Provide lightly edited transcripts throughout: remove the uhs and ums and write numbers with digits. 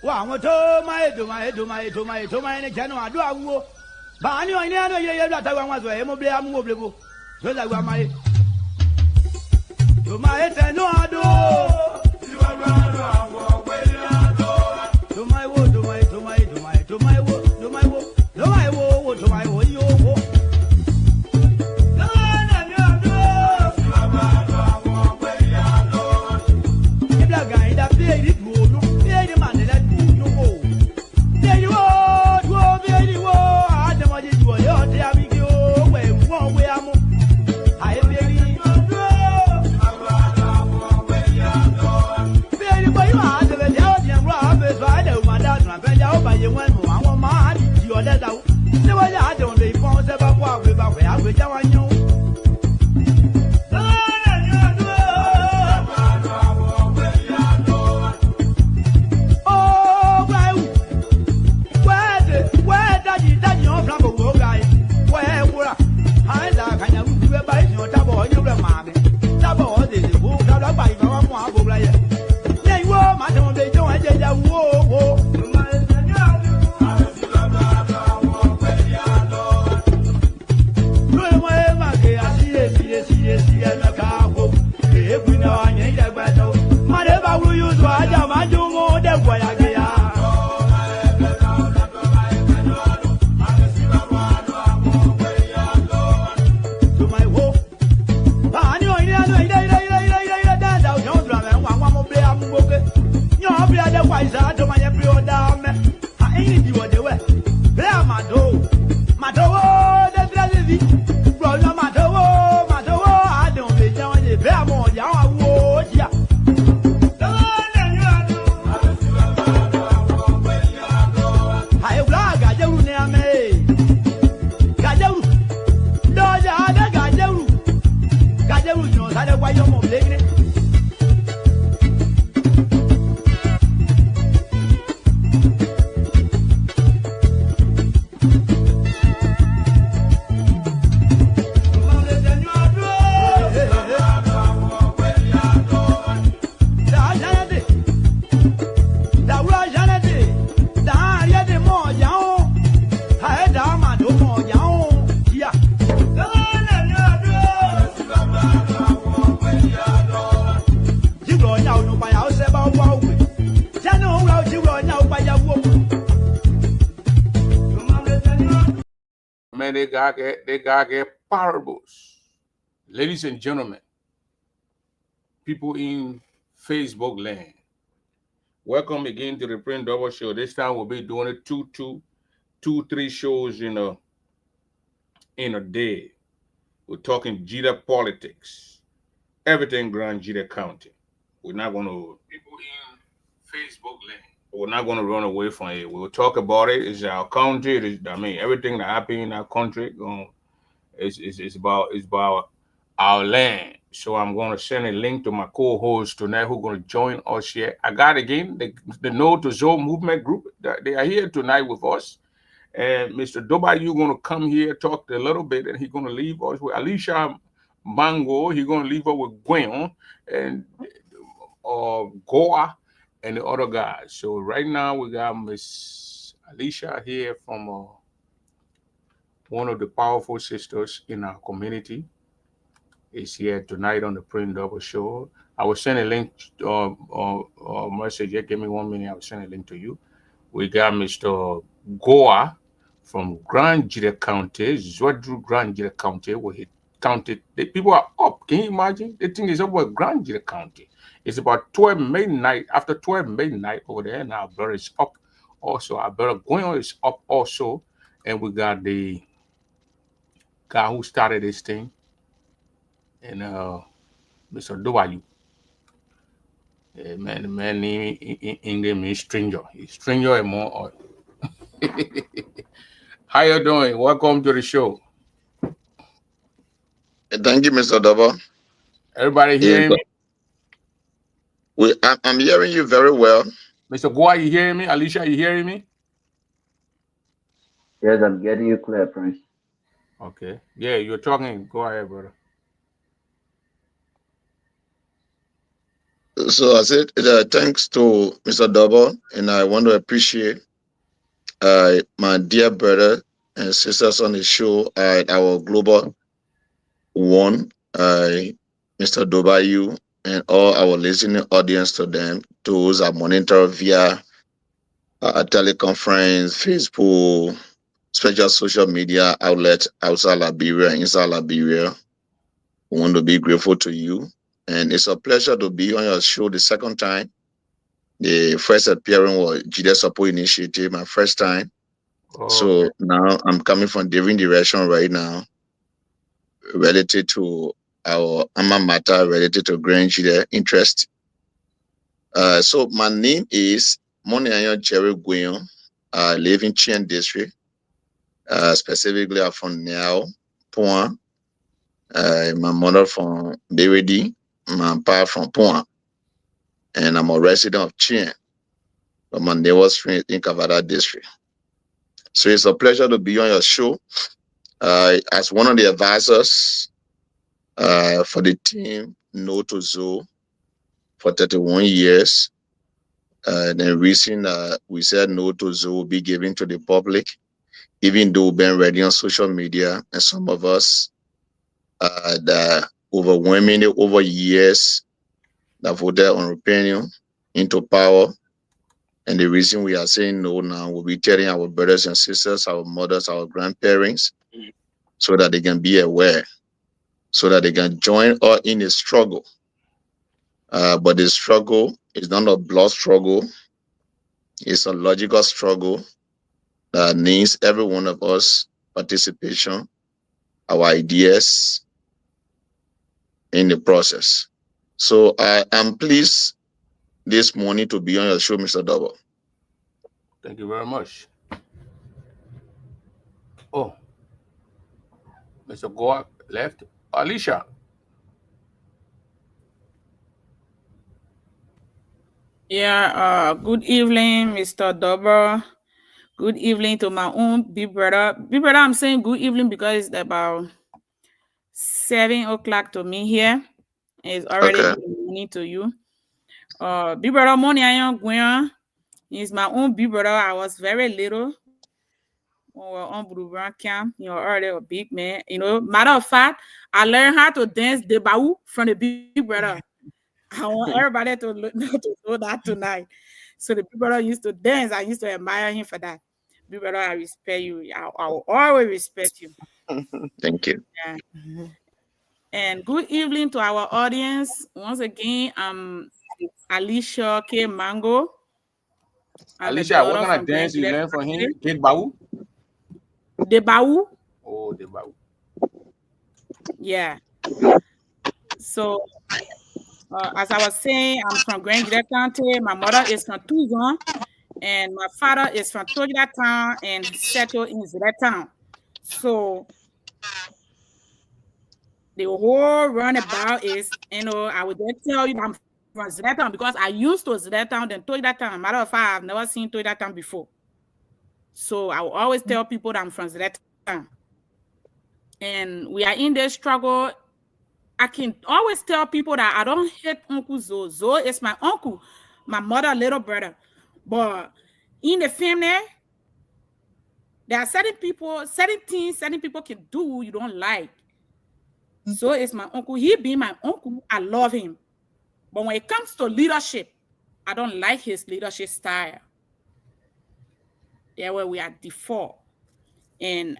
Wow, to my channel. I do a woo. But I know that I was a mobile. I'm mobile. So that we are married. To my head, no, I do. To my wood, to my wood, to my wood, you. They got parables. Ladies and gentlemen, people in Facebook land, welcome again to the Print Double Show. This time we'll be doing it three shows in a day. We're talking Jeter politics, everything Grand Jeter County. We're not going to people in Facebook land. We're not going to run away from it. We'll talk about it. It's our country. Everything that happened in our country. It's about our land. So I'm going to send a link to my co-host tonight who's going to join us here. I got again the No to Zone movement group. They are here tonight with us. And Mr. Doba, you're going to come here, talk a little bit, and he's going to leave us with Alicia Mango. He's going to leave us with Gwen and Goa and the other guys. So right now we got Miss Alicia here from one of the powerful sisters in our community. Is here tonight on the Print Double Show. I will send a link message. Yeah, give me 1 minute. I will send a link to you. We got Mr. Goa from Grand Jeter County, Zwadru Grand Jeter County, where he counted. The people are up. Can you imagine? The thing is up with Grand Jeter County. It's about 12 midnight. After 12 midnight over there, and our brother is up. Also, our brother Gwen is up also. And we got the guy who started this thing. And Mr. Duwayu. Man, the man name in English means stranger. He's stranger and more. How you doing? Welcome to the show. Thank you, Mr. Doba. Everybody hearing me? I'm hearing you very well. Mr. Goa, you hearing me? Alicia, you hearing me? Yes, I'm getting you clear, Prince. Okay. Yeah, you're talking. Go ahead, brother. So I said, thanks to Mr. Double, and I want to appreciate my dear brother and sisters on the show at our Global One, Mr. Dobayu, and all our listening audience to them, those are monitored via teleconference, Facebook, special social media outlets outside Liberia, inside Liberia. We want to be grateful to you. And it's a pleasure to be on your show the second time. The first appearance was GD Support Initiative, my first time. Oh, So now I'm coming from different direction right now, related to our alma mater, related to Grand GD interest. So my name is Moniayo Jerry Guyon. I live in Chien District. Specifically, I'm from Niao, Point. My mother from Bewedi, my father from Point. And I'm a resident of Chien, but my neighbor street in Cavada District. So it's a pleasure to be on your show as one of the advisors for the team No to Zoo for 31 years. Then recently, we said No to Zoo will be given to the public, even though we've been ready on social media, and some of us that overwhelmingly over years that voted on opinion into power. And the reason we are saying no now, we'll be telling our brothers and sisters, our mothers, our grandparents, so that they can be aware, so that they can join us in the struggle. But the struggle is not a blood struggle. It's a logical struggle that needs every one of us participation, our ideas in the process. So I am pleased this morning to be on your show, Mr. Double. thank you very much. Oh, Mr. Goa left. Alicia. Yeah, good evening, Mr. Double. Good evening to my own big brother. Big brother, I'm saying good evening because it's about 7 o'clock to me here. It's already Okay. good morning to you. Big brother, morning, I am going. He's my own big brother. I was very little when we were on Brubrand camp. You know, already a big man. You know, matter of fact, I learned how to dance the baou from the big brother. I want everybody to know that tonight. So the big brother used to dance. I used to admire him for that. Big brother, I respect you. I will always respect you. Thank you. Yeah. And good evening to our audience. Once again, I'm Alicia K. Mango. I'm Alicia, what kind of dance you learn from him? Take Bawu? The Bawu. Oh, the Bawu. Yeah. So, as I was saying, I'm from Grand Gire County. My mother is from Tuzon, and my father is from Tojida Town and settled in Zire Town. So, the whole runabout is, you know, I would just tell you I'm from Zire Town because I used to Zire Town and Tojida Town. Matter of fact, I've never seen Tojida Town before. So, I will always tell people that I'm from Zire Town. And we are in this struggle. I can always tell people that I don't hate Uncle Zo. Zo is my uncle, my mother's little brother. But in the family, there are certain people, certain things, certain people can do you don't like. Zo is my uncle. He being my uncle, I love him. But when it comes to leadership, I don't like his leadership style. There where we are default. And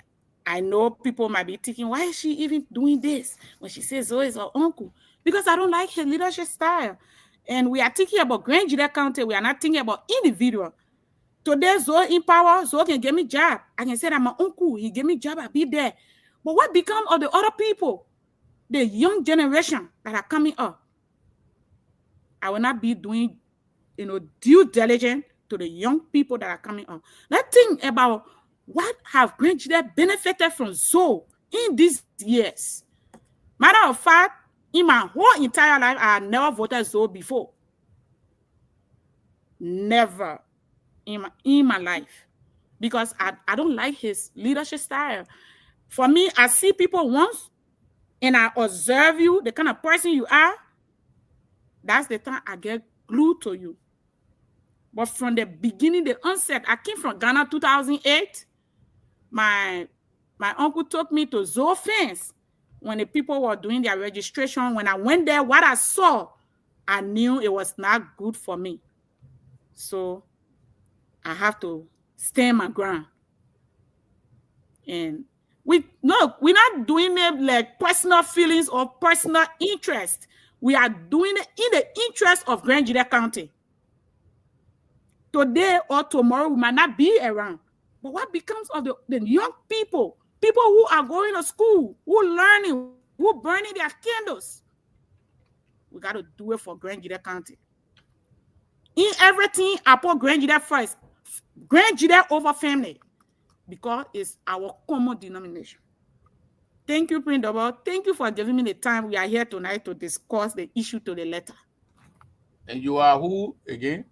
I know people might be thinking, why is she even doing this when she says Zoe is her uncle? Because I don't like her leadership style. And we are thinking about Grand Gire County. We are not thinking about individual. Today, Zoe in power, Zoe can give me job. I can say that my uncle, he gave me job, I'll be there. But what become of the other people? The young generation that are coming up. I will not be doing, due diligence to the young people that are coming up. Let's think about what have Grand Gire benefited from Zoe in these years? Matter of fact, in my whole entire life, I never voted Zoe before. Never in my life. Because I don't like his leadership style. For me, I see people once and I observe you, the kind of person you are. that's the time I get glued to you. But from the beginning, the onset, I came from Ghana 2008. My uncle took me to Zoofence when the people were doing their registration. When I went there, what I saw, I knew it was not good for me. So I have to stand my ground. And we're not doing it like personal feelings or personal interest. We are doing it in the interest of Grand Juda County. Today or tomorrow, we might not be around. But what becomes of the young people who are going to school, who are learning, who are burning their candles? We got to do it for Grand Juda County. In everything, I put Grand Juda first. Grand Juda over family. Because it's our common denomination. Thank you, Prince Double. Thank you for giving me the time. We are here tonight to discuss the issue to the letter. And you are who again?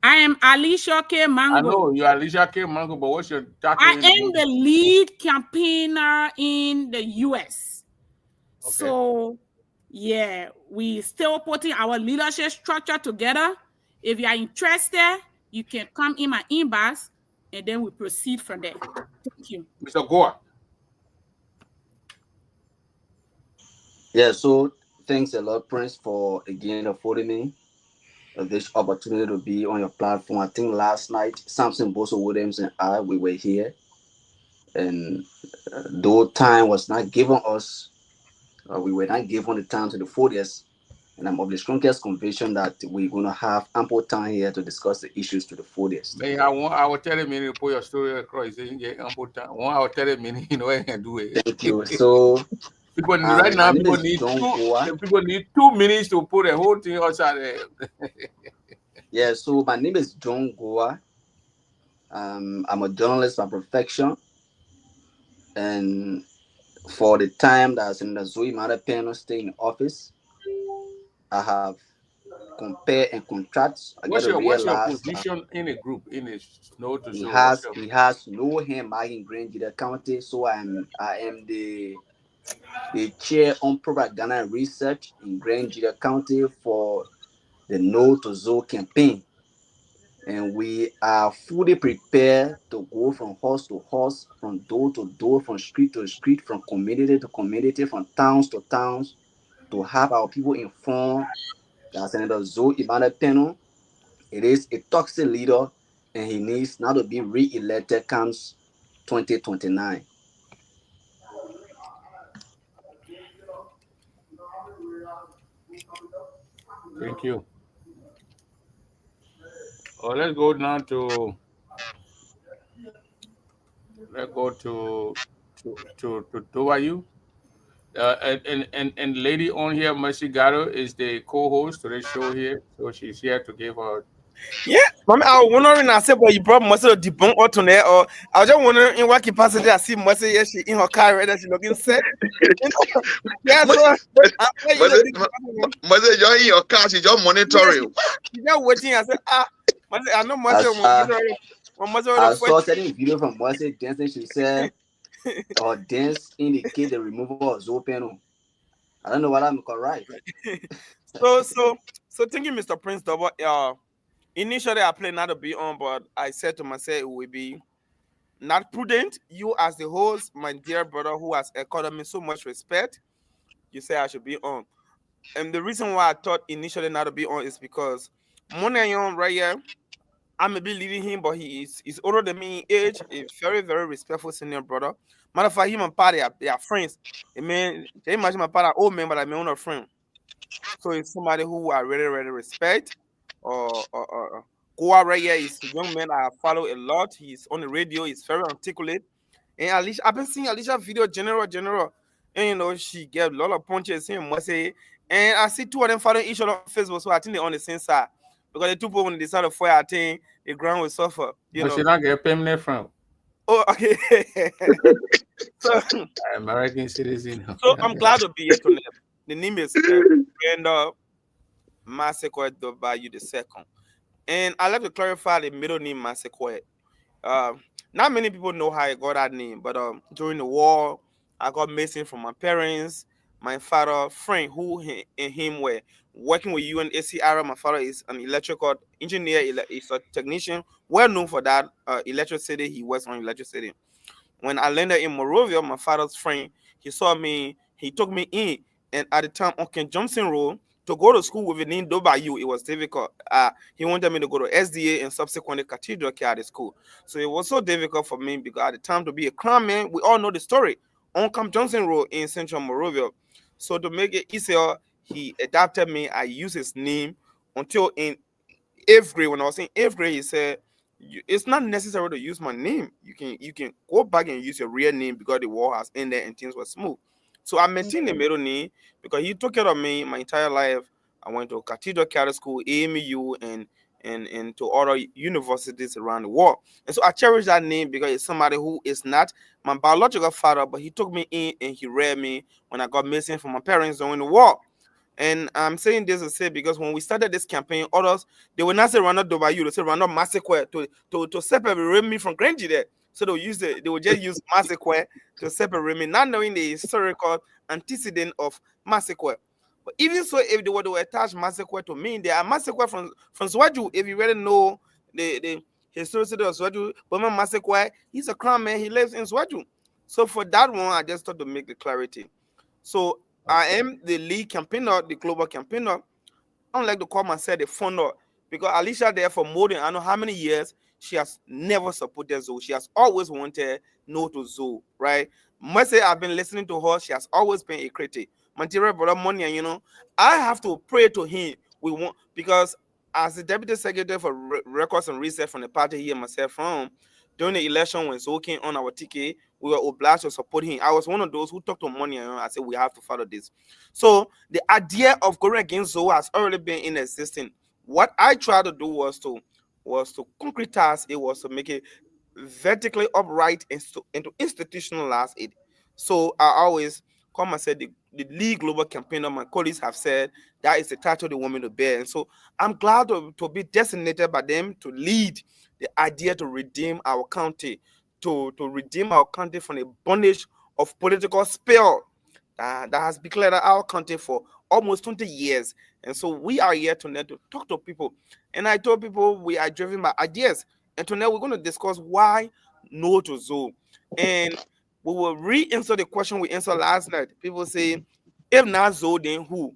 I am Alicia K. Mango. I know you are Alicia K. Mango, but what's your title? I am the lead campaigner in the US. Okay. So, yeah, we still putting our leadership structure together. If you are interested, you can come in my inbox, and then we proceed from there. Thank you. Mr. Goa. Yeah, so thanks a lot, Prince, for again affording me this opportunity to be on your platform. I think last night, Samson Boso Williams and we were here. And though time was not given us, we were not given the time to the 40s. And I'm of the strongest conviction that we're going to have ample time here to discuss the issues to the 40s. Maybe I will tell me to put your story across. Ample time. 1 hour, 30 minutes, you know, I can do it. Thank you. So, people right now, people need 2 minutes to put the whole thing outside there. Yeah, so my name is John Goa. I'm a journalist by profession. And for the time that Senator Zoe Mada-Penno stayed in office, I have compared and contrast. What's your position in a group, in a snow to he show? He has no hand in Grand Juda County, so I am the chair on propaganda and research in Grand Juda County for the No to Zoe campaign. And we are fully prepared to go from horse to horse, from door to door, from street to street, from community to community, from towns to towns, to have our people informed that Senator Zoe Mada-Penno, it is a toxic leader and he needs not to be re-elected comes 2029. Thank you. Oh, let's go now to Towayu. And lady on here, Mercy Gatto, is the co-host to the show here, so she's here to give her. Yeah, Mama, I was wondering. I said, "Well, you brought Mercy to debunk or to there, or I was just wondering in what capacity I see Mercy. Yes, she in her car, that she looking set. Yeah, so Mercy, you're in your car. She's just monitoring. She's just waiting. I said, I know Mercy. I saw certain video from Mercy dancing. She said, "Or dance indicate the removal of Zoe Penno." I don't know what I'm correct. So thinking, Mr. Prince Double. Initially, I planned not to be on, but I said to myself, it would be not prudent. You, as the host, my dear brother, who has accorded me so much respect, you say I should be on. And the reason why I thought initially not to be on is because Monayon right here, I may be leading him, but he's older than me in age. A very, very respectful senior brother. Matter of fact, him and Patty they are friends. I mean, they imagine my father old man, but I'm not a friend. So it's somebody who I really, really respect. Goa right here is a young man I follow a lot. He's on the radio, he's very articulate. And Alicia, I've been seeing Alicia video general. And you know, she gave a lot of punches him, must say. And I see two of them following each other on Facebook, so I think they're on the same side. Because the two people when they decide to fire, I think the ground will suffer. You know, she not get permanent from. Oh, okay. So, American citizen. So I'm glad to be here tonight. The name is and Massequet Bayou II. And I like to clarify the middle name Massequet. Not many people know how I got that name, but during the war, I got missing from my parents, my father, friend who and him were working with UNACR. My father is an electrical engineer, is a technician, well known for that. Electricity, he works on electricity. When I landed in Monrovia, my father's friend, he saw me, he took me in, and at the time on Ken Johnson Road, to go to school with Nin Dobayu, it was difficult. He wanted me to go to SDA and subsequently Cathedral Care at the school. So it was so difficult for me because at the time to be a crime man, we all know the story, on Camp Johnson Road in Central Monrovia. So to make it easier, he adopted me. I used his name until in 8th grade. When I was in 8th grade, he said, it's not necessary to use my name. You can go back and use your real name because the war has ended and things were smooth. So I maintained the middle name because he took care of me my entire life. I went to Cathedral Catholic School, AMU, and to other universities around the world. And so I cherish that name because it's somebody who is not my biological father, but he took me in and he reared me when I got missing from my parents during the war. And I'm saying this to say because when we started this campaign, others, they will not say Ronald Dobayu, they say Ronald Massacre to separate me from Grange there. So they will just use Massacre to separate me, not knowing the historical antecedent of Massacre. But even so, if they were to attach Massacre to me, they are Massacre from Swaju. If you really know the historicity of Swaju, but Massacre, he's a crown man, he lives in Swaju. So for that one, I just thought to make the clarity. So I am the lead campaigner, the global campaigner. I don't like to call myself the founder because Alicia there for more than I know how many years, she has never supported Zoe. She has always wanted no to Zoe, right? Must say I've been listening to her. She has always been a critic. Material brother money, you know, I have to pray to him. We want because as the deputy secretary for records and research from the party here myself from during the election when Zoe came on our ticket, we were obliged to support him. I was one of those who talked to money and I said we have to follow this. So the idea of going against Zoe has already been in existence. What I tried to do was to concretize it, was to make it vertically upright and to institutionalize it. So I always come and say the lead global campaigner, my colleagues have said that is the title they want me to bear. And so I'm glad to be designated by them to lead the idea to redeem our county, to redeem our country from the bondage of political spell that has declared our country for almost 20 years. And so we are here tonight to talk to people. And I told people we are driven by ideas. And tonight we're going to discuss why no to Zoe. And we will re-answer the question we answered last night. People say, if not Zoe, then who?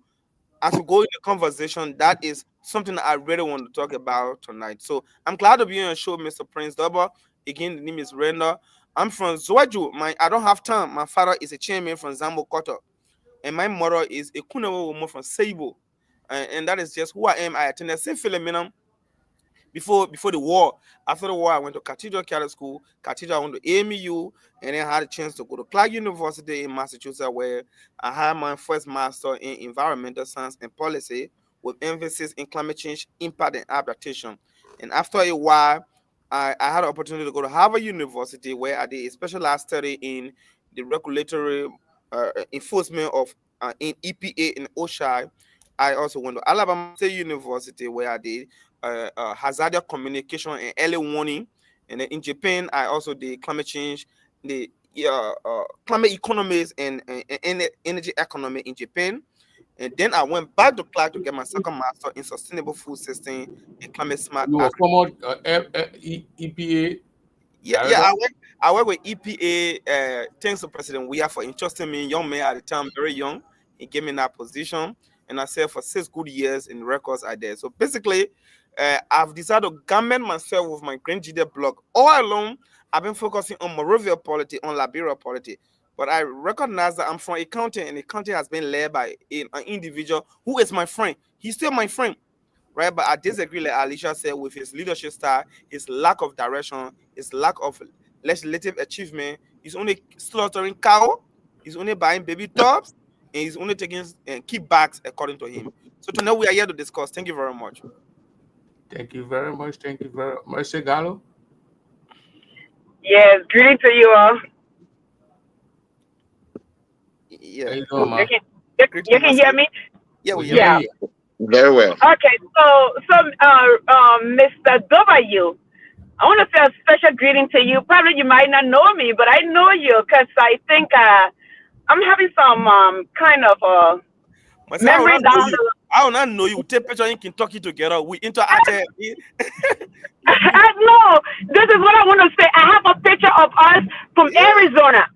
As we go in the conversation, that is something that I really want to talk about tonight. So I'm glad to be on your show, Mr. Prince Double. Again, the name is Renda. I'm from Zwaju. I don't have time. My father is a chairman from Zambo Koto. And my mother is a Kunawa woman from Seibo. And that is just who I am. I attended St. Philomena before the war. After the war, I went to Cathedral Catholic School. Cathedral, I went to AMU, and then I had a chance to go to Clark University in Massachusetts, where I had my first master in environmental science and policy with emphasis in climate change, impact, and adaptation. And after a while, I had an opportunity to go to Harvard University, where I did a specialized study in the regulatory enforcement of in EPA and OSHA. I also went to Alabama State University, where I did hazardous communication and early warning. And then in Japan, I also did climate change, the climate economies and energy economy in Japan. And then I went back to Clark to get my second master in sustainable food system and climate smart. You were former EPA. Yeah, I went with EPA. Thanks to President Weah for entrusting me, young man at the time, very young. He gave me that position, and I served for 6 good years in records I did. So basically, I've decided to garment myself with my Green GD blog. All along, I've been focusing on Monrovia politics, on Liberia politics. But I recognize that I'm from a county, and the county has been led by an individual who is my friend. He's still my friend, right? But I disagree, like Alicia said, with his leadership style, his lack of direction, his lack of legislative achievement. He's only slaughtering cow, he's only buying baby tops, and he's only taking kickbacks, according to him. So tonight we are here to discuss. Thank you very much. Thank you very much. Thank you very much. Gallo? Yes, greeting to you all. Yeah. How you doing, Ma? You can hear me? Yeah, we Yeah. Very well. Okay, so Mr. W, I want to say a special greeting to you. Probably you might not know me, but I know you because I think I'm having some kind of memory down. I will not know you. Take picture in Kentucky together. We interact. No, this is what I want to say. I have a picture of us from Arizona.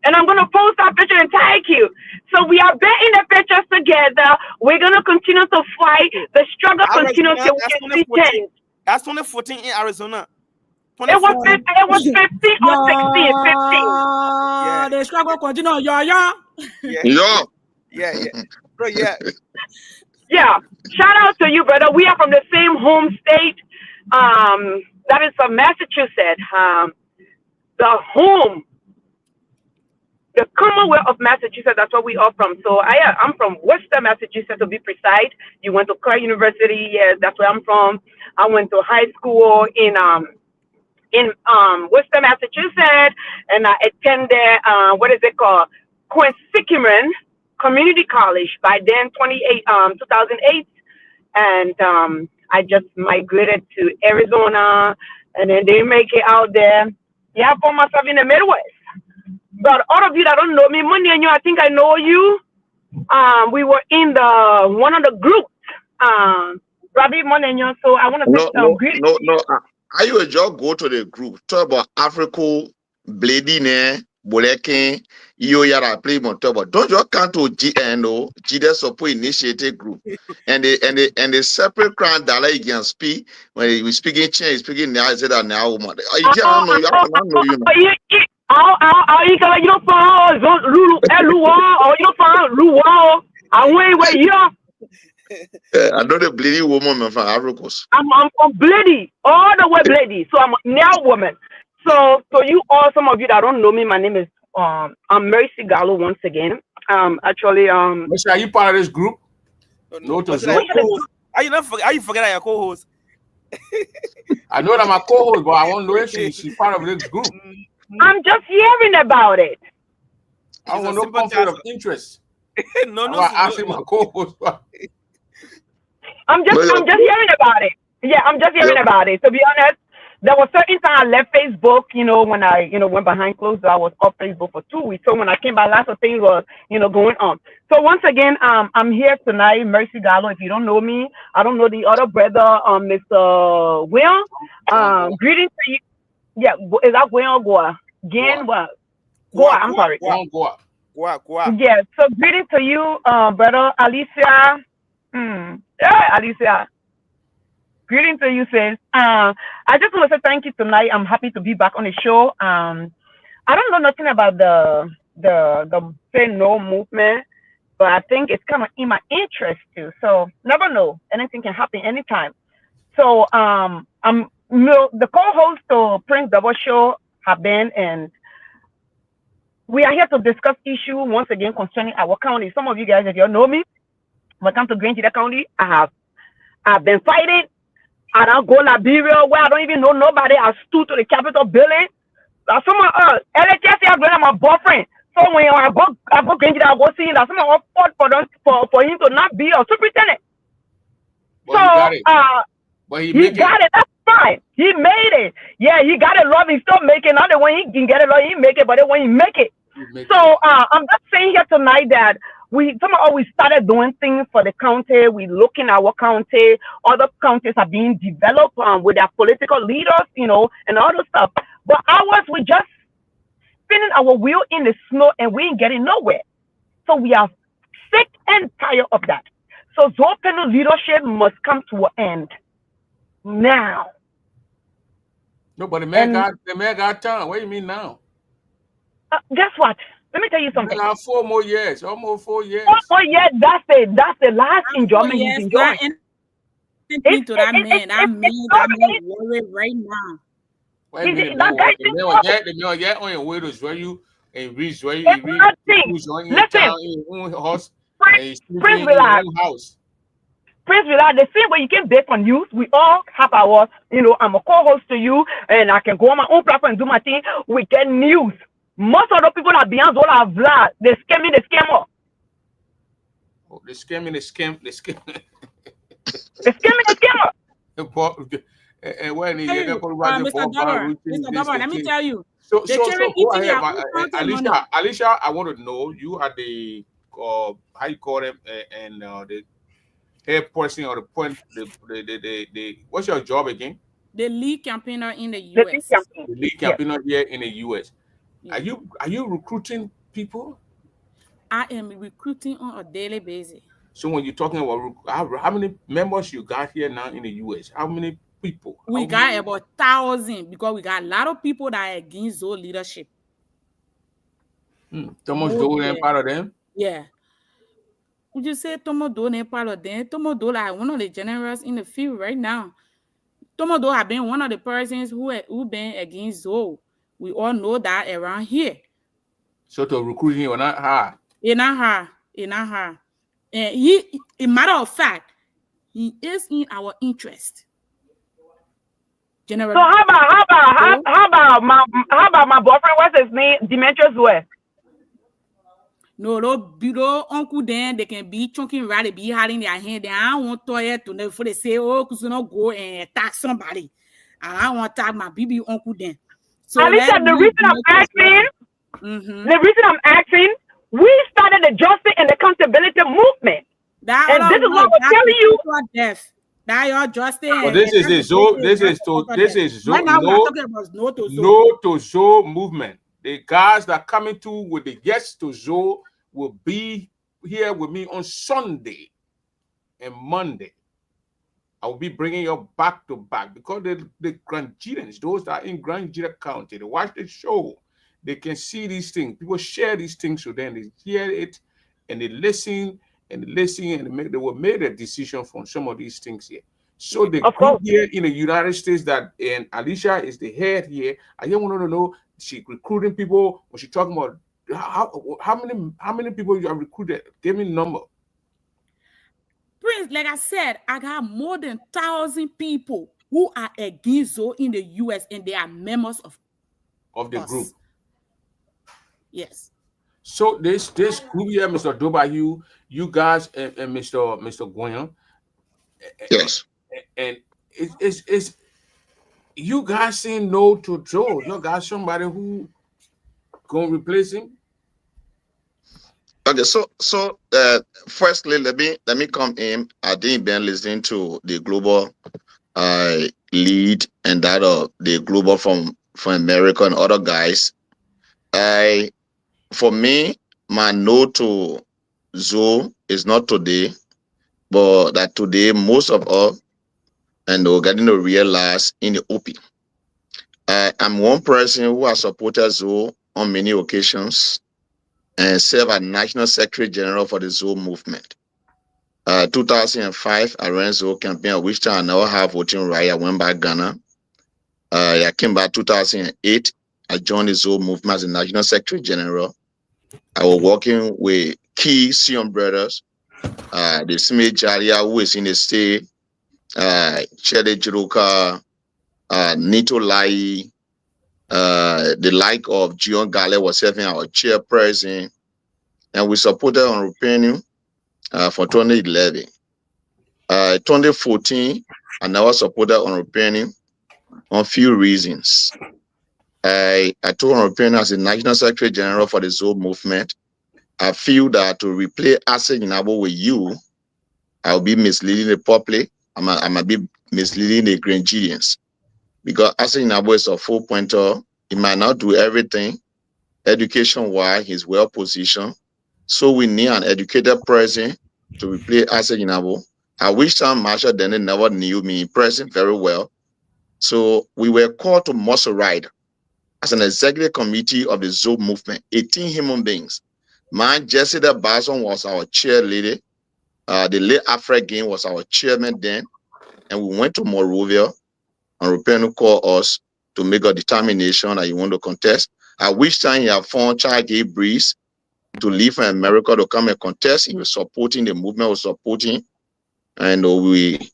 And I'm going to post that picture and tag you. So we are betting the pictures together. We're going to continue to fight. The struggle continues till we can see change. That's 2014 in Arizona. It was 15 or 16. 15. Yeah, the struggle continue. Yeah. Bro, yeah. Yeah. Shout out to you, brother. We are from the same home state. That is from Massachusetts. The Commonwealth of Massachusetts, that's where we are from. So I'm from Worcester, Massachusetts, to be precise. You went to Clark University. Yes, that's where I'm from. I went to high school in Worcester, Massachusetts, and I attended, Quinsickimon Community College by then, 2008. And I just migrated to Arizona, and then they make it out there. Yeah, I found myself in the Midwest. But all of you that don't know me, Money and you, I think I know you. We were in one of the groups. Rabbi Money and you, so I want to say greetings. No. Are you a job? Go to the group. Talk about Africa, Bladine, Bolekin, Yara, play more talk about. Don't you come to GNO, GDS support initiative group, and the separate crown dollar you can speak when we speaking change, speaking now. I said that now, man. I don't know you. You don't find Lulu, or you don't find Luau. I wait, yeah. I know the bleeding woman from Africa. I'm from Blady, all the way Blady. So I'm a now woman. So you all, some of you that don't know me, my name is I'm Mercy Gallo once again. Actually, are you part of this group? No, to Are you forget your co-host? I know that my co-host, but I won't know if she's part of this group. I'm just hearing about it. I want no conflict of interest. No. Asking my co-host. I'm just hearing about it. Yeah, I'm just hearing about it. To be honest, there was certain time I left Facebook, when I, went behind closed doors. I was off Facebook for 2 weeks. So when I came back, lots of things was, going on. So once again, I'm here tonight, Mercy Gallo. If you don't know me, I don't know the other brother, Mr. Will. Greetings to you. Yeah, is that Will or Goa? Again, what? Goa, I'm sorry. Goa. Yeah, so greetings to you, brother Alicia. Alicia. Greetings to you, sis. I just want to say thank you tonight. I'm happy to be back on the show. I don't know nothing about the Say No movement, but I think it's kind of in my interest too. So never know. Anything can happen anytime. So I'm the co-host to Prince Double Show have been, and we are here to discuss issue once again concerning our county. Some of you guys, if you know me, when I come to Grand Gila County, I've been fighting. I don't go Liberia where I don't even know nobody. I stood to the Capitol building. Someone LHS is my boyfriend. So when I go Grand Gila, I go see him. Someone fought for him to not be a superintendent. Well, he got it. That's fine. He made it. Yeah, he got it. Love. He's still making. Not the when he can get it, love, he make it, but the when he make it. I'm just saying here tonight that somehow we started doing things for the county. We look in our county. Other counties are being developed with their political leaders, and all this stuff. But ours, we just spinning our wheel in the snow and we ain't getting nowhere. So we are sick and tired of that. So Zopeno leadership must come to an end now. No, but the man got time. What do you mean now? Guess what? Let me tell you something. 4 more years, almost 4 years. 4 more years. That's the last enjoyment he's enjoying. To that man, I'm worried right now. Wait a minute, the man get on your way to where you and reach where you listen, Prince relax. Prince relax. The same way you can bake on news, we all have our, I'm a co-host to you, and I can go on my own platform and do my thing. We get news. Most of the people that beyond all our Vlad, they scamming the scammer. Oh, they scamming the scam. They scamming the scammer. And when Mr. Dover, let me tell you. So go ahead, Alicia. I want to know, you are the how you call them, and the head person or the point, the what's your job again? The lead campaigner in the The big US. campaign. The lead Yes. campaigner here in the US. Yeah. Are you recruiting people? I am recruiting on a daily basis. So when you're talking about how many members you got here now in the US, how many people? We got about 1,000 because we got a lot of people that are against Zoe leadership. Thomas Dole and part of them? Yeah. Would you say Tomo Dole ain't part of them? Tomo Dole is one of the generals in the field right now. Tomo Dole have been one of the persons who been against Zoe. We all know that around here. So to recruit him or not hard? It's not hard. And he, a matter of fact, he is in our interest. General. So how about my boyfriend? What's his name? Demetrius West. No, those uncle then they can be chunking right, they be hiding their hand. They I don't want to know before they say, oh, because you not go and attack somebody. I don't want to attack my BB uncle then. So Alicia, the reason I'm asking, we started the justice and accountability movement. And this is what we're telling you. That your justice. But this is the Zoe. This is Zoe. Right now we're talking about no to Zoe movement. The guys that coming to with the yes to Zoe will be here with me on Sunday and Monday. I will be bringing you back to back because the Grangeans, those that are in Grangean County, they watch the show, they can see these things. People share these things with them. They hear it and they listen and they will make a decision from some of these things here. So the group here in the United States that and Alicia is the head here. I just want to know she recruiting people. When she talking about how many people you have recruited? Give me a number. Prince, like I said, I got more than 1,000 people who are against Zoe in the US and they are members of the group. Yes. So this group here, Mr. Dobayu, you guys and Mr. Guyan. Yes. And it's you guys saying no to Joe. You got somebody who gonna replace him? Okay, so firstly, let me come in. I didn't been listening to the global lead and that of the global from America and other guys. For me, my no to Zoe is not today, but that today most of us and we're getting to realize in the OP. I'm one person who has supported Zoe on many occasions and served as National Secretary General for the Zoe movement. 2005, I ran Zoe campaign, at which time I now have voting right. I went back Ghana. I came back 2008. I joined the Zoe movement as the National Secretary General. I was working with key Sion brothers, the Smith Jaria, who is in the state, Chede Jiruka, Nito Lai, the like of Gion Gale was serving our chairperson, and we supported on Rupenu for 2011. 2014, I never supported on Rupenu on few reasons. I told on Rupenu as the National Secretary General for the Zoe movement, I feel that to replace Ase Nyinabo with you, I'll be misleading the public. I might be misleading the Grangeans. Because Ase Nyinabo is a full pointer. He might not do everything. Education-wise, he's well positioned. So we need an educated person to replace Ase Nyinabo. At which time Marshall Denny never knew me in person very well. So we were called to muscle ride as an executive committee of the Zoe movement, 18 human beings. Man, Jessica Bason was our chair lady. The late Alfred Gain was our chairman then. And we went to Monrovia, and Rupenu called us to make a determination that you want to contest. At which time he had found Charles Gay Breeze to leave from America to come and contest. He was supporting, the movement was supporting. And we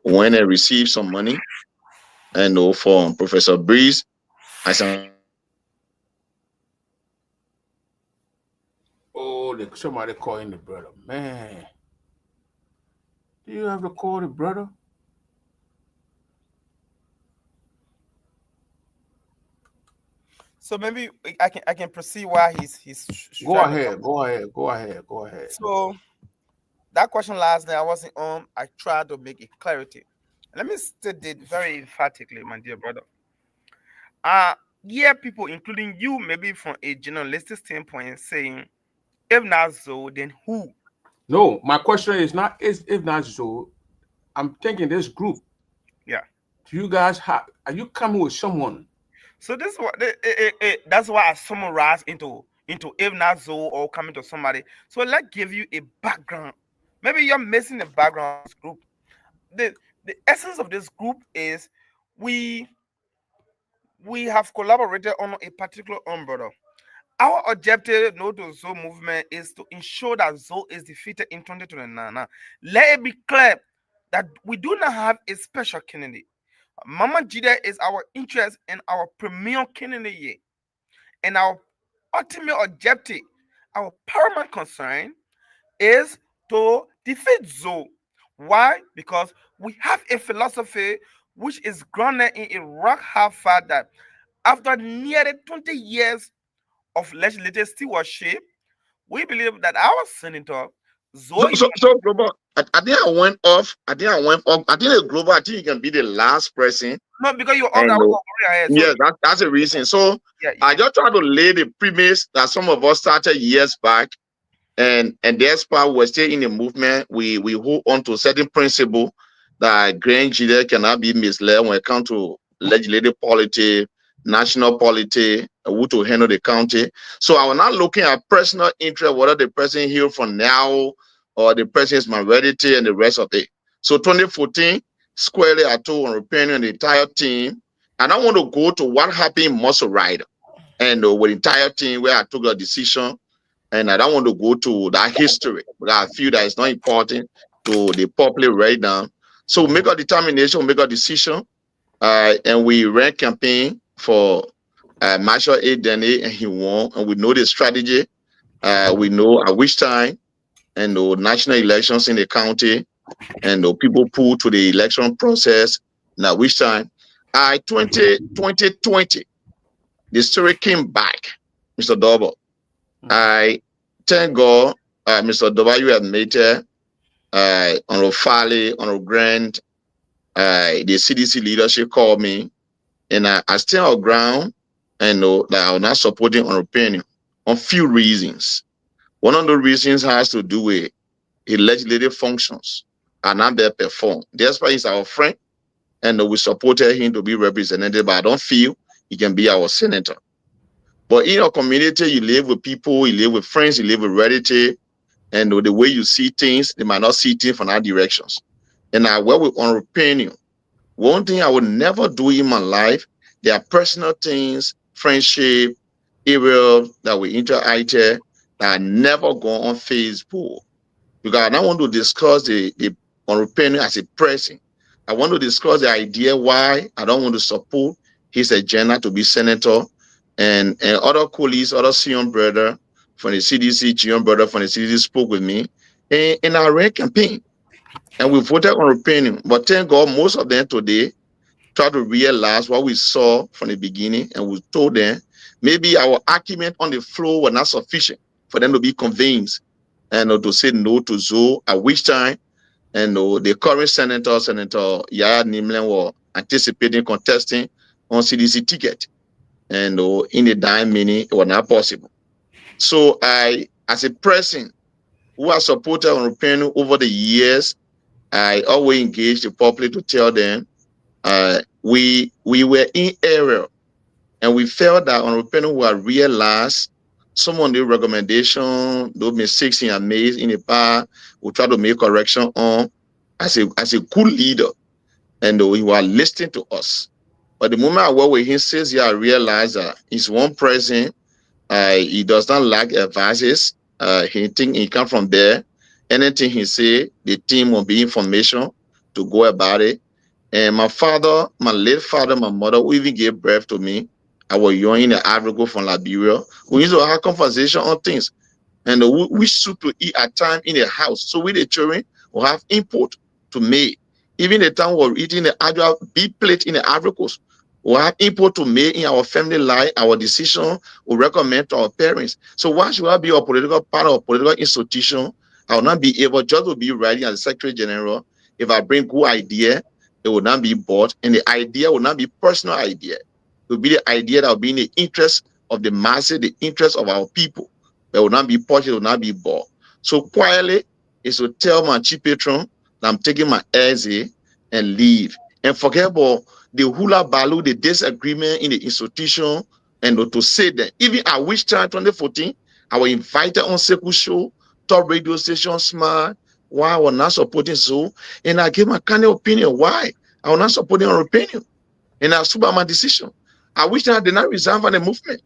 went and received some money. And from Professor Breeze, I said, oh, somebody calling the brother. Man, do you have to call the brother? So maybe I can proceed while he's Go trying to ahead. talk. Go ahead. Go ahead. Go ahead. So that question last night I wasn't on. I tried to make it clarity. Let me state it very emphatically, my dear brother. Yeah, people, including you, maybe from a journalistic standpoint, saying, if not so, then who? No, my question is not is if not so. I'm thinking this group. Yeah. Do you guys have? Are you coming with someone? So this is what that's why I summarize into if not so or coming to somebody. So let's give you a background. Maybe you're missing the background of this group. The essence of this group is we have collaborated on a particular umbrella. Our objective, no to Zoe movement, is to ensure that Zoe is defeated in 2029. Now, let it be clear that we do not have a special candidate. Mama Jida is our interest and our premier candidate. And our ultimate objective, our paramount concern, is to defeat Zoe. Why? Because we have a philosophy which is grounded in a rock hard fact that after nearly 20 years of legislative stewardship, we believe that our senator, Zoe. So global. I think I went off. I think the global. I think you can be the last person. No, because you're And on yeah, that's the reason. So yeah. I just try to lay the premise that some of us started years back, and despite we're still in the movement, we hold on to certain principle that Grand Jide cannot be misled when it comes to legislative polity, national polity, who to handle the county. So I was not looking at personal interest, whether the person here from now or the person's heredity and the rest of it. So 2014, squarely I told on opinion the entire team. And I want to go to what happened in Muscle Rider and with the entire team where I took a decision. And I don't want to go to that history because I feel that it's not important to the public right now. So we make a determination, we make a decision, and we ran campaign for Marshall A. Denny, and he won. And we know the strategy. We know at which time, and the national elections in the county, and the people pull to the election process. Now, which time? 2020, the story came back, Mr. Double. I thank God, Mr. W. have made it, on Fale, on Grant, the CDC leadership called me, and I stand on ground and know that I'm not supporting on opinion on few reasons. One of the reasons has to do with legislative functions are not there performed. That's why he's our friend, and we supported him to be represented, but I don't feel he can be our senator. But in your community, you live with people, you live with friends, you live with relatives, and the way you see things, they might not see things from our directions. And I work with on opinion. One thing I would never do in my life, there are personal things, friendship, areas that we interact that I never go on Facebook. Because I don't want to discuss the on opinion as a person. I want to discuss the idea why I don't want to support his agenda to be senator. And other colleagues, other Sion brother from the CDC, Gion brother from the CDC spoke with me in our red campaign. And we voted on opinion. But thank God, most of them today try to realize what we saw from the beginning. And we told them maybe our argument on the floor was not sufficient for them to be convinced and to say no to Zoe, at which time and the current Senator Yahya Nimlen, were anticipating contesting on CDC ticket. And in the dying minute, it was not possible. So I, as a person who has supported on opinion over the years, I always engage the public to tell them we were in error, and we felt that on opinion we had realized some of the recommendation, those mistakes he had made in the past, we try to make correction on as a good leader, and he was listening to us. But the moment I work with him, says, yeah, I realize that he's one person. He does not lack advices. He think he come from there. Anything he say, the team will be information to go about it. And my father, my late father, my mother, who even gave birth to me, I was young in the Ivory Coast from Liberia. We used to have conversation on things. And we soup to eat at time in the house. So we the children will have input to make. Even the time we were eating the Adwa big plate in the Ivory Coast, We have input to make in our family life, our decision, we recommend to our parents. So why should I be a political part of a political institution? I will not be able just to be writing as a Secretary General. If I bring good idea, it will not be bought, and the idea will not be personal idea. It will be the idea that will be in the interest of the masses, the interest of our people. It will not be purchased, it will not be bought. So quietly is to tell my chief patron that I'm taking my exit and leave. And forget about the hula baloo, the disagreement in the institution, and to say that even at which time 2014, I was invited on Seku Show, top radio station, Smart, why I was not supporting so, and I gave my kind of opinion why I was not supporting her opinion, and I stood by my decision. I wish I did not resign from the movement.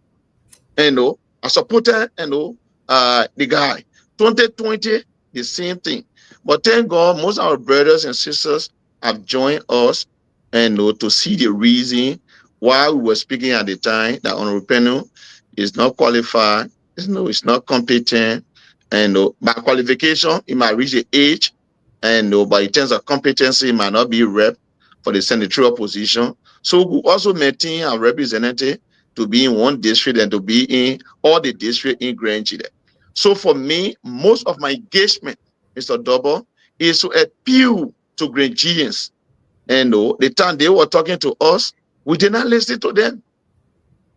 And I supported the guy. 2020, the same thing. But thank God, most of our brothers and sisters have joined us and to see the reason why we were speaking at the time that Honorable Peno is not qualified, it's not competent, and by qualification, he might reach the age, and but in terms of competency, he might not be rep for the senatorial position. So we also maintain our representative to be in one district and to be in all the districts in Grand Chile. So for me, most of my engagement, Mr. Double, is to appeal to Grangians. And the time they were talking to us, we did not listen to them.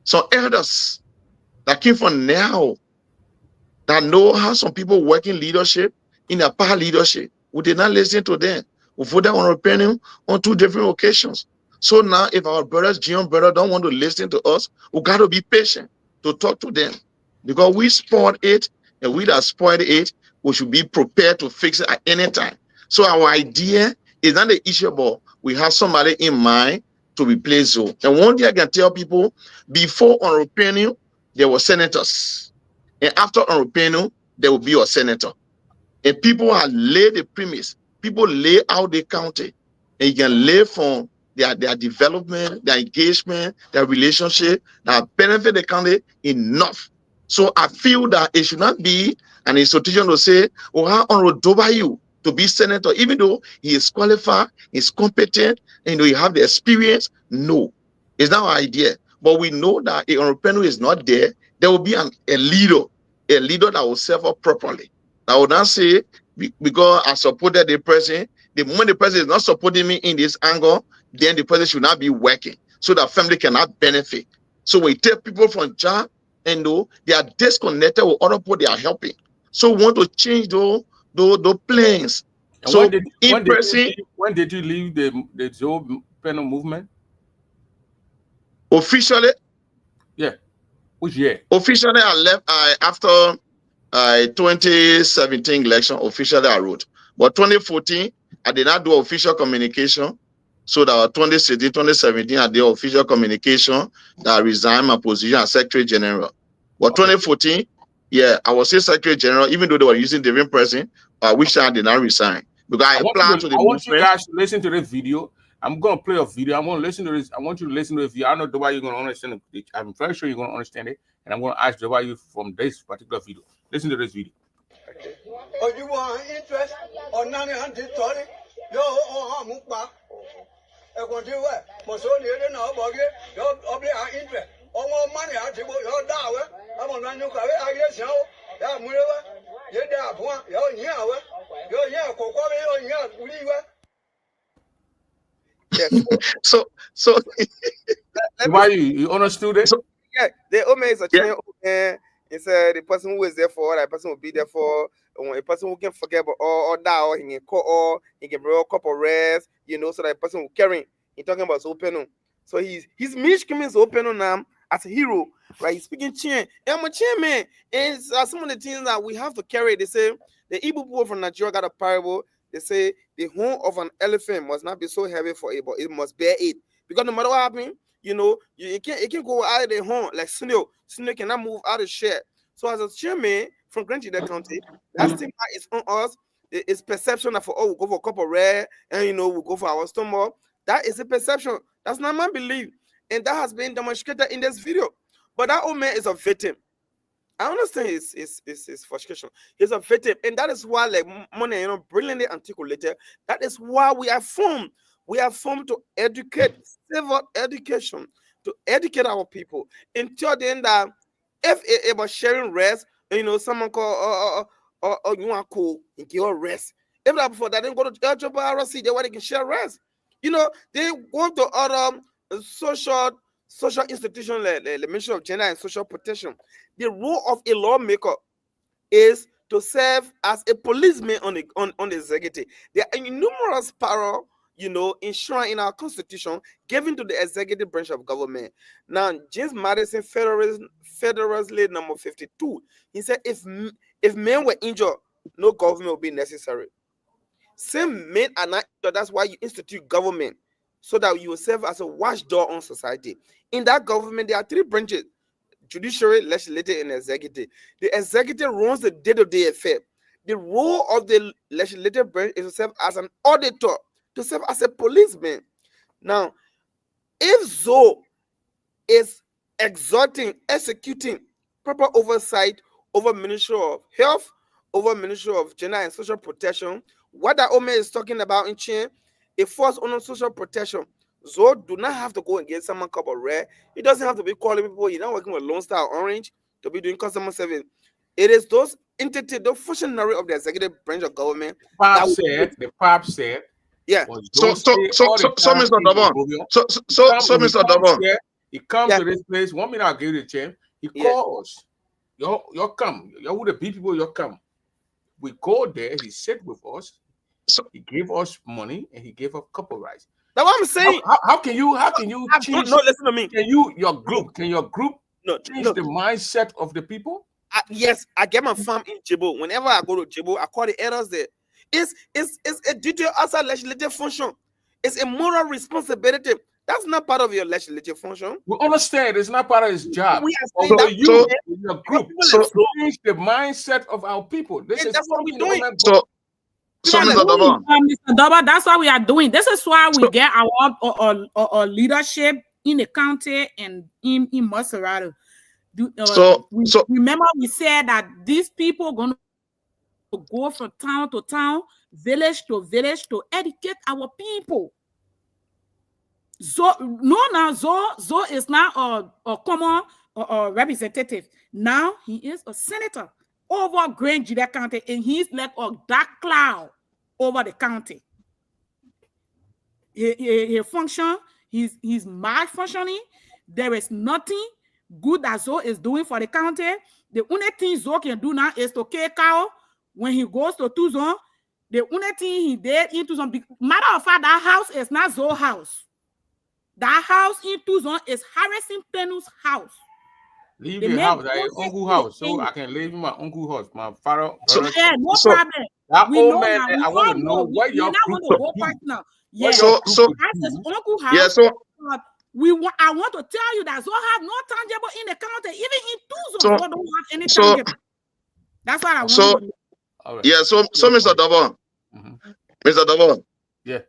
Some elders that came from now, that know how some people work in leadership, in their power leadership, we did not listen to them. We voted on opinion on 2 different occasions. So now, if our brothers, Gion brother, don't want to listen to us, we got to be patient to talk to them. Because we spoiled it, and we that spoiled it, we should be prepared to fix it at any time. So our idea is not the issue, but we have somebody in mind to replace Zoe. And one thing I can tell people, before on opinion, there were senators. And after on opinion, there will be a senator. And people have laid the premise. People lay out the county. And you can lay from their development, their engagement, their relationship that benefit the county enough. So I feel that it should not be an institution to say, oh, how honorable you to be senator, even though he is qualified, he's competent, and he have the experience. No, it's not our idea. But we know that if honorable is not there, there will be a leader that will serve up properly. I will not say, because I supported the president, the moment the president is not supporting me in this angle, then the president should not be working, so that family cannot benefit. So we take people from job, and they are disconnected with other people they are helping. So we want to change those plans. And so when did you leave the Joe Peno movement? Officially? Yeah. Which year? Officially, I left after 2017 election. Officially, I wrote. But 2014, I did not do official communication. So that 2016, 2017, I did official communication that I resigned my position as Secretary General. But 2014, yeah, I was still Secretary General, even though they were using different person, which I did not resign. Because I applied to the movement. I want you guys to listen to this video. I'm going to play a video. I'm going to listen to this. I want you to listen to the video. I know why you're going to understand it. I'm very sure you're going to understand it. And I'm going to ask why you from this particular video. Listen to this video. Oh, you want interest or none of the story? Yo, oh, I want to work. Mosolio, no, buggy, your interest. All more money, I take your dollar. I'm on run your car. I guess so. Yeah, whatever. You're there, you're here. You're here, So why you understood it? Yeah, the Ome is a chain. It's the person who is there for that person will be there for a person who can forget about or that or he can call or he can bring a couple rest, so that person will carry. He's talking about Openo. So he's Mitch Cummings Openo now as a hero, right? He's speaking chain. And I'm a chairman. And some of the things that we have to carry. They say the Igbo people from Nigeria got a parable. They say the horn of an elephant must not be so heavy for it, but it must bear it. Because no matter what happens, it can't go out of the horn like Sunil. Sunil cannot move out of share. So as a chairman from Grand Chile County, that stigma is on us. It's perception that we'll go for a couple rare and we'll go for our stomach. That is a perception. That's not my belief. And that has been demonstrated in this video. But that old man is a victim. I understand his frustration. He's a victim. And that is why, like Money, brilliantly articulated, that is why we are formed. We are formed to educate, civil education, to educate our people. Until then, that if it about sharing rest, someone call or you want cool and give rest. If that before that, then go to LWRC, they want they can share rest. They go to other social institution, like the Ministry of Gender and Social Protection. The role of a lawmaker is to serve as a policeman on the executive. There are numerous powers, enshrined in our constitution, given to the executive branch of government. Now, James Madison Federalist Law number 52, he said, if men were injured, no government will be necessary. Same men are not injured, that's why you institute government, so that you will serve as a watchdog on society. In that government, there are 3 branches: judiciary, legislative, and executive. The executive runs the day-to-day affair. The role of the legislative branch is to serve as an auditor, to serve as a policeman. Now, if Zoe is executing proper oversight over Ministry of Health, over Ministry of Gender and Social Protection, what that Ome is talking about in Chin, it falls under social protection. Zoe do not have to go and get someone cup of red. It doesn't have to be calling people. You're not working with Lone Star Orange to be doing customer service. It is those entities, the functionary of the executive branch of government. The PAP said. Yeah. So Mr. Dobon. So Mr. Dobon. He comes to this place. 1 minute, I'll give you the chance. He calls. You come. You're with the people. You come. We go there. He sit with us. So he gave us money and he gave us couple rights. That's what I'm saying. How can you change? No, listen to me. Can your group change the mindset of the people? Yes, I get my farm in Djibo. Whenever I go to Djibo, I call the elders there. It's a duty outside legislative function. It's a moral responsibility. That's not part of your legislative function. We understand it's not part of his job. We are So saying your group change the mindset of our people. That's what we're doing. So Mr. Dobon. Mr. Dobon, that's what we are doing. This is why we get our leadership in the county and in Maserati. Remember we said that these people are going to go from town to town, village to village to educate our people. Zo is now a common representative. Now he is a senator over Grand Judea County, and he's like a dark cloud over the county. He function. He's malfunctioning. There is nothing good that Zo is doing for the county. The only thing Zo can do now is to kill cow when he goes to Tuzon. The only thing he did in Tuzon, matter of fact, that house is not Zo's house. That house in Tuzon is Harrison Penu's house. Leave the house, uncle's house, so I can live in my uncle's house. My father. No problem. That old man, I want to know what your group go partner. Yeah. So uncle's house. Yeah. So I want to tell you that Zo have no tangible in the county, even in Tuzon. Zo don't have any tangible. That's what I want. So Mr. Dobon, Mr. Dobon. Yeah.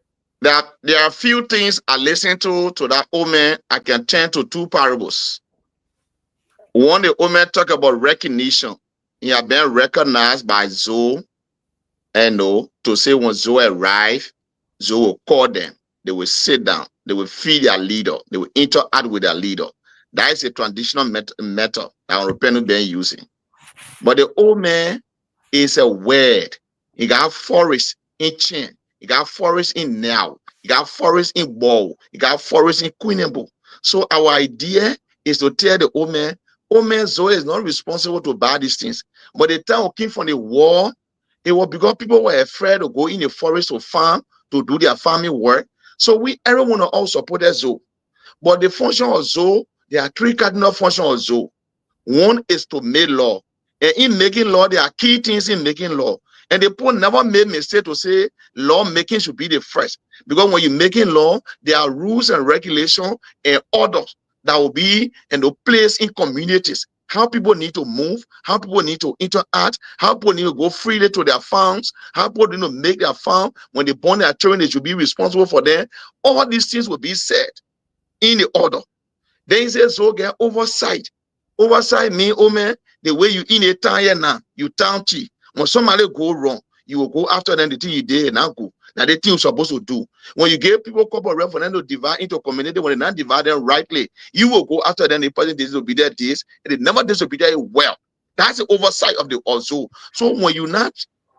There are a few things I listen to that old man. I can turn to 2 parables. One, the old man talk about recognition. He has been recognized by Zo, to say when Zo arrive, Zo will call them. They will sit down. They will feed their leader. They will interact with their leader. That is a traditional method that Europeans been using. But the old man is a word. He got forest in Chin. He got forest in Now. He got forest in Bow. He got forest in Queenable. So our idea is to tell the old man Zoe is not responsible to buy these things. But the time we came from the war, it was because people were afraid to go in the forest to farm, to do their farming work. So everyone all supported Zoe. But the function of Zoe, there are 3 cardinal functions of Zoe. One is to make law. And in making law, there are key things in making law. And the people never made mistake to say law making should be the first. Because when you're making law, there are rules and regulations and orders that will be in the place in communities. How people need to move, how people need to interact, how people need to go freely to their farms, how people need to make their farm. When they born their children, they should be responsible for them. All these things will be said in the order. Then he says, so get oversight. Oversight means, oh man, the way you in a town here now, you town chief. When somebody go wrong, you will go after them the thing you did and now go. That the thing you're supposed to do. When you give people couple rent for them to divide into community, when they not divide them rightly, you will go after them. The person disobedient this, and they never disobedient well. That's the oversight of the also. So when you're not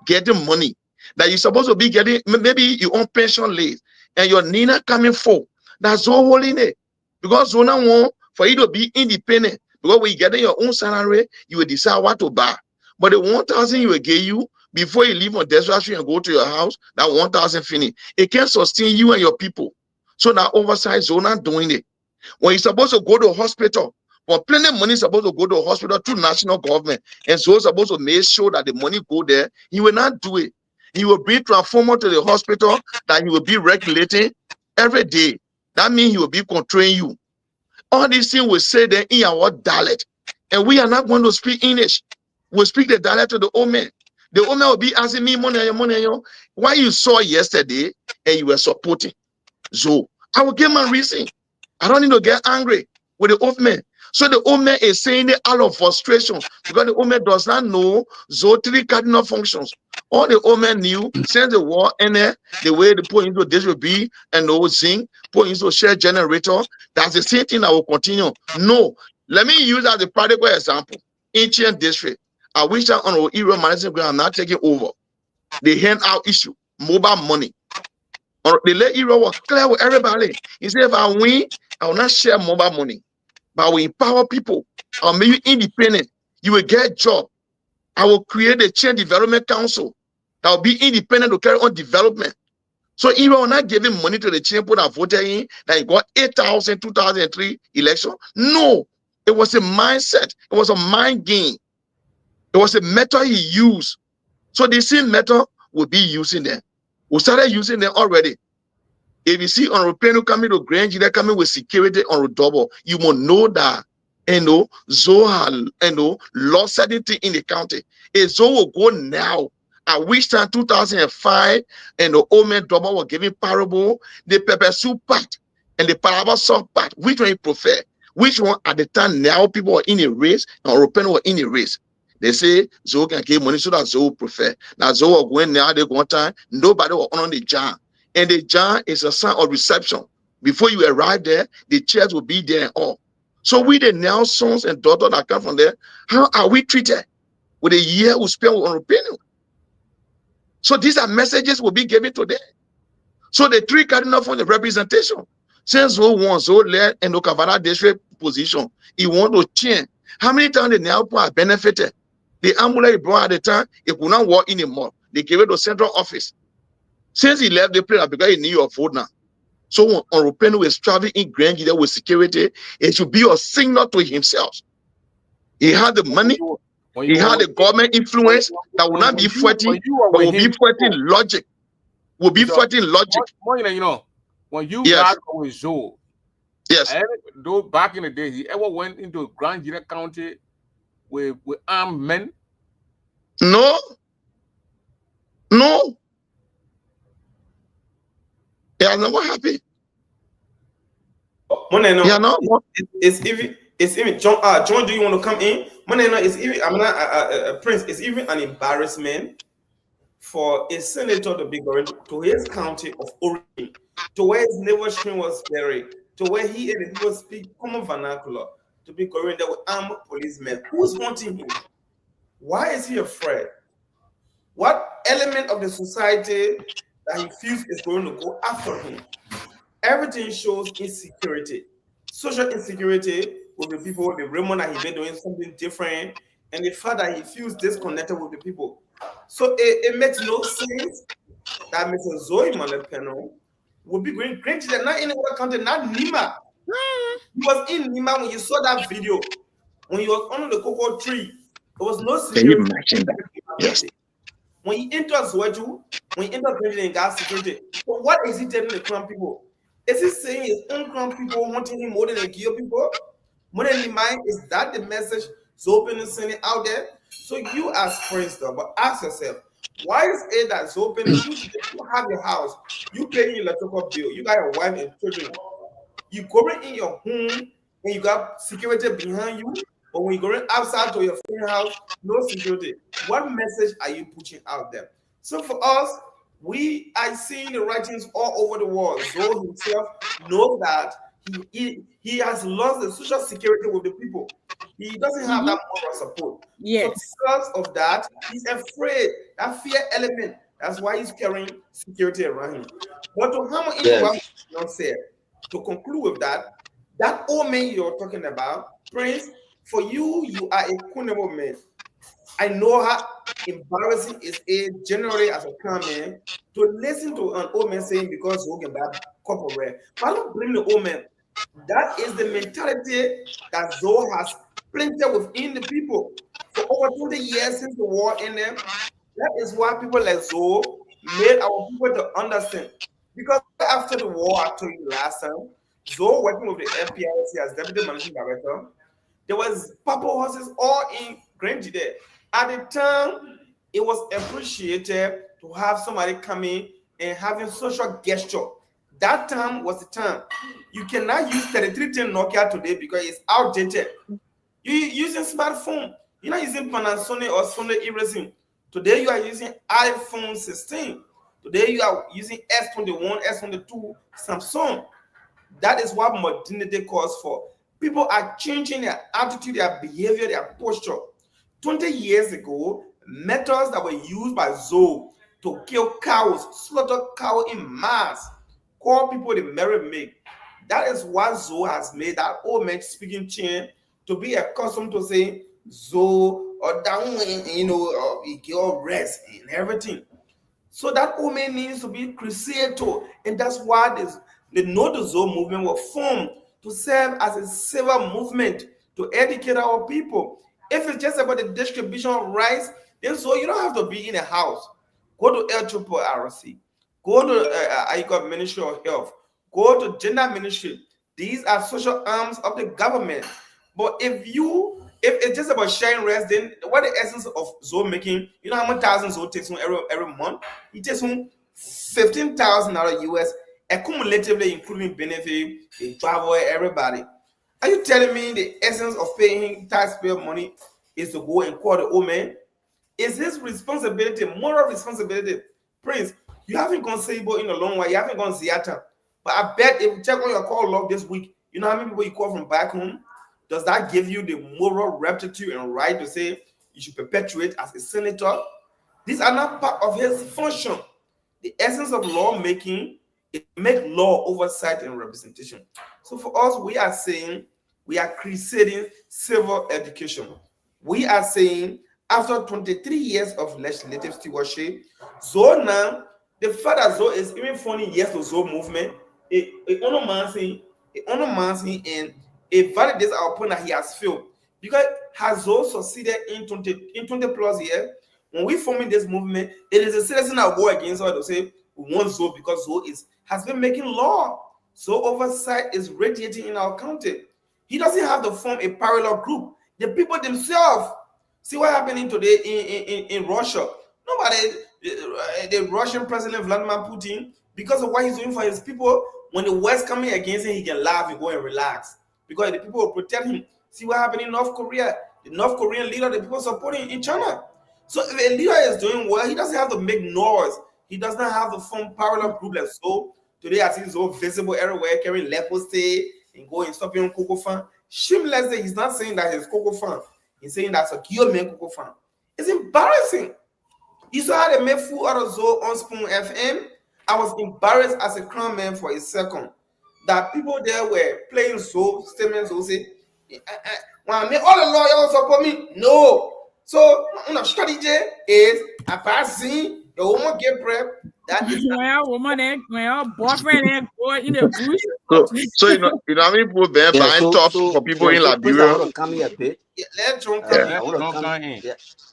getting money that you're supposed to be getting, maybe you on pension leave and your Nina coming for, that's all holding it. Because Zona want for you to be independent. Because when you get your own salary, you will decide what to buy. But the 1,000 you will give you before you leave on Desert Street and go to your house, that 1,000 finish. It can sustain you and your people. So that oversight Zona doing it. When you're supposed to go to hospital, for plenty of money supposed to go to hospital through national government, and so supposed to make sure that the money go there, he will not do it. He will bring transformer to the hospital that he will be regulating every day. That means he will be controlling you. All these things will say then in our dialect, and we are not going to speak English. We'll speak the dialect to the old man. The old man will be asking me money. Why you saw yesterday and you were supporting? So I will give my reason. I don't need to get angry with the old man. So the old man is saying it out of frustration because the old man does not know those three cardinal functions. All the old man knew since the war ended, the way they put into this will be and no zinc, put into share generator. That's the same thing that will continue. No, let me use as a practical example. Ancient district. I wish that on our era management ground, I'm not taking over. They hand out issue, mobile money. Or the late era was clear with everybody. He said, if I win, I will not share mobile money. But I will empower people. I'll make you independent. You will get a job. I will create a change development council that will be independent to carry on development. So if you are not giving money to the people that voted in, that you got 8,000, 2003 election, no. It was a mindset. It was a mind game. It was a method he used. So the same method will be using them. We started using them already. If you see on Plano coming to Grand, they're coming with security on double. You must know that, Zoha, lost certain thing in the county. If Zoha will go now, at which time 2005, and the old man double was giving parable, the pepper soup part and the parable salt part. Which one you prefer? Which one at the time now people were in a race and European were in a race? They say Zoha can give money so that Zoha prefer. Now Zoha going now, they go time, nobody will on the jar. And the jar is a sign of reception. Before you arrive there, the chairs will be there and all. So we the now sons and daughters that come from there, how are we treated with a year we spend on opinion? So these are messages will be given to them. So the three cardinal from the representation. Since who wants so let and the Kavana district position, he want to change. How many times the now are benefited? The ambulance he brought at the time, he could not walk anymore. They gave it to central office. Since he left the place because he knew your vote now. So when Oropeno is traveling in Grand Gida with security, it should be a signal to himself. He had the money, he had the government influence that will not be fighting, but will be fighting logic. Will be fighting logic. You know, when you Yes. got with Zoe, Yes. though back in the day, he ever went into Grand Gida County with armed men? No. No. Yeah, no, what happened? Money, no. Yeah, no. It's even John. John, do you want to come in? Money, no. It's even. I'm not Prince. It's even an embarrassment for a senator to be going to his county of origin, to where his neighbor stream was buried, to where he and people speak common vernacular, to be going there with armed policemen. Who's wanting him? Why is he afraid? What element of the society that he feels is going to go after him? Everything shows insecurity, social insecurity with the people, the Raymond that he been doing something different, and the fact that he feels disconnected with the people. So it makes no sense that Mr. Zoe Malepeno would be going great. Not in another country, not Nima. He was in Nima when you saw that video. When he was under the cocoa tree, there was no Can you security. imagine that? Yes. When he enters Zoeju, when he enters President gas security, so what is he telling the Crown people? Is he saying his own Crown people wanting him more than the Gio people? More than the mind? Is that the message Zopen is sending out there? So you as friends, though, but ask yourself, why is it that Zopen, you have your house, you pay your electrical bill, you got your wife and children, you go in your home and you got security behind you, but when you go outside to your friend's house, no security. What message are you pushing out there? So for us, I seen the writings all over the world. Zoe himself knows that he has lost the social security with the people. He doesn't have that moral support. Yes. So because of that, he's afraid. That fear element. That's why he's carrying security around him. But to hammer into Yes. what John said, to conclude with that old man you're talking about, Prince, for you, you are a Kunemo man. I know how embarrassing it is generally as a young man to listen to an old man saying because you can buy cup of red. But I don't blame the old man. That is the mentality that Zoe has planted within the people for over 20 years since the war ended. That is why people like Zoe made our people to understand. Because after the war, I told you last time, Zoe working with the FPIC as deputy managing director, there was purple horses all in Grange there. At the time, it was appreciated to have somebody coming and having social gesture. That time was the time. You cannot use 3310 Nokia today because it's outdated. You're using smartphone. You're not using Panasonic or Sony Ericsson. Today you are using iPhone 16. Today you are using S21, S22, Samsung. That is what modernity calls for. People are changing their attitude, their behavior, their posture. 20 years ago, methods that were used by Zoe to kill cows, slaughter cows in mass, call people the merry make. That is what Zoe has made that old man speaking chain to be accustomed to saying Zoe or down, or your rest and everything. So that old man needs to be cruciated, and that's why the No to Zoe movement was formed to serve as a civil movement to educate our people. If it's just about the distribution of rice, then so you don't have to be in a house. Go to LRRC, go to Ministry of Health, go to Gender Ministry. These are social arms of the government. But if it's just about sharing rice, then what the essence of Zoe making? You know how many thousands Zoe takes home every month? He takes home $15,000 US, accumulatively including benefit, the travel, everybody. Are you telling me the essence of paying taxpayer money is to go and call the old man? Is his responsibility, moral responsibility? Prince, you haven't gone Sable in a long while, you haven't gone Ziata. But I bet if you check on your call log this week, you know how many people you call from back home? Does that give you the moral rectitude and right to say you should perpetuate as a senator? These are not part of his function. The essence of lawmaking is to make law oversight and representation. So for us, we are saying we are creating civil education. We are saying after 23 years of legislative stewardship, Zoe now, the fact that Zoe is even 40 years to Zoe movement, it undermines him and it validates our point that he has failed. Because has Zoe succeeded in 20 plus years? When we forming this movement, it is a citizen that go against us to say we want Zoe because Zoe has been making law. So oversight is radiating in our county. He doesn't have to form a parallel group. The people themselves. See what happening today in Russia. Nobody, the Russian President Vladimir Putin, because of what he's doing for his people, when the West coming against him, he can laugh and go and relax. Because the people will protect him. See what happened in North Korea. The North Korean leader, the people supporting in China. So if a leader is doing well, he doesn't have to make noise. He does not have to form parallel group like so. Today I see he's so visible everywhere, carrying leprosy and going stopping Coco fan. Shamelessly, he's not saying that he's Coco fan. He's saying that's a Kyo man Coco fan. It's embarrassing. You saw how they made fool out of Zoe on Spoon FM. I was embarrassed as a crown man for a second that people there were playing Zoe statements. Zoe say, "When I make all the lawyers support me, no." So my strategy is a passing the woman get prep. That is woman and boyfriend and boy in the bush. So you know how many people buying top for people in Liberia. I want to come here a bit. Let John come I want to come in.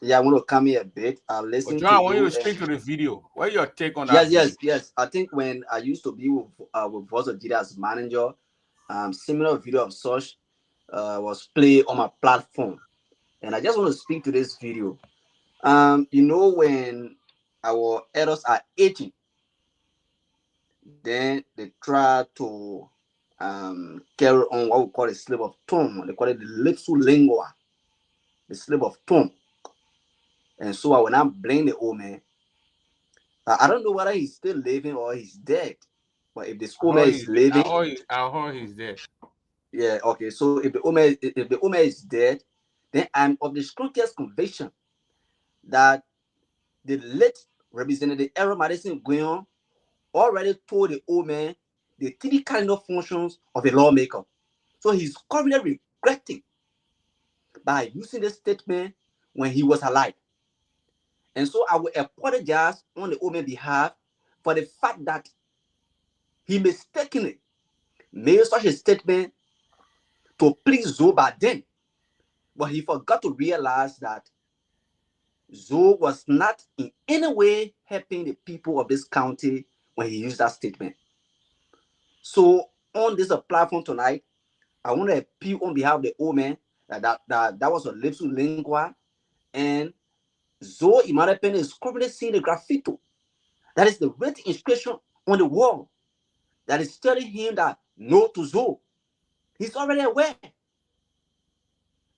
Yeah, I want to come here a bit. Listen. John, I want you to speak to the video. What your take on that? Yes. I think when I used to be with Voice of Jida as manager, similar video of such was played on my platform. And I just want to speak to this video. When our elders are 18, then they try to carry on what we call a slip of tongue. They call it the litsu lingua, the slip of tongue. And so I will not blame the old man. I don't know whether he's still living or he's dead. But if this I Omer heard is living, I heard he's dead. yeah, okay. So if the Omer is dead, then I'm of the strongest conviction that the late Representative Errol Madison Guion already told the Omer the three cardinal functions of a lawmaker. So he's currently regretting by using this statement when he was alive. And so I will apologize on the Omer behalf for the fact that he mistakenly made such a statement to please Zoe back then. But he forgot to realize that Zoe was not in any way helping the people of this county when he used that statement. So on this platform tonight, I want to appeal on behalf of the Omer that was a lipsu lingua, and Zoe, in my opinion, is currently seeing the graffiti. That is the written inscription on the wall that is telling him that no to Zoe. He's already aware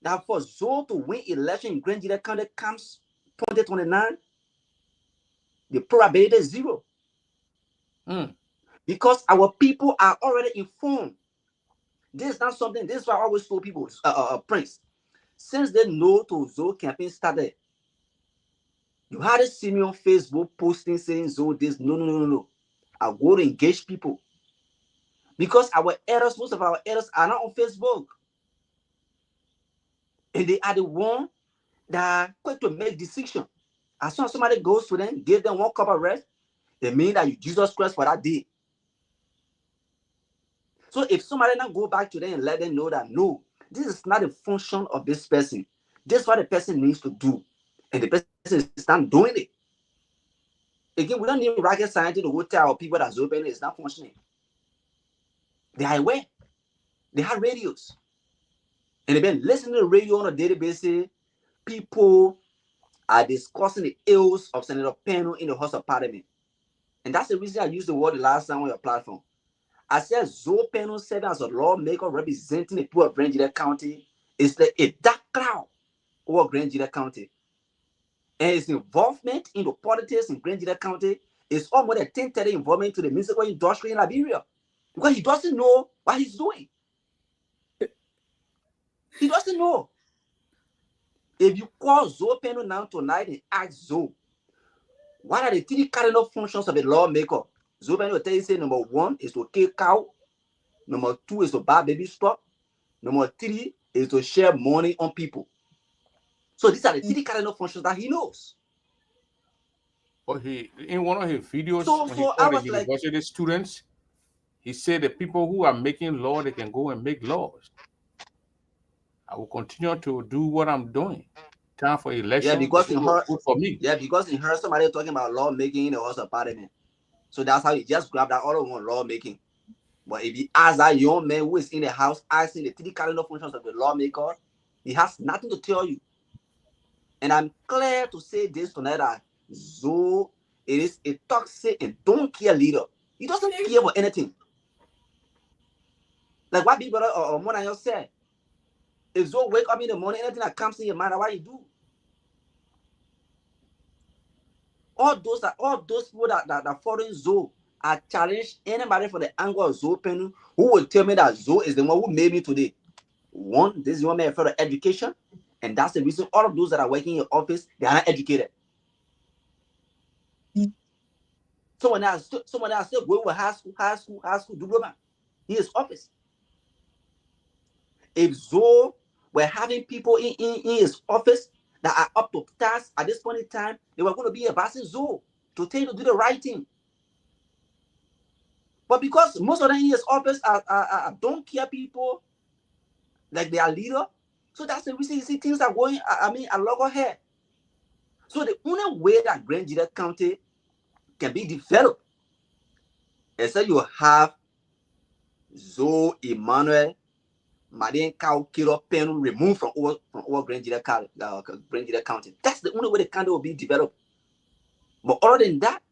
that for Zoe to win election in Grand Gila County comes 2029, the probability is 0. Because our people are already informed. This is not something, this is why I always told people, Prince, since the No to Zoe campaign started, you had to see me on Facebook posting saying Zoe this. No. I go to engage people. Because our errors, most of our errors are not on Facebook. And they are the one that are quick to make decisions. As soon as somebody goes to them, give them 1 cup of rest, they mean that you Jesus Christ for that day. So if somebody now go back to them and let them know that no, this is not the function of this person. This is what the person needs to do. And the person is not doing it. Again, we don't need rocket scientists to go tell our people that Zoe is not functioning. They are aware. They have radios. And they've been listening to the radio on a daily basis. People are discussing the ills of Senator Peno in the House of Parliament. And that's the reason I used the word the last time on your platform. I said Zoe Peno serving as a lawmaker representing the people of Grand Gila County is a dark cloud over Grand Gila County. And his involvement in the politics in Grand Gila County is almost a 10-30 involvement to the musical industry in Liberia. Because he doesn't know what he's doing. He doesn't know. If you call Zoe Peno now tonight and ask Zoe, what are the 3 cardinal functions of a lawmaker? Zoe Peno will tell you, say, number 1 is to kill cow. Number 2 is to buy baby stock. Number 3 is to share money on people. So these are the 3 cardinal functions that he knows. But he, in one of his videos, when he I called was the like, university students, he said the people who are making law, they can go and make laws. I will continue to do what I'm doing. Time for election. Yeah, because in her, good for me. Yeah, because in her, somebody talking about lawmaking in the House of Parliament. So that's how he just grabbed that all one lawmaking. But if he asks that young man who is in the house asking the 3 cardinal functions of the lawmaker, he has nothing to tell you. And I'm clear to say this tonight that Zoe is a toxic and don't care leader. He doesn't care for anything. Like what people or more than you said. If Zoe wake up in the morning, anything that comes in your mind, what you do? All those people that following Zoe are challenged anybody for the angle of Zoe Peno who will tell me that Zoe is the one who made me today. One, this is one man for the education, and that's the reason all of those that are working in your office, they are not educated. Someone else still going with high school diploma in his office. If Zoe were having people in his office that are up to task at this point in time, they were going to be advising Zoe to tell you to do the right thing. But because most of them in his office are don't care people, like they are leader, so that's the reason you see things are going, a loggerhead. So the only way that Grand Gila County can be developed is that you have Zoe Emmanuel Madin Cow Kilo Pen removed from over Grand Gila County. That's the only way the county will be developed. But other than that,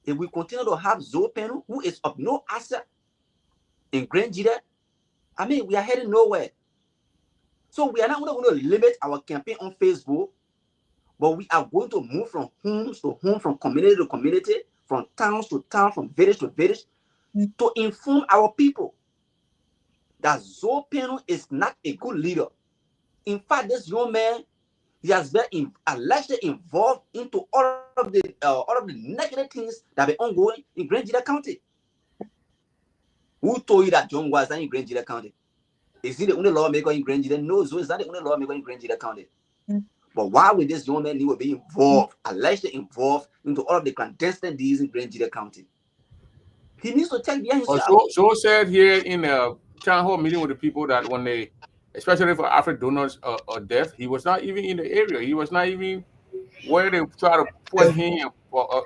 if we continue to have Zoe Peno, who is of no asset in Grand Gila, we are heading nowhere. So we are not only going to limit our campaign on Facebook, but we are going to move from homes to home, from community to community, from towns to town, from village to village, to inform our people that Zoe Penno is not a good leader. In fact, this young man, he has been allegedly involved into all of the negative things that have been ongoing in Grand Gila County. Who told you that John was not in Grand Gila County? Is he the only lawmaker in Grand Gila? No, Zoe is not the only lawmaker in Grand Gila County. But why would this young man be involved, allegedly involved into all of the clandestine deeds in Grand Gila County? He needs to check behind himself. So said here in a town hall meeting with the people that when they, especially for African donors are deaf, he was not even in the area. He was not even where they try to put him.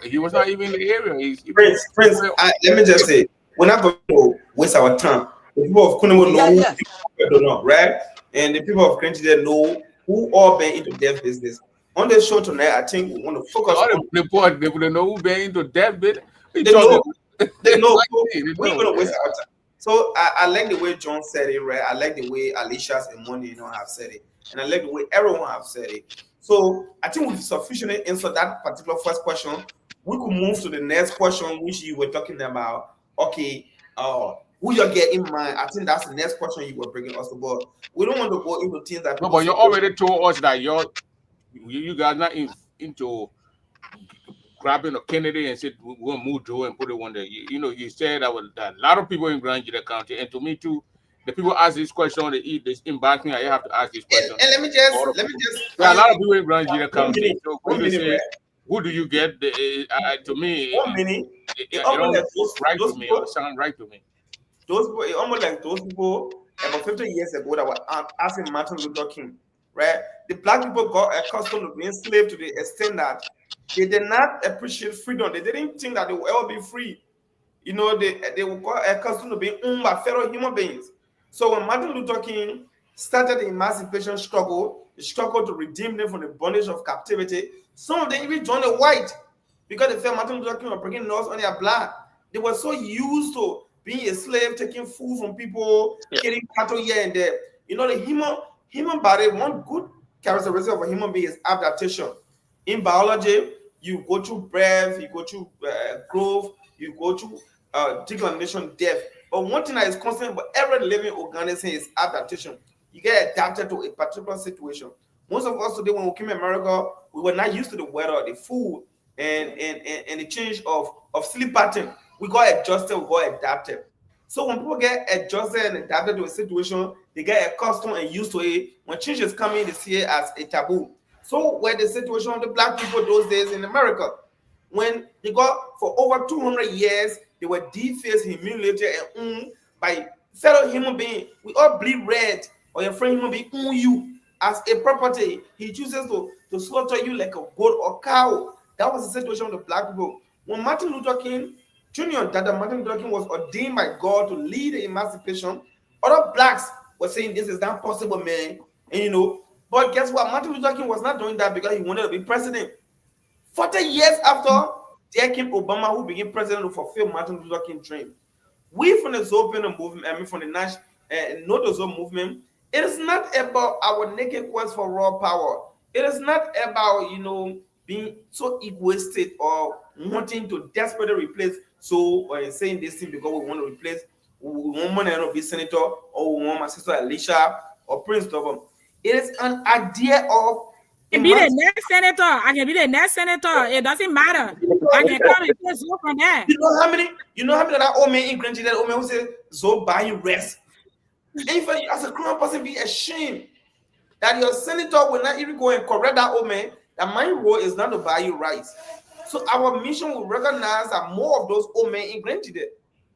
He was not even in the area. Prince, let me just say, we're not going to waste our time. The people of Kunowo know who don't know, right? And the people of Grand Gila know who all been into deaf business. On the show tonight, I think we want to focus on they know who been into deaf business. They know. We're going to waste our time. So I like the way John said it, right? I like the way Alicia's and Money, have said it. And I like the way everyone have said it. So I think we've sufficiently answered that particular first question. We could move to the next question, which you were talking about. Okay, who you get in mind? I think that's the next question you were bringing us about. We don't want to go into things that. No, but you already told us that you guys not into grabbing a Kennedy and said we're gonna move Joe and put it one day. You said that a lot of people in Grand Gila County, and to me too, the people ask this question, they eat this embarking. I have to ask this question. And let me just. There are a lot of people in Grand Gila County. So who do you get? To me, it almost right to me. It sounds right to me. Those people, almost like those people about 50 years ago that were asking Martin Luther King, right? The black people got accustomed to being enslaved to the extent that they did not appreciate freedom. They didn't think that they would ever be free. They were accustomed to being owned by fellow human beings. So when Martin Luther King started the emancipation struggle, the struggle to redeem them from the bondage of captivity, some of them even joined the white because they felt Martin Luther King was breaking laws on their blood. They were so used to being a slave, taking food from people, killing cattle here and there. The human body, one good characteristic of a human being is adaptation. In biology, you go through birth, you go through growth, you go through declination, death. But one thing that is constant for every living organism is adaptation. You get adapted to a particular situation. Most of us today, when we came to America, we were not used to the weather, the food, and the change of sleep pattern. We got adjusted, we got adapted. So when people get adjusted and adapted to a situation, they get accustomed and used to it. When change is coming, they see it as a taboo. So where the situation of the black people those days in America, when they got for over 200 years, they were defaced, humiliated, and owned by fellow human beings. We all bleed red, or your friend human being own you as a property. He chooses to slaughter you like a goat or cow. That was the situation of the black people. When Martin Luther King Jr., Martin Luther King was ordained by God to lead the emancipation, other blacks were saying this is not possible, man. And but guess what? Martin Luther King was not doing that because he wanted to be president. 40 years after, there came Obama, who became president to fulfill Martin Luther King's dream. We from the Zoe Penno movement, from the No to Zoe movement, it is not about our naked quest for raw power. It is not about, being so egoistic or wanting to desperately replace or saying this thing because we want to replace, we want to be senator, or we want my sister Alicia or Prince Dobbin. It is an idea of I can be the next senator. I can be the next senator. It doesn't matter. I can come and get Zoe from there. You know how many of that old man in Grand Gila, that old man who said Zoe buying rest. And if as a grown person be ashamed that your senator will not even go and correct that old man, that my role is not to buy you rice. So our mission will recognize that more of those old men in Grand Gila,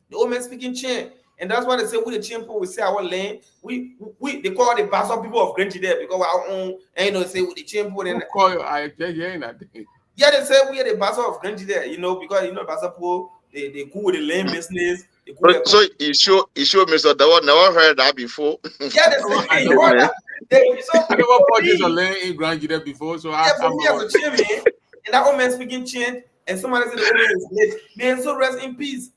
the old men speaking Chin. And that's why they say we the Chin people, we say our land. They call the Bassa people of Grand Gila because our own, and they say we the Chin people. Yeah, they say we are the Bassa of Grand Gila, because Bassa people, they go with the land business. So you sure Mr. Dawar never heard that before? Yeah, they say I never purchased a land in Grand Gila before, so I for me as a chairman, and that old man speaking Chin, and somebody said the old man is late. Man, so rest in peace.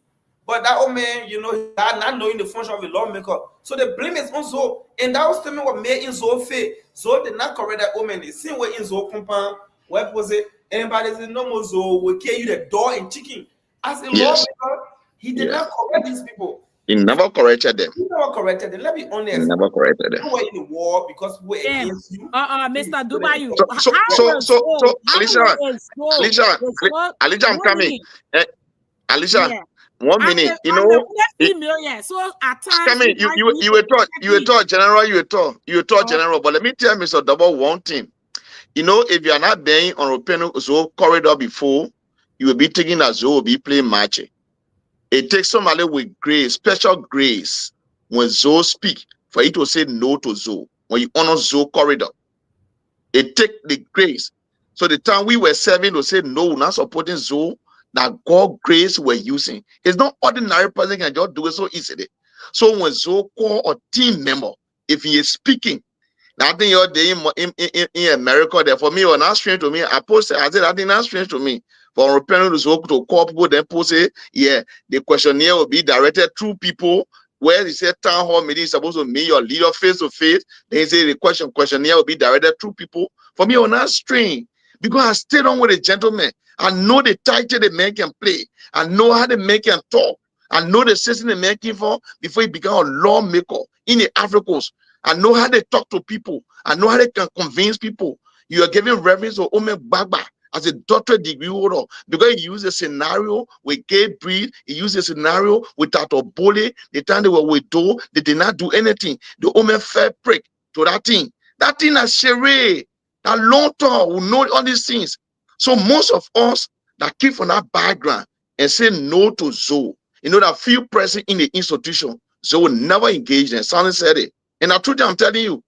But that old man, not knowing the function of a lawmaker. So the blame is on Zoe. And that was statement was made in Zoe faith. Zoe did not correct that old man. The same way in Zoe compound, what was it? Anybody said no more Zoe will kill you the door and chicken. As a Yes. lawmaker, he did Yeah. not correct these people. He never corrected them. He never corrected them. Let me be He honest. never corrected them. You were in the war because we were Damn. against you. Mr. Dubayu, Alicia, Alicia, I'm coming. Alicia, Yeah. 1 minute. You I'm know, the female, yeah. So at times coming. You were taught general. You were taught general. But let me tell Mr. Double one thing. You know, if you are not being on open Zoe corridor before, you will be thinking that Zoe will be playing magic. It takes somebody with grace, special grace, when Zoe speak, for you to say no to Zoe. When you honor Zoe corridor, it takes the grace. So the time we were serving to say no, not supporting Zoe, that God grace we're using. It's not ordinary person can just do it so easily. So when Zoe call a team member, if he is speaking, I think you're in America there. For me, it was not strange to me. I said, I think that's strange to me. For repenting to call people, then post it, yeah, the questionnaire will be directed through people. Where he said town hall meeting is supposed to meet your leader face to face. Then he say the questionnaire will be directed through people. For me, it was not strange because I stayed on with a gentleman. I know the title the man can play. I know how the man can talk. I know the system the man came for before he became a lawmaker in the Africans. I know how they talk to people. I know how they can convince people. You are giving reference to Ome Baba as a doctorate degree holder because he used a scenario with Gabe Breed. He used a scenario with Tato Bole. The time they were with Do, they did not do anything. The Ome fair prick to that thing. That thing is charade. That long term will know all these things. So most of us that keep from that background and say no to Zoe, you know that few person in the institution, Zoe will never engage them. Someone said it. And I told you, I'm telling you,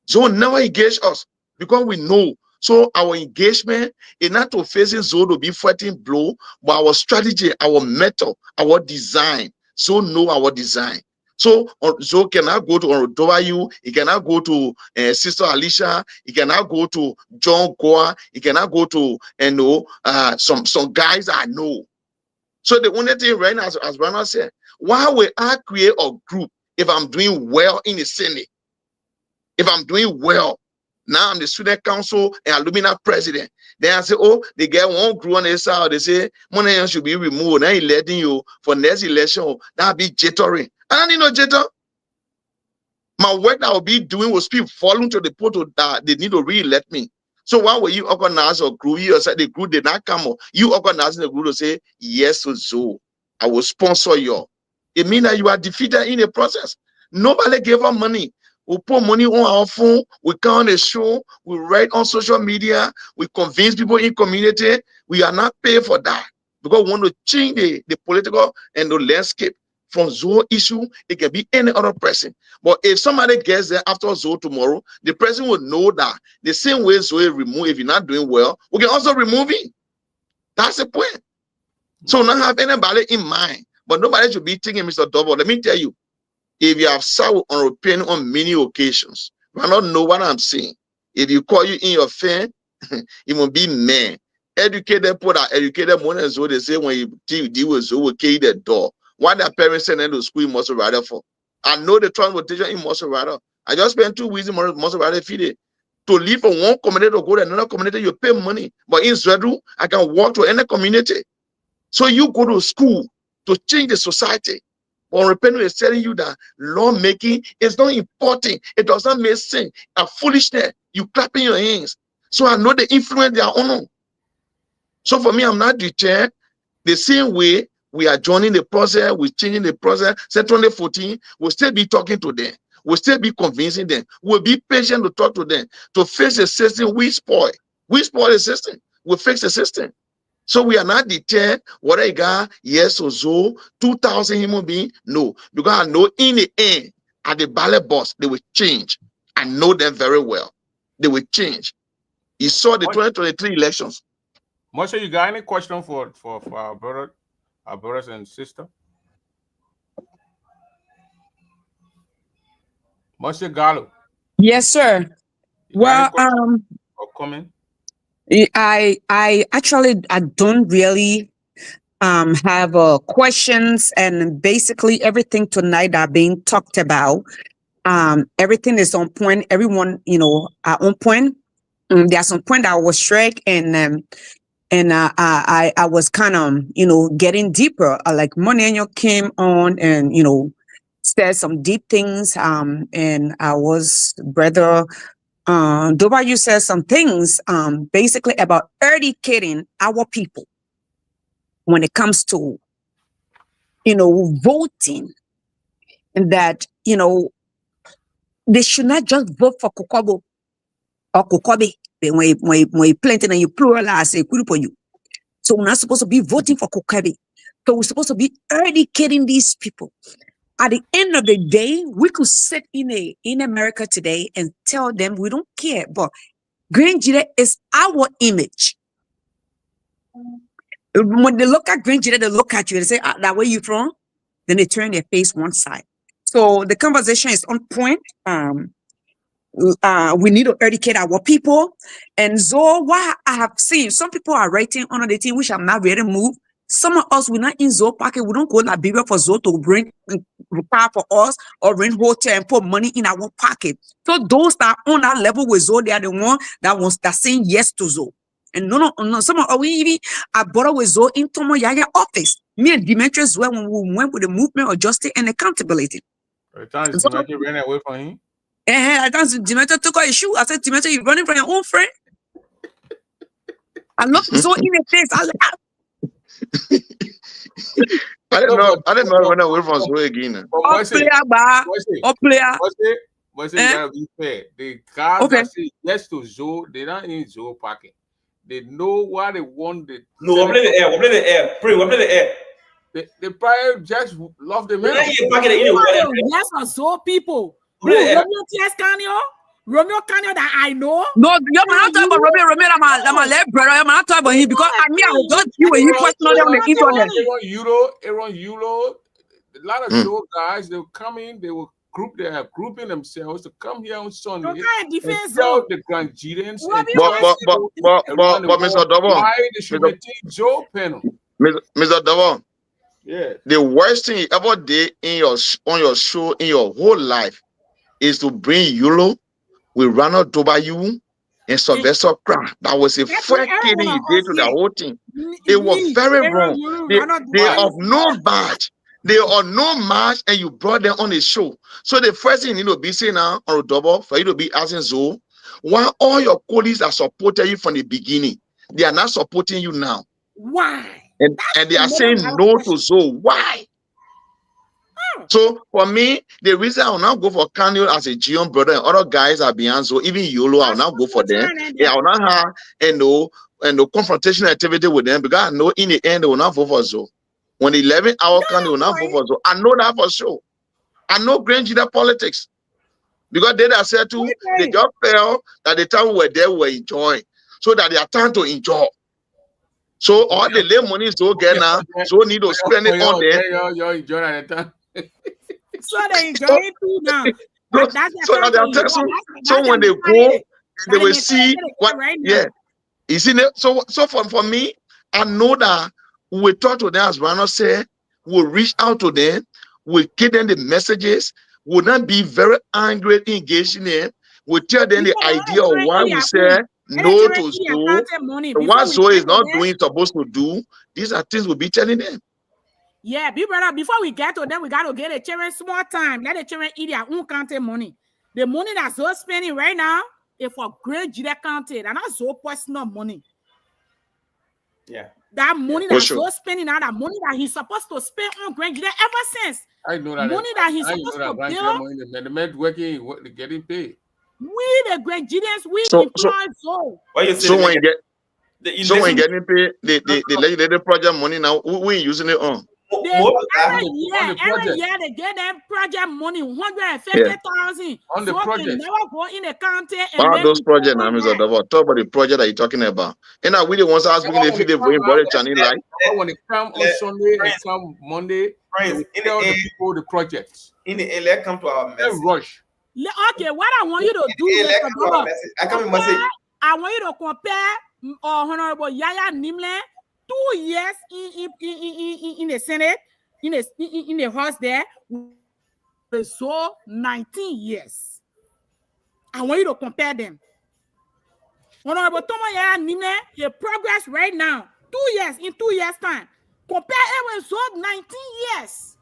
Zoe never engage us because we know. So our engagement is not to facing Zoe to be fighting blow, but our strategy, our method, our design. Zoe know our design. So Zoe cannot go to Odowayu, he cannot go to Sister Alicia, he cannot go to John Goa, he cannot go to some guys I know. So the only thing right now, as Bernard said, why will I create a group if I'm doing well in the Senate? If I'm doing well, now I'm the student council and alumni president. Then I say, oh, they get one group on the side. They say, money should be removed. Now electing you for next election. That'll be jittering. I don't need no jitter. My work that I'll be doing was people falling to the portal that they need to re-elect me. So why will you organize a group? You said the group did not come up. You organizing the group to say, yes, so I will sponsor you. It means that you are defeated in the process. Nobody gave us money. We put money on our phone, we come on the show, we write on social media, we convince people in community. We are not paid for that because we want to change the political and the landscape. From Zoe issue, it can be any other person. But if somebody gets there after Zoe tomorrow, the person will know that the same way Zoe remove, if you're not doing well, we can also remove it. That's the point. So not have anybody in mind, but nobody should be thinking, Mr. Double. Let me tell you, if you have sat on opinion on many occasions, you will not know what I'm saying. If you call you in your fan, it will be man. Educated people are educated more than Zoe. They say when you deal with Zoe, will carry the door. Why their parents send them to school in Mosorado for? I know the transportation in Mosorado. I just spent 2 weeks in Mosorado feeding. To leave from one community to go to another community, you pay money. But in Zwedu, I can walk to any community. So you go to school to change the society. But Repenu is telling you that lawmaking is not important. It does not make sense. A foolishness. You clapping your hands. So I know the influence they are on. So for me, I'm not deterred. The same way we are joining the process, we're changing the process. Say 2014, we'll still be talking to them. We'll still be convincing them. We'll be patient to talk to them. To fix the system, we spoil. We spoil the system. We'll fix the system. So we are not deterred whether you got yes or so, 2,000 human beings. No, because I know in the end, at the ballot box, they will change. I know them very well. They will change. You saw the 2023 elections. Moshe, you got any question for our brothers and sisters? Moshe Gallo. Yes, sir. Well, or comment? I actually I don't really have questions, and basically everything tonight are being talked about. Everything is on point. Everyone, are on point. There are some point that was struck, and And I was kind of, getting deeper. Like Money came on and, said some deep things. And I was brother Doba, you said some things basically about educating our people when it comes to, voting, and that, they should not just vote for Kokobo or Kokobe when you plenty and you pluralize a group of you. So we're not supposed to be voting for Kokobe. So we're supposed to be educating these people. At the end of the day, we could sit in America today and tell them we don't care, but Grand Jide is our image. When they look at Grand Jide, they look at you and say, that where you from? Then they turn their face one side. So the conversation is on point. We need to educate our people. And so what I have seen, some people are writing under the team, which I'm not ready to move. Some of us, we're not in Zoe pocket. We don't go to Liberia for Zoe to bring car for us or rent hotel and put money in our pocket. So those that are on that level with Zoe, they are the one that saying yes to Zoe. And no, some of we even are brought with Zoe in Tomo Yaya office. Me and Demetrius when we went with the movement of justice and accountability. Times Demetrius ran away from him. I thought Demetrius took out his shoe. I said, Demetrius, you're running from your own friend. I looked Zoe in the face. I laughed. I didn't know when I went from Zoe again. But you gotta be fair. The guys that say yes to Zoe, they not in Zoe pocket. They know what they want. No, we play the air. Pray, we play the air. They probably just love the man. Yes, or Zoe people. Romeo Canyon that I know. No, you're not talking about Romeo. I'm my left brother. I'm not talking about him because I was just you when you question on the internet. Aaron Yulo, a lot of Zoe guys, they'll come in, they will grouping themselves to come here on Sunday and tell the Grand Jidans but Mr. Double, why they should retain Joe panel. Mr. Double, yeah, the worst thing you ever did on your show in your whole life is to bring Yulo with Ronald Dobayu and Sylvester Crown. That was a first thing you did to the whole thing. It was very wrong. They have no badge. They are no match, and you brought them on the show. So the first thing you need to be saying now on Double for you to be asking Zoe, why all your colleagues are supporting you from the beginning, they are not supporting you now. Why? And they are saying no to Zoe. Why? So for me, the reason I will now go for Kanye as a Gion brother and other guys are behind Zoe, even Yolo, I will now go for them. Yeah, I will not have no confrontation activity with them because I know in the end they will not vote for Zoe. When the 11-hour Kanye will not vote for Zoe, I know that for sure. I know Grand Jide politics because they that said to they just felt that the time we were there we were enjoying, so that they are time to enjoy. So all the late money Zoe get now, Zoe need to spend it on them. You're enjoying at the time. So they enjoy it too now. So when they go, they will see what. Yeah, you see. So for me, I know that we talk to them as Rano said. We'll reach out to them. We'll give them the messages. We'll not be very angry, engaged in them. We'll tell them the idea of why we say no to Zoe. What Zoe is not doing, supposed to do. These are things we'll be telling them. Yeah, big brother, before we get to them, we got to get the children small time. Let the children eat their own counted money. The money that's so spending right now is for Grand Jide counted, and not so personal money. Yeah. That money that's so spending now, that money that he's supposed to spend on Grand Jide ever since. I know that. Money that he's supposed to build. The men working, getting paid. We, the Grand Jidens, we employ so. So when you getting paid, the legislative project money now, we using it on. Every year they get them project money, 150,000 on the project. Never go in the county. All those projects, now, Mr. Double. Talk about the project that you're talking about. And I really want to ask you if they bring body channel like. When they come on Sunday and come Monday, they tell the people the projects. In the LA, come to our message. Rush. Okay, what I want you to do, Mr. Double, I want you to compare Honorable Yaya Nimle 2 years in the Senate, in the House there, so 19 years. I want you to compare them. Honorable Tomoya Nime, he progress right now. 2 years, in 2 years' time. Compare it when Zo 19 years.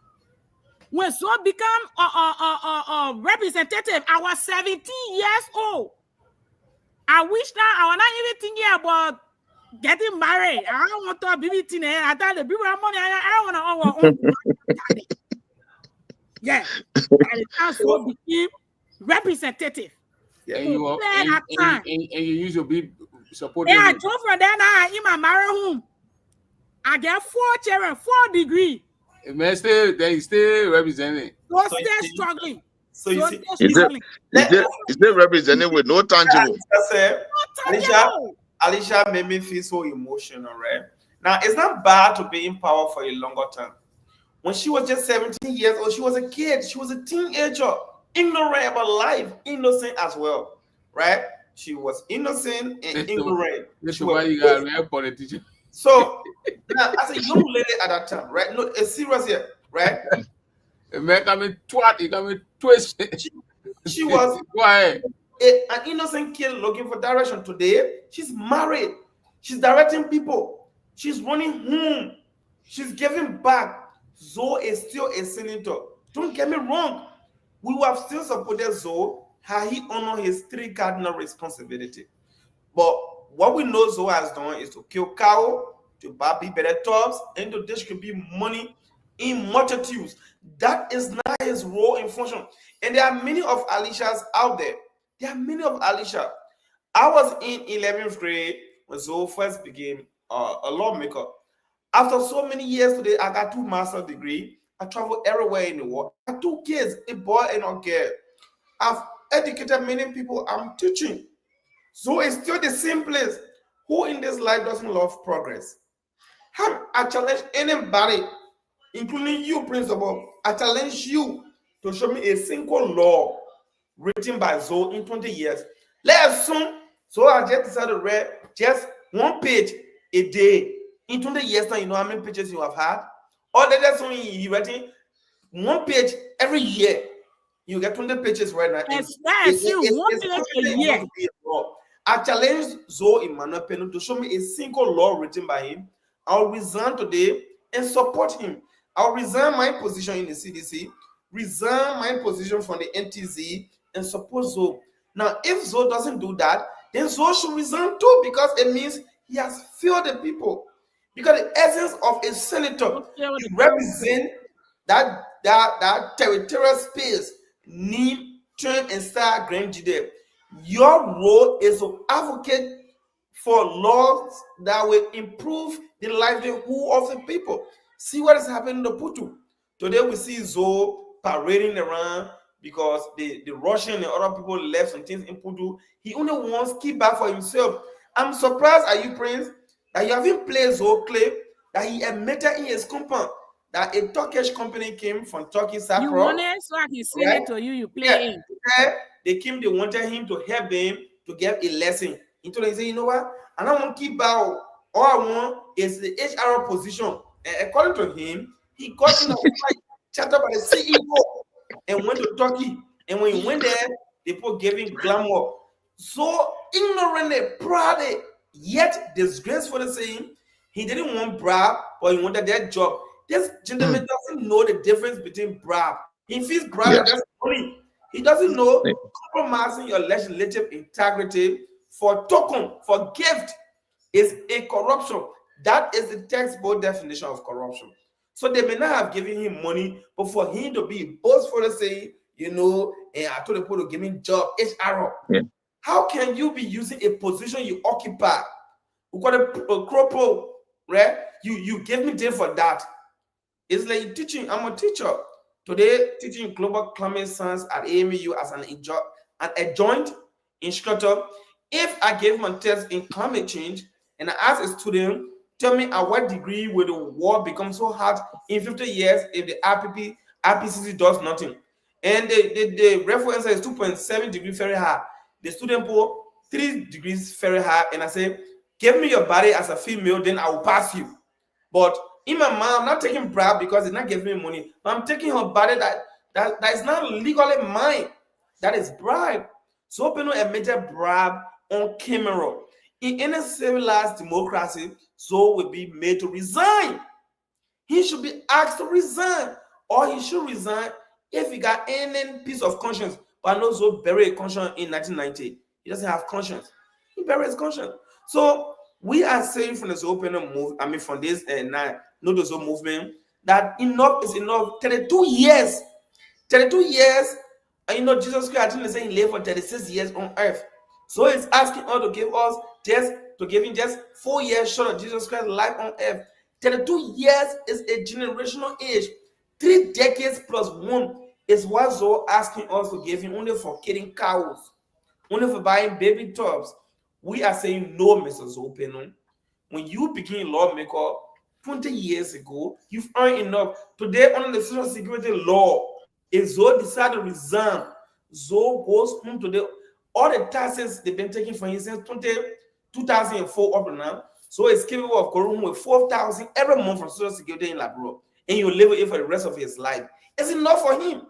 When Zo become a representative, I was 17 years old. I wish now I was not even thinking about getting married. I don't want to be with I thought the people have money. I don't want to. Yeah. By the time Zo became representative. Yeah, and you use your big support. Yeah, I go from there now. In my married home, I get 4 children, 4 degrees. Man, they still representing. So still struggling. So you see, is it representing with no tangible? Alicia made me feel so emotional, right? Now, it's not bad to be in power for a longer time. When she was just 17 years old, she was a kid. She was a teenager, ignorant about life, innocent as well, right? She was innocent and ignorant. That's why you got a real politician. So, now, as a young lady at that time, right? No, it's serious here, right? Man, coming twat, he coming twist. She was an innocent kid looking for direction. Today, she's married. She's directing people. She's running home. She's giving back. Zo is still a senator. Don't get me wrong. We would have still supported Zo had he honored his 3 cardinal responsibility. But what we know Zo has done is to kill cow, to buy better tops, and to distribute money in multitudes. That is not his role in function. And there are many of Alicia's out there. There are many of Alicia. I was in 11th grade when Zo first became a lawmaker. After so many years today, I got 2 master's degrees. I travel everywhere in the world. I have 2 kids, a boy and a girl. I've educated many people. I'm teaching. So it's still the same place. Who in this life doesn't love progress? I challenge anybody, including you, Principal. I challenge you to show me a single law written by Zo in 20 years. Let's assume Zo I just decided to read just 1 page a day. In 20 years time, you know how many pages you have had? Or that's only you writing 1 page every year. You get 20 pages right now. It's 1 page a year. I challenge Zo Emmanuel Peno to show me a single law written by him. I'll resign today and support him. I'll resign my position in the CDC, resign my position from the NTZ, and support Zo. Now, if Zo doesn't do that, then Zo should resign too, because it means he has failed the people. Because the essence of a senator represent that territorial space, name, term, and style Grand Jide. Your role is to advocate for laws that will improve the livelihood of the people. See what is happening in the Putu. Today we see Zo parading around because the Russian and other people left some things in Putu. He only wants to keep back for himself. I'm surprised at you, Prince, that you haven't played Zo clip that he admitted in his compound that a Turkish company came from Turkey, Cyprus. You want it, so I can send it to you. You play it. They came, they wanted him to help them to get a lesson. He told them, he said, you know what? I don't want to keep out. All I want is the HR position. And according to him, he got in a fight, chatted by the CEO and went to Turkey. And when he went there, people gave him glamour. So ignorantly, proudly, yet disgracefully saying he didn't want bribe, but he wanted that job. This gentleman doesn't know the difference between bribe. He feels bribe, that's money. He doesn't know compromising your legislative integrity for token, for gift is a corruption. That is the textbook definition of corruption. So they may not have given him money, but for him to be boastful and say, you know, and I told the people to give me job, HR. Yeah. How can you be using a position you occupy? We got a cropo, right? You gave me day for that. It's like teaching. I'm a teacher. Today, teaching global climate science at AMU as an adjoint instructor. If I gave my test in climate change and I asked a student, tell me at what degree will the world become so hot in 50 years if the IPCC does nothing? And the reference is 2.7 degrees Fahrenheit. The student put 3 degrees Fahrenheit, and I say, give me your body as a female, then I will pass you. But in my mind, I'm not taking bribe because it's not giving me money. But I'm taking her body that is not legally mine. That is bribe. So open a major bribe on camera. In any civilized democracy, Zoe will be made to resign. He should be asked to resign, or he should resign if he got any piece of conscience. But no, Zoe buried a conscience in 1990. He doesn't have conscience. He buried his conscience. So we are saying from this open move, I mean from this no Zoe movement, that enough is enough. 32 years. 32 years, and you know, Jesus Christ, I think they say he lived for 36 years on earth. So it's asking us to give us just 4 years short of Jesus Christ's life on earth. 32 years is a generational age. 3 decades plus 1 is what Zoe asking us to give him, only for killing cows, only for buying baby tubs. We are saying no, Mr. Zoe. When you became lawmaker 20 years ago, you've earned enough. Today, under the Social Security law, if Zoe decides to resign, Zoe goes home today. All the taxes they've been taking from him since 2004 up to now, so it's capable of going home with $4,000 every month from Social Security in Labrador, and he'll live with it for the rest of his life. It's enough for him.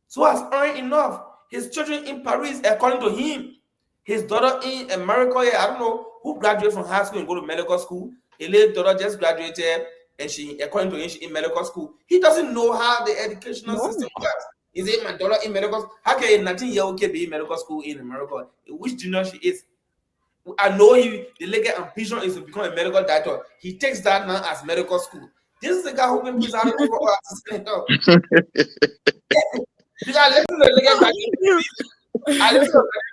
So has earned enough. His children in Paris, according to him, his daughter in America, I don't know who graduated from high school and go to medical school. His little daughter just graduated, and she, according to him, she in medical school. He doesn't know how the educational system works. Is it my daughter in medical school? How can a 19-year-old kid be in medical school in America? Which junior she is? I know the legal ambition is to become a medical doctor. He takes that now as medical school. This is the guy who been presiding over us. I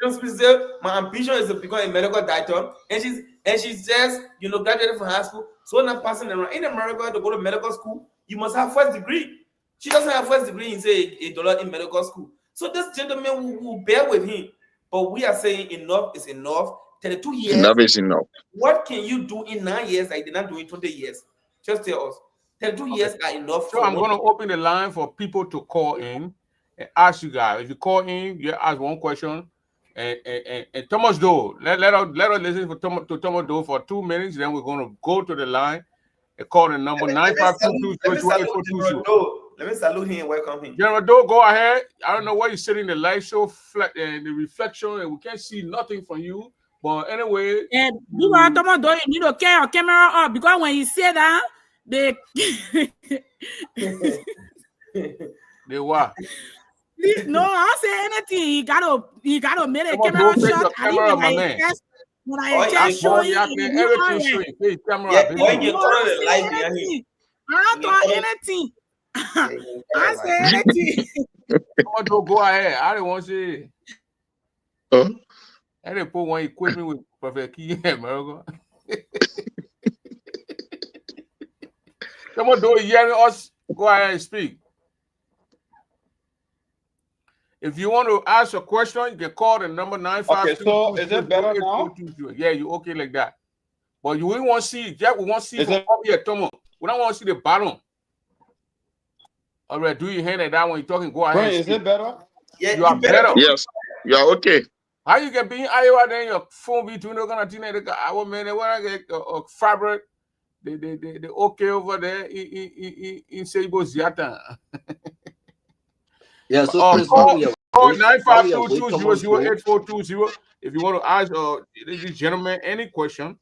listen to say my ambition is to become a medical doctor, and she says, you know, graduated from high school. So now passing around in America to go to medical school, you must have first degree. She doesn't have first degree in say a dollar in medical school. So this gentleman will bear with him, but we are saying enough is enough. 32 years. Enough is enough. What can you do in 9 years that you did not do in 20 years? Just tell us. 32 years are enough. So I'm going to open the line for people to call in and ask you guys. If you call in, you ask one question. And Thomas Doe, let us listen to Thomas Doe for 2 minutes. Then we're going to go to the line and call the number 952. Let me salute him and welcome him. General Doe, go ahead. I don't know why you're sitting in the light show and the reflection, and we can't see nothing from you. But anyway, and you are Thomas Doe, you need to carry your camera up because when you say that, they they what? No, I'll say anything. You gotta make a camera shot. When I just show you, everything showing. Hey, camera. I don't do anything. I say anything. Go ahead. I don't want to say. Oh. I didn't put one equipment with Prophet Key in America. Come on, do hearing us? Go ahead and speak. If you want to ask a question, you can call the number 952. Okay, so is it better now? Yeah, you okay like that. But we want to see, Jack, we want to see from up here, Tomo. We don't want to see the bottom. All right, do your hand at that when you're talking. Go ahead. Is it better? Yeah, you are better. Yes, you are okay. How you can be in Iowa, then your phone between the kind of thing that our man, they want to get a fabric, the okay over there in Seibo Ziata. Yeah, so call 952-200-8420 if you want to ask this gentleman any question.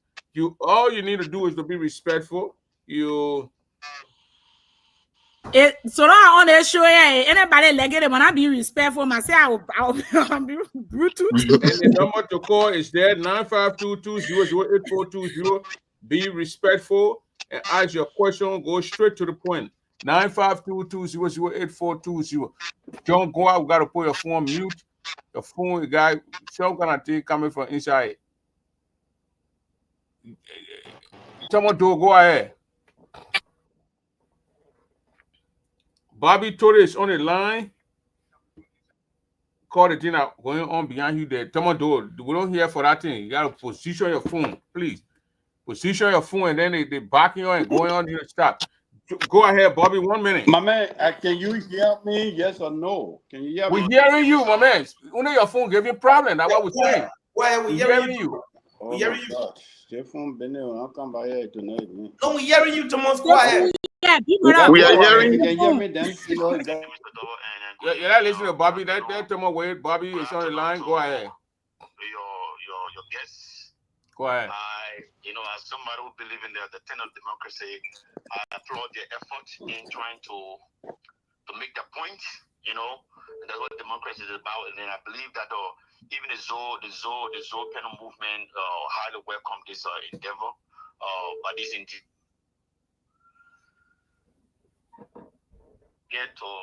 All you need to do is to be respectful. So now on the show, anybody like it when I be respectful myself, I'll be brutal. And the number to call is there 952-200-8420. Be respectful and ask your question. Go straight to the point. 952-200-8420. Don't go out. We got to put your phone on mute. The phone, the guy, some kind of thing coming from inside. Someone to go ahead. Bobby Torres on the line. Call the thing out going on behind you there. Someone do. We don't hear for that thing. You got to position your phone, please. Position your phone, and then they backing you and going on here. Stop. Go ahead, Bobby. 1 minute. My man, can you hear me? Yes or no? Can you hear me? We're hearing you, my man. Only your phone giving problem. That's what we're saying. Why are we hearing you? Oh, we're hearing you. Your phone been there. I'll come by here tonight. No, we're hearing you, Thomas. Quiet. Yeah, we are hearing you. Can you hear me then? You're not listening to Bobby. That Thomas Wade. Bobby is on the line. Go ahead. guests. Go ahead. As somebody who believes in the tenet of democracy, I applaud their effort in trying to make the point. That's what democracy is about. And then I believe that even the Zoe panel movement highly welcome this endeavor. But this indeed get a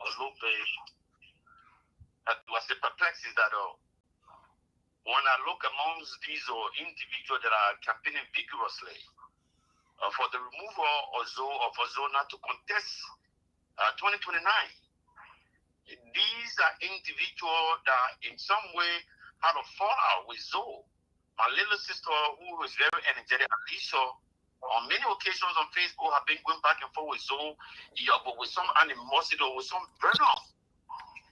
little bit. What's the perplex is that when I look amongst these individuals that are campaigning vigorously for the removal of Ozona to contest 2029, these are individuals that in some way had a fallout with Zoe. My little sister, who is very energetic, Alicia, on many occasions on Facebook, have been going back and forth with Zoe, but with some animosity or with some burnout.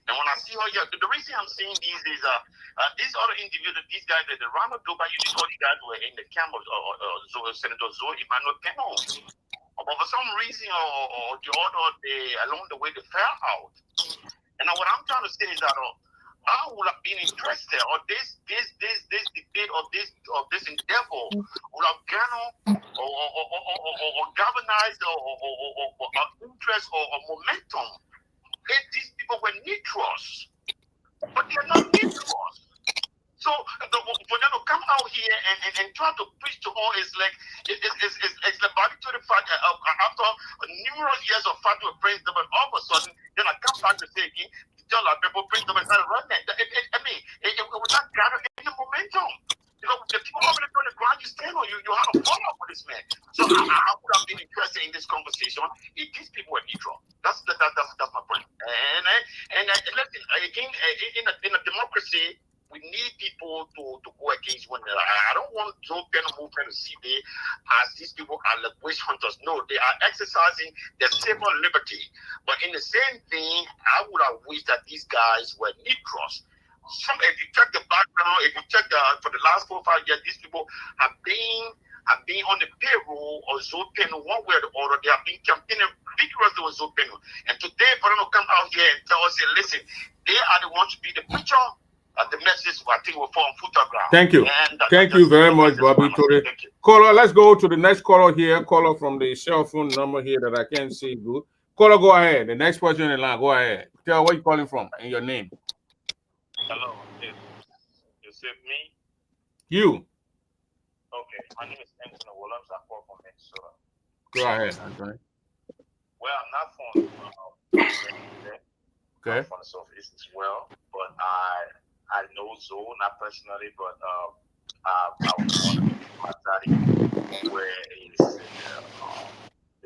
And when I see her, the reason I'm saying these is these other individuals, these guys, the Ronald Doba, you all these guys were in the camp of Senator Zoe Emmanuel Peno. But for some reason or the other, along the way, they fell out. And what I'm trying to say is that I would have been interested, or this debate or this endeavor would have garnered or galvanized or interest or momentum. These people were neutrals, but they're not neutrals. So for them to come out here and try to preach to all is like it's the body to the fact that after numerous years of fighting with Prince Double, all of a sudden then I come back to say again, tell our people Prince Double is not running. It will not gather any momentum. The people over there on the ground you stand on, you have a follow-up with this man. So I would have been interested in this conversation if these people were neutral. That's my point. And listen, again, in a democracy, we need people to go against one another. I don't want Joe Biden movement to see they as these people are like witch hunters. No, they are exercising their civil liberty. But in the same thing, I would have wished that these guys were neutrals. If you check the background, if you check for the last 4 or 5 years, these people have been on the payroll of Zoe Peno one way or the other. They have been campaigning vigorously with Zoe Peno. And today, for them to come out here and tell us, listen, they are the ones to be the preacher. The message I think will fall on photograph. Thank you. Thank you very much, Bobby. Caller, let's go to the next caller here. Caller from the cell phone number here that I can't see good. Caller, go ahead. The next person in line, go ahead. Tell where you calling from and your name. Hello, you said me? You. Okay, my name is Anthony Williams. I call from Minnesota. Go ahead, Anthony. Well, I'm not from okay. I'm from the Southeast as well, but I know Zoe, not personally, but I was born in Matadi, where it's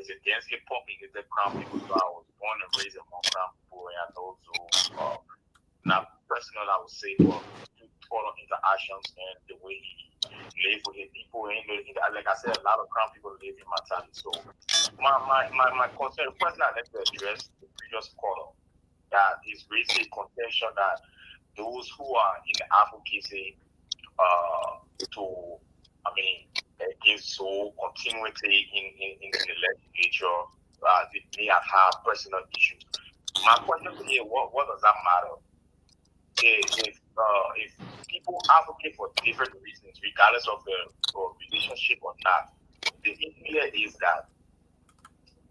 against hip hop, it's the Crown people, so I was born and raised among Crown people, and I know Zoe. Not personal, I would say, but follow interactions and the way he live with his people. And like I said, a lot of Crown people live in Matadi. So my concern, the question I'd like to address the previous caller, that is raising contention that those who are in the advocacy against so continuity in the legislature, they may have had personal issues. My question to you, what does that matter? If people advocate for different reasons, regardless of the relationship or not, the idea is that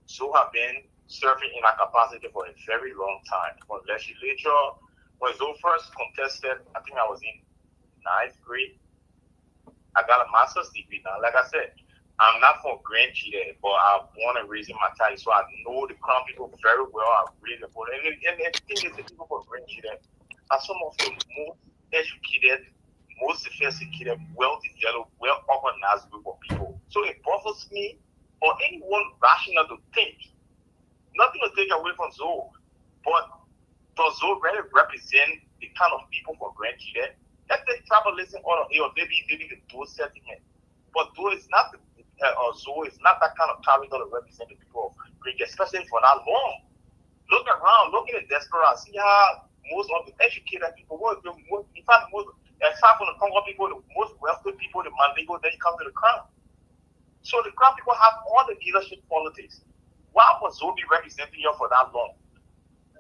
so have been serving in a capacity for a very long time. For legislature, when Zoe first contested, I think I was in 9th grade. I got a master's degree now. Like I said, I'm not from Grand Chile, but I'm born and raised in Matadi, so I know the Crown people very well. I really know. And the thing is, the people from Grand Chile are some of the most educated, most sophisticated, well-developed, well-organized group of people. So it bothers me or anyone rational to think, nothing to take away from Zoe, but does Zoe really represent the kind of people for Grand Chile? Let them travel listen all of it, or maybe the Doe sentiment. But Doe is not Zoe is not that kind of character to represent the people of Grand Chile, especially for that long. Look around, look at the diaspora, see how most of the educated people, in fact, aside from the Congo people, the most wealthy people, the Mandingo, then you come to the Crown. So the Crown people have all the leadership qualities. Why was Zoe representing you for that long?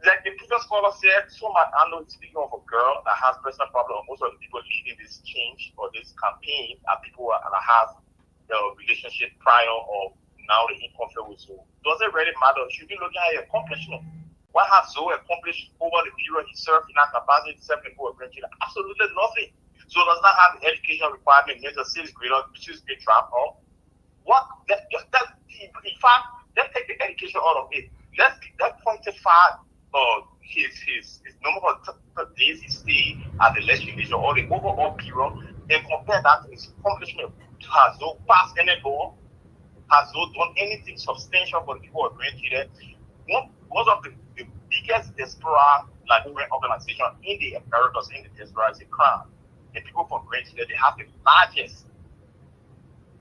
like the previous caller said, I know speaking of a girl that has personal problem, most of the people leading this change or this campaign are people that have the relationship prior or now the conflict with Zoe. Does it really matter? Should be looking at your accomplishment. What has Zoe accomplished over the period he served in that capacity to serve people with grandchildren? Absolutely nothing. So does not have the education requirement, maybe a 6th grade drop off. What in fact, let's take the education out of it. Let's quantify his number of days he stayed at the legislature or the overall period and compare that to his accomplishment. Has Zoe passed any law? Has Zoe done anything substantial for the people of grandchildren? One of the biggest diaspora organization in the Americas, in the diaspora, is a Crown. The people from grandchildren, they have the largest.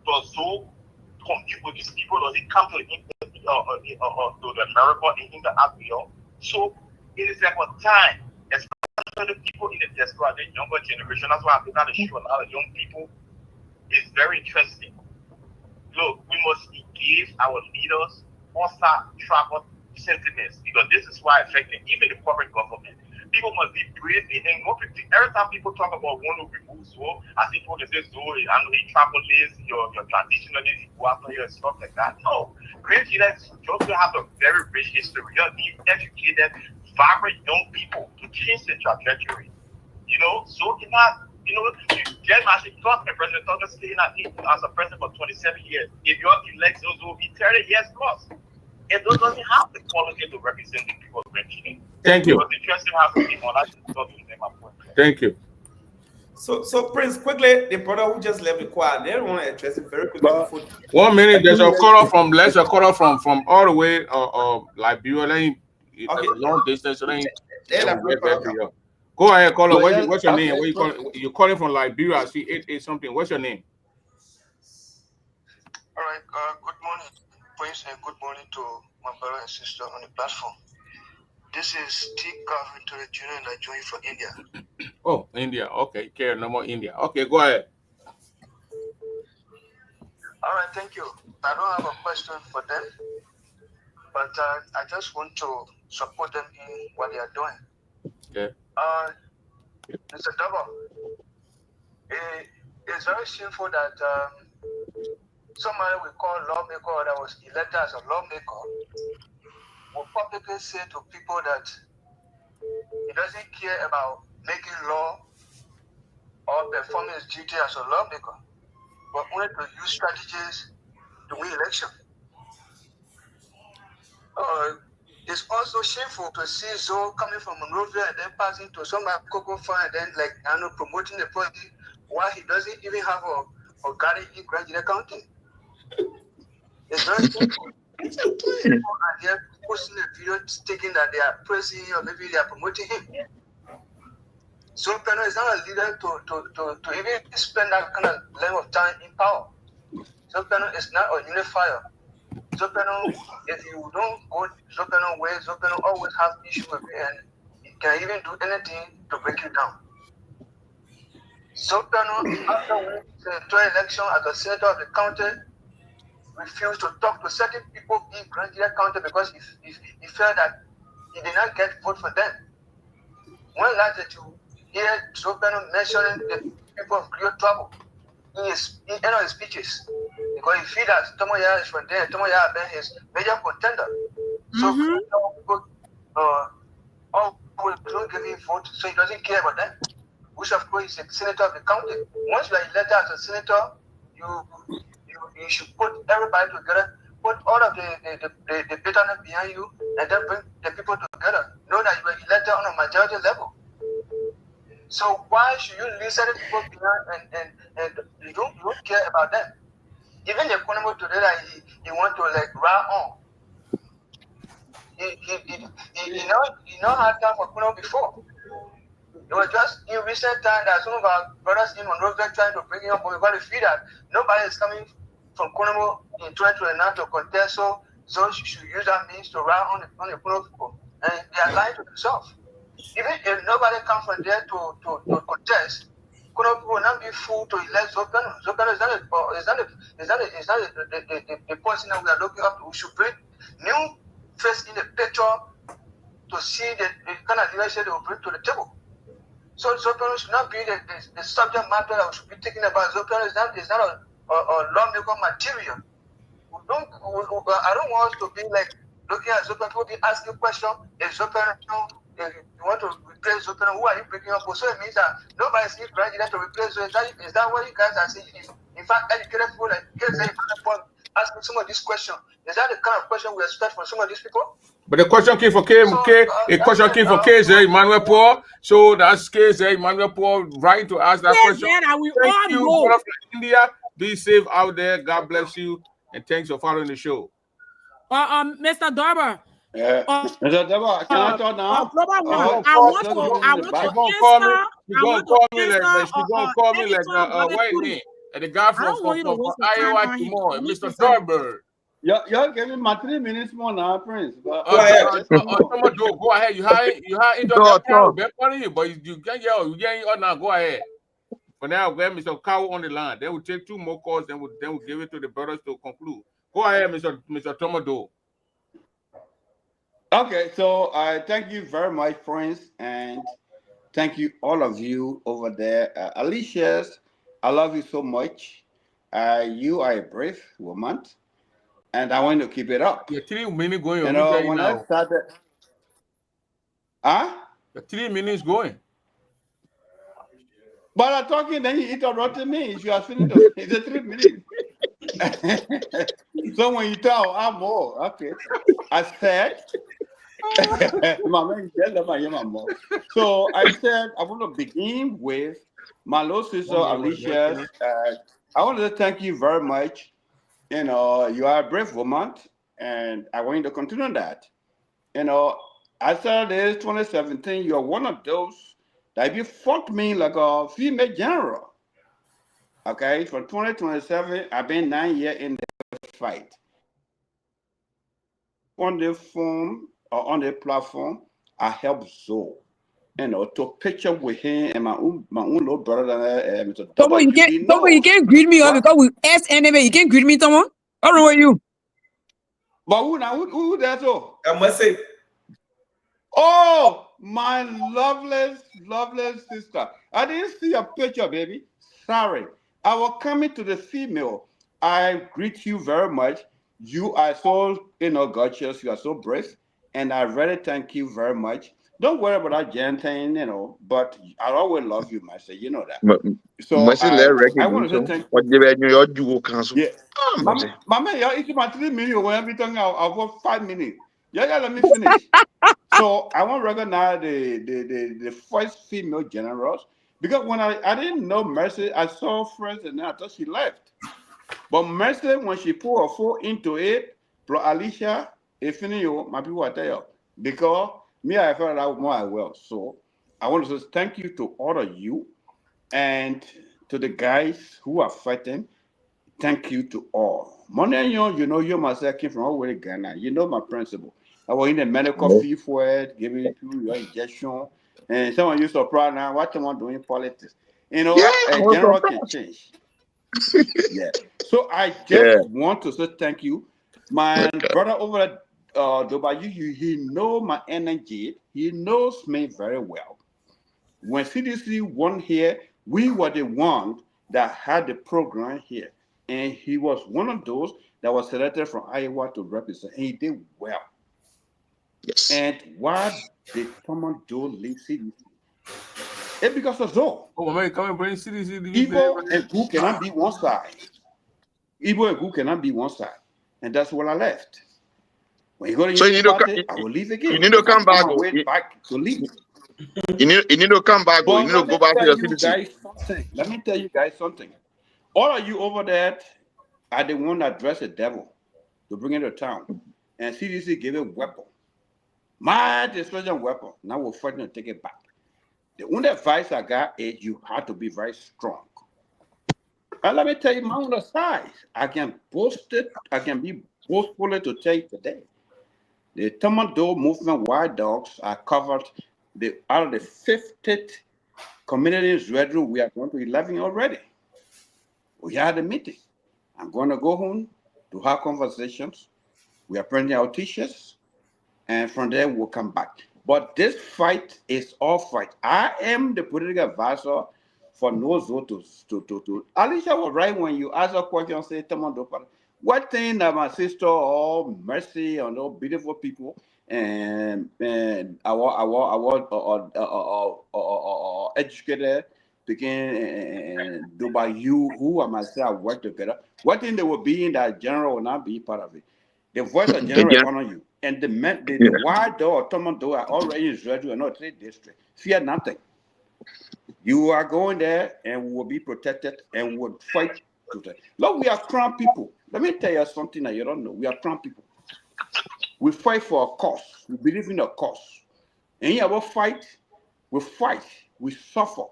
Does Zoe compete with these people? Does it come to the America in the Africa? So it is like a time, especially the people in the diaspora, the younger generation. That's why I think that the show a lot of young people is very interesting. Look, we must engage our leaders, also track out sentiments, because this is why affecting even the corporate government. People must be brave. And every time people talk about one who removes Zoe, I think when they say Zoe, I know he travelers, your traditionalists, you go after you and stuff like that. No. Grandchildren also have a very rich history. You need educated, vibrant young people to change the trajectory. You know, so cannot. You know, Jen Mashi thought President Thomas staying as a president for 27 years. If you elect those will be 30 years plus. It doesn't have the quality to represent the people of Grandchildren. Thank you. It was interesting how people Thank you. So Prince, quickly, the brother who just left the choir, they want to address it very quickly. 1 minute. There's a caller from all the way Liberia, long distance. Go ahead, caller. What's your name? Where you calling? You're calling from Liberia. I see 88 something. What's your name? All right. Good morning, Prince, and good morning to my brother and sister on the platform. This is T. Carvin Jr. and I join from India. Oh, India. Okay, care no more India. Okay, go ahead. All right, thank you. I don't have a question for them, but I just want to support them in what they are doing. Okay. Mr. Double, it's very simple that somebody we call lawmaker that was elected as a lawmaker will publicly say to people that he doesn't care about making law or performing his duty as a lawmaker, but only to use strategies to win election. It's also shameful to see Zoe coming from Monrovia and then passing to some Cocoa Farm and then promoting the party while he doesn't even have a garden in Grand County. It's very simple. People are there posting a video thinking that they are praising him or maybe they are promoting him. So Peno is not a leader to even spend that kind of length of time in power. So Peno is not a unifier. Zopeno, if you don't go Zopeno way, Zopeno always has issues with it and it can even do anything to break you down. Zopeno, after winning the election as a senator of the county, refused to talk to certain people in Grand County because he felt that he did not get vote for them. One last that you hear Zopeno mentioning the people of Creole Trouble in any of his speeches. Because he feels that Tomoya is from there, Tomoya has been his major contender. So people always don't give him vote, so he doesn't care about them. Which of course is a senator of the county. Once you are elected as a senator, you should put everybody together, put all of the bitterness behind you, and then bring the people together. Know that you are elected on a majority level. So why should you leave certain people behind and you don't care about them? Even the economy today that he want to run on. He never had time for economy before. It was just in recent time that some of our brothers in Monrovia trying to bring him up, but we got to feel that nobody is coming from Konomo in 2029 to contest, so you should use that means to run on the Konomo people. And they are lying to themselves. Even if nobody comes from there to contest, Konomo people will not be fooled to elect Zopeno. Zopeno is not the person that we are looking up to. We should bring new face in the picture to see the kind of leadership they will bring to the table. So Zopiano should not be the subject matter that we should be thinking about. Zopiano is not a lawmaker material. I don't want us to be like looking at Zopiano, people be asking questions. If Zopiano, if you want to replace Zopiano, who are you bringing up? So it means that nobody sees Grand Leader to replace Zopiano. Is that what you guys are saying? In fact, educated people like asking some of these questions. Is that the kind of question we expect from some of these people? But the question came for a question came for KZ Emmanuel Paul. So that's KZ Emmanuel Paul right to ask that question. Thank you, brother from India. Be safe out there. God bless you. And thanks for following the show. Mr. Darber. Yeah. Mr. Darber, can I talk now? I want to call me like white man. And the guy from Iowa tomorrow, Mr. Darber. You're giving my 3 minutes more now, Prince. But go ahead. Go ahead. You but you can't yell. You can't now. Go ahead. For now, we have Mr. Cow on the line. Then we'll take 2 more calls. Then we'll give it to the brothers to conclude. Go ahead, Mr. Tomado. Okay, so I thank you very much, Prince, and thank you all of you over there. Alicia, I love you so much. You are a brave woman. And I want to keep it up. You're 3 minutes going. You know, when I started, You're 3 minutes going. But I'm talking, then you interrupted me. If you are finished, it's a 3 minutes. So when you talk, I'm more. Okay. I said, so I said, I want to begin with my little sister, Alicia. I want to thank you very much. You know, you are a brave woman, and I want you to continue that. You know, I said this 2017, you're one of those that if you fought me like a female general, okay, from 2027, I've been 9 years in the fight. On the phone or on the platform, I helped Zoe, you know, to picture with him and my own little brother, Mr. Tomo, you can't greet me because we ask anyway. You can't greet me, Tomo. I don't know you. But who that's all? I must say. Oh, my lovely sister. I didn't see a picture, baby. Sorry. I was coming to the female. I greet you very much. You are so, gorgeous. You are so brave. And I really thank you very much. Don't worry about that gentle, but I always love you, Master. You know that. So I want to thank you. Yeah. Mama, it's my 3 minutes. I'll go 5 minutes. Yeah, let me finish. So I want to recognize the first female generals, because when I didn't know Mercy, I saw first and then I thought she left. But Mercy, when she put her foot into it, plus Alicia, my people are there. Because me, I felt out more as well. So I want to say thank you to all of you and to the guys who are fighting. Thank you to all. Money, you're my second from all the way to Ghana. You know my principle. I was in the medical field for it, giving you your injection. And some of you surprised now, what you want doing politics? A general can change. Yeah. So I just want to say thank you. My brother over at Dubai, he knows my energy. He knows me very well. When CDC won here, we were the one that had the program here. And he was one of those that was selected from Iowa to represent. And he did well. Yes. And why did someone leave CDC? It's because of Zoe. Oh, man, come and bring CDC. Igbo and Gu cannot be one side. Igbo and Gu cannot be one side. And that's what I left. When you go to I will leave again. You need to come back. Back to leave. You need to come back. You need to go back to your CDC. Let me tell you guys something. All of you over there are the one that dressed the devil to bring it to town. And CDC gave a weapon. My discretion weapon. Now we're fighting to take it back. The only advice I got is you have to be very strong. And let me tell you my own size. I can boast it. I can be boastful to tell you today. The Tamado movement wild dogs are covered out of the 50th communities ready. We are going to 11 already. We had a meeting. I'm going to go home to have conversations. We are printing our t-shirts. And from there, we'll come back. But this fight is all fight. I am the political advisor for Nozo to. Alicia was right when you asked a question, say, what thing that my sister, all mercy on those beautiful people, and our educated begin and do by you who and myself work together. What thing they will be in that general will not be part of it. The voice of general honor you. And the wide door, Tomondo are already in Zredu and not 3 district. Fear nothing. You are going there and we will be protected and we will fight to that. Look, we are Crown people. Let me tell you something that you don't know. We are Crown people. We fight for a cause. We believe in a cause. And in our fight, we suffer,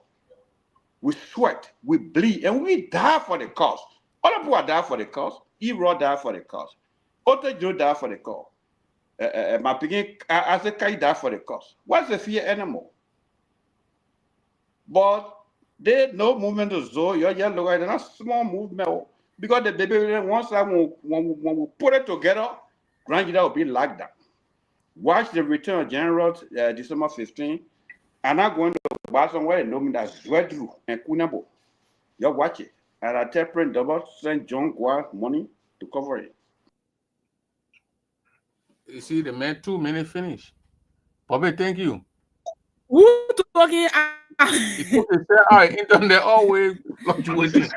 we sweat, we bleed, and we die for the cause. Other people are die for the cause. Ero die for the cause. Otto Joe die for the cause. My picking, I say, can die for the cause. What's the fear anymore? But there's no movement of Zoe, you're yellow, and a small movement because the baby, once when we put it together, Grand Judah will be like that. Watch the return of General December 15. I'm not going to buy somewhere and know me that's Zwedru and Kunabo. You watch it. And I tell Prince Double, send John Gua money to cover it. You see, the man 2 minutes finish. Bobby, thank you. Who talking? Our internet always fluctuating.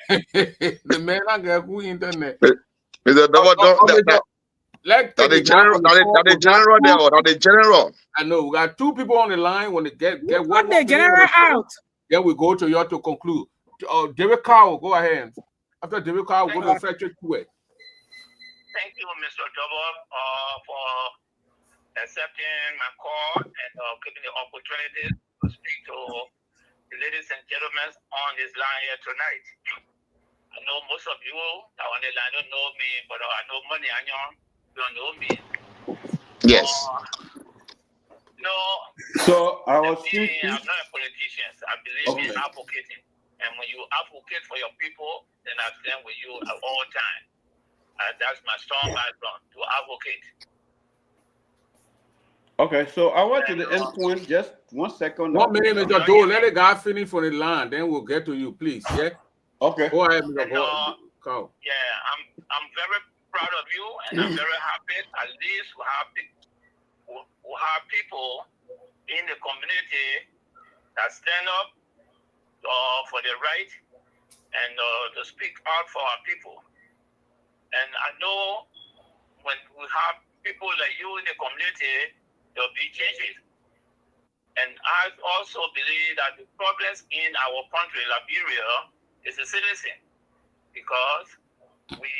The man I got who internet. Mr. Double, like the general. I know we got 2 people on the line. When they get one the general out. Then we go to you to conclude. David Carl, go ahead. After David Carl, go to Frederick Tuet. Thank you, Mr. Double, for accepting my call and giving the opportunity to speak to the ladies and gentlemen on this line here tonight. I know most of you on the line don't know me, but I know Money Anyon don't know me. Yes. No. So I was thinking, I'm not a politician. I believe in advocating. And when you advocate for your people, then I stand with you at all times. That's my strong background, to advocate. Okay, so I want to the end point. Just 1 second. 1 minute, Mr. Doe. Let the guy finish for the line, then we'll get to you, please. Yeah. Okay. Go ahead, Mr. Carl. Yeah, I'm very proud of you, and I'm very happy. At least we have people in the community that stand up for the right and to speak out for our people. And I know when we have people like you in the community, there'll be changes. And I also believe that the problems in our country, Liberia, is the citizen, because we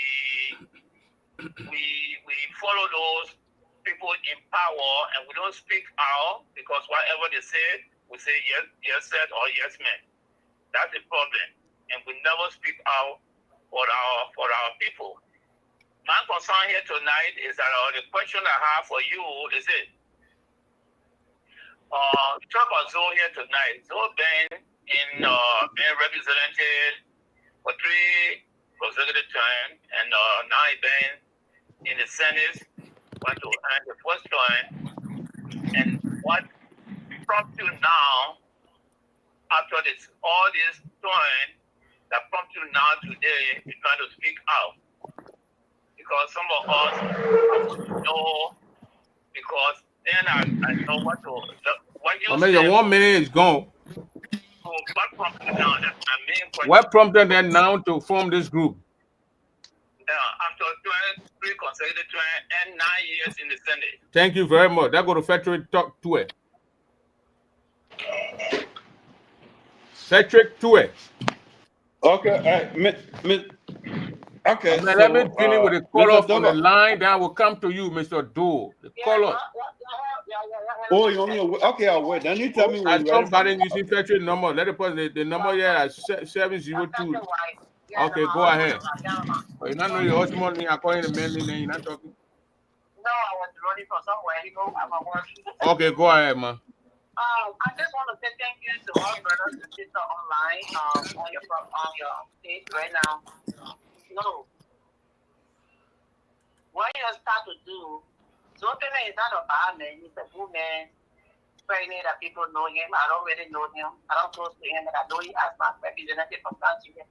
follow those people in power and we don't speak out, because whatever they say, we say yes said or yes man. That's the problem, and we never speak out for our people. My concern here tonight is that the question I have for you is it. Talk about Zoe here tonight. Zoe been represented for 3 consecutive terms, and now he's been in the Senate, went to earn the first term. And what prompts you now, after all this time, that prompts you now today, is trying to speak out? Because some of us know, because then I know what to. Your 1 minute is gone. So what prompted you now? That's my main question. What prompted them now to form this group? After 3 consecutive terms and 9 years in the Senate. Thank you very much. That go to Frederick Tuet. Frederick Tuet. Okay, okay. Let me finish with the call off on the line. Then I will come to you, Mr. Doe. The call off. Oh, you want me to, okay, I'll wait. Then you tell me when you're somebody using Frederick number. Let the person the number here at 702. Okay, go ahead. You not know your husband. I'm calling the man name. You're not talking. No, I was running from somewhere. You know, I'm working. Okay, go ahead, man. I just want to say thank you to all brothers and sisters online on your stage right now. No. What you start to do Zopeno is not a bad man. He's a good man. Praying that people know him. I don't really know him. I don't close to him, but I know he as my representative from Nigeria.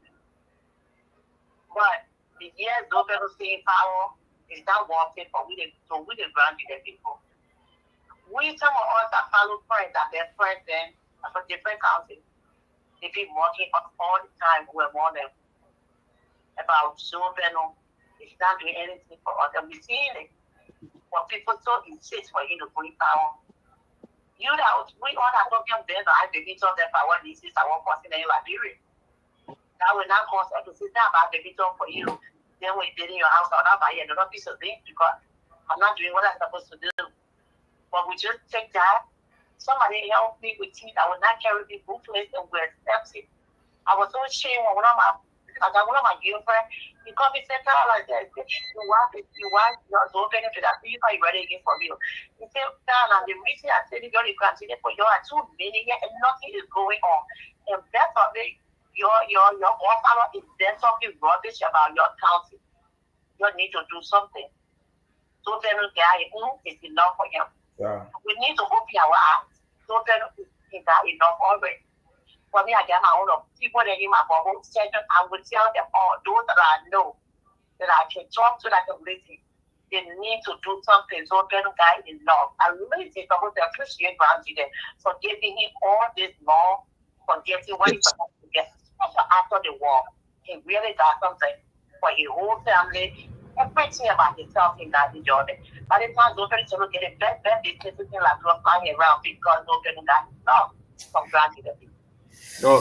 But the years Zopeno staying power is not wanted for we the grant the people. We some of us that follow friends that their friends then from different countries. They be working us all the time. We're more than about Zopeno. It's not doing anything for us. And we're seeing it. For people so insist for you to bring power. You know, we all have broken them. I believe on them power. This is our person in Liberia. That will not cause us to sit down about the video for you. Then we did in your house or not buy another piece of things because I'm not doing what I'm supposed to do. But we just take that. Somebody help me with things that will not carry me good place and we're accepted. I was so ashamed when one of my girlfriend, he called me said, like that. You want your open to that. You are ready again for you. He said, and the reason I said you're continue for you are too many and nothing is going on. And that's what your follower is then talking rubbish about your county. You need to do something. So then guy is enough for him. Yeah. We need to open our eyes. So then is that enough already? For me, I get my own people that in my home session, I would tell them all those that I know that I can talk to that can listen. They need to do something. So that guy is love. I really think about the appreciate Grandy for giving him all this long, for getting what he's supposed to get, especially after the war. He really got something for his whole family. Everything about himself in that enjoyed it. By the time those people get it, best business like we're flying around because those people got love from Grandy. Okay. So, as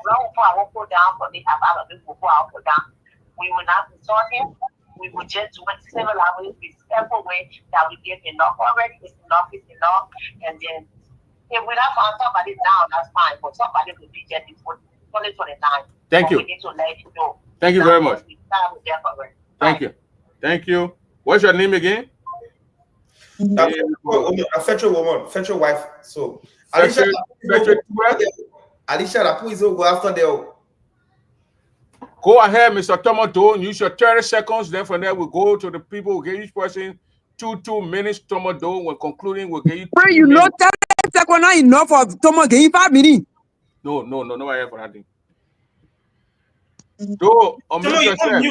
long as I won't put down for the about the people I put down, we will not insult him. We will just do it similar with the simple way that we give enough already. It's enough, and then if we don't find somebody now, that's fine. But somebody will be there before 2029. Thank you. We need to let you know. Thank you very much. Thank you. Thank you. What's your name again? A federal woman, federal wife. So Alicia Rapu is go after the. Go ahead, Mr. Tomato. Use your 30 seconds. Then from there, we'll go to the people. We'll give each person 2 minutes. Tomato, when concluding, we'll give you 2 you know, minutes. 30 seconds not enough for Tomo give 5 minutes. No, here for that thing. So, unmute yourself.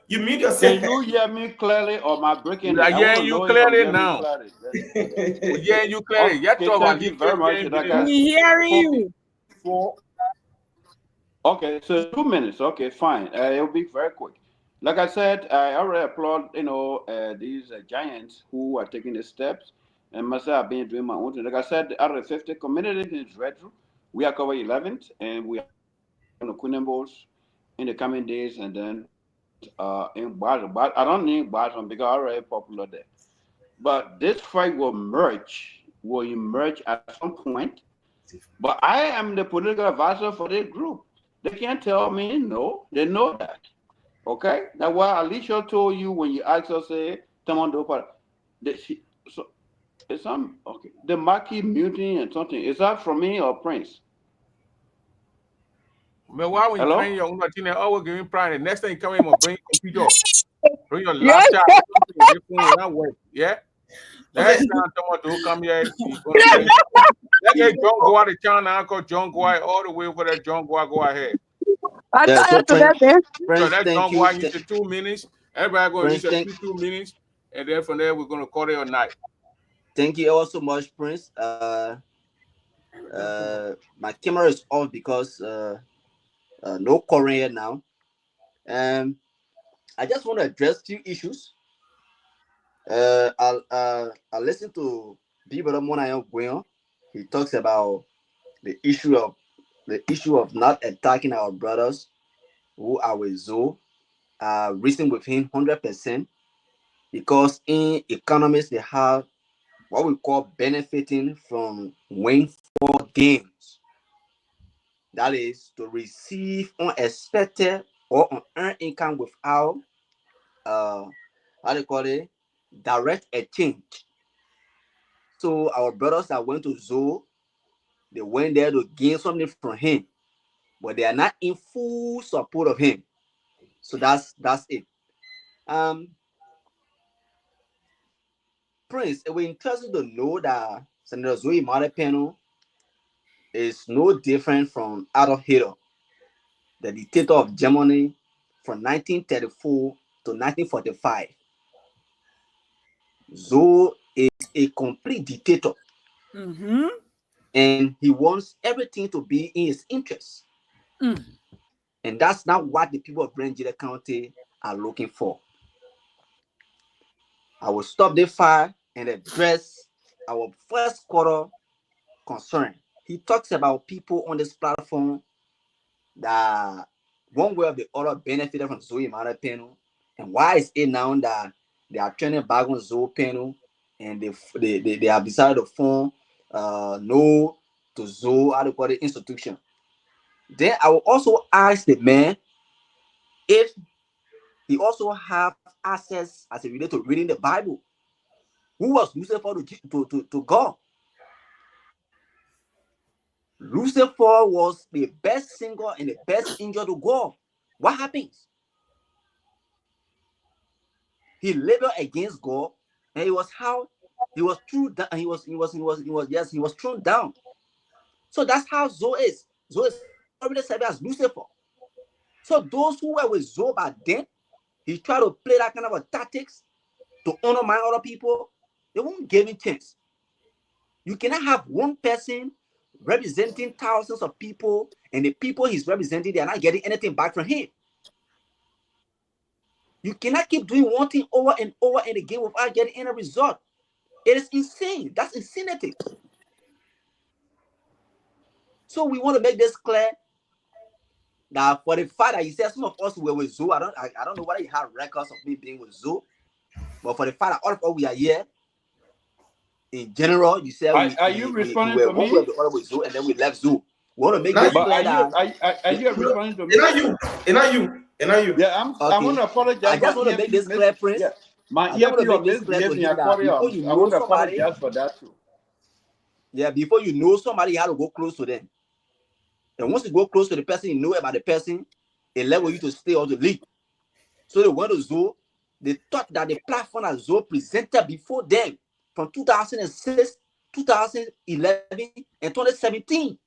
You mute yourself. Can you hear me clearly or am I breaking? I hear you clearly now. We hear you clearly. Okay, thank you very much. We hearing you. Okay, so 2 minutes. Okay, fine. It'll be very quick. Like I said, I already applaud, these giants who are taking the steps. And myself, I've been doing my own thing. Like I said, out of the 50 communities in Retro, we are covering 11th, and we are going to Quinembos in the coming days, and then in Basel. But I don't need Basel because I'm already popular there. But this fight will emerge at some point. But I am the political advisor for this group. They can't tell me no. They know that. Okay? That's why Alicia told you when you asked her, say, so it's some okay. The Maki muting and something. Is that from me or Prince? But why when you train your own thing, we're giving pride. The next time you come in, we'll bring your computer. Bring your laptop. Your phone will not work. Yeah? Next time Tomato come here, let John go out of town now. Call John go all the way over there. John go ahead. So that's John go use the 2 minutes. Everybody go use the 2 minutes, and then from there we're gonna call it a night. Thank you all so much, Prince. My camera is off because no current here now. I just want to address 2 issues. I'll listen to Bibara Monayo Gwen. He talks about the issue of not attacking our brothers who are with Zoe. Reason with him 100% because in economists they have what we call benefiting from windfall gains. That is to receive unexpected or unearned income without direct exchange. So our brothers that went to Zoe, they went there to gain something from him, but they are not in full support of him. So that's it. Prince, it will interest you to know that Senator Zoe Marapeno is no different from Adolf Hitler, the dictator of Germany from 1934 to 1945. Zoe is a complete dictator. Mm-hmm. And he wants everything to be in his interest. And that's not what the people of Grand Jide County are looking for. I will stop the fire and address our first quarter concern. He talks about people on this platform that one way or the other benefited from Zoe Marapeno. And why is it now that they are turning back on Zoe Peno and they have decided to form no to Zoe, how to call it, institution? Then I will also ask the man if he also have access as it relates to reading the Bible. Who was Lucifer to God? Lucifer was the best singer and the best angel to God. What happens? He labored against God, and it was how he was thrown down. He was thrown down. So that's how Zoe is. Zoe is already served as Lucifer. So those who were with Zoe back then, he tried to play that kind of a tactics to undermine other people. They won't give him chance. You cannot have one person representing thousands of people, and the people he's representing, they are not getting anything back from him. You cannot keep doing one thing over and again without getting any result. It is insane. That's insanity. So we want to make this clear that for the fact that he says some of us were with Zoe, I don't know whether he had records of me being with Zoe, but for the fact that all of us we are here, in general, you said are you responding we to me? One the other with Zoe, and then we left Zoe. We want to make this clear that are you responding to me? Not you. Yeah, I'm going to apologize. I just want to make this clear, Prince. Yeah. My I just want to earpiece make this clear to him that before you I want know to somebody, apologize for that too. Yeah, before you know somebody, you have to go close to them. And once you go close to the person, you know about the person, it level you to stay or to leave. So they went to Zoe. They thought that the platform that Zoe presented before them from 2006, 2011, and 2017,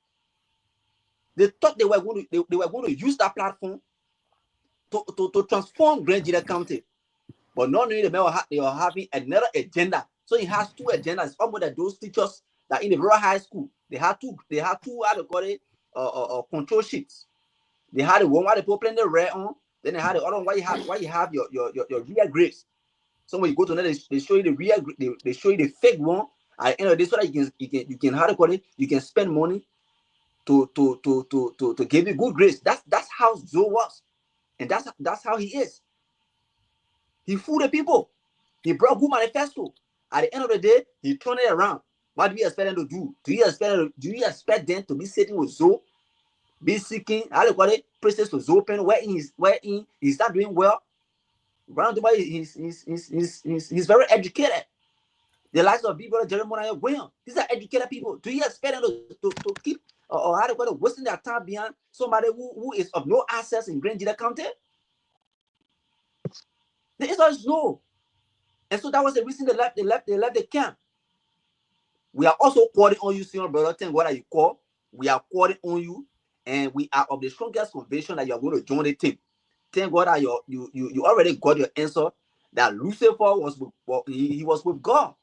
they thought they were going to use that platform to transform Grand Jide County. But not only they are having another agenda. So he has two agendas. It's almost like those teachers that in the rural high school, they had two how to call it control sheets. They had the one where they put playing the red on, then they had the other one where you have your real grades. So when you go to another, they show you the real, they show you the fake one. At the end of this, so that you can how to call it, you can spend money to give you good grades. That's how Zoe was, and that's how he is. He fooled the people. He brought good manifesto. At the end of the day, he turned it around. What do you expect them to do? Do you expect them to be sitting with Zoe, be seeking how to call it, praises to Zoe Pen, where he's not doing well? Brown he's very educated. The likes of people like Jeremiah Williams, these are educated people. Do you expect them to keep or how to call it, wasting their time behind somebody who is of no access in Grand Jide County? The answer is no. And so that was the reason they left the camp. We are also calling on you, senior brother. Thank God that you call. We are calling on you, and we are of the strongest conviction that you are going to join the team. Thank God that you already got your answer. That Lucifer was with God.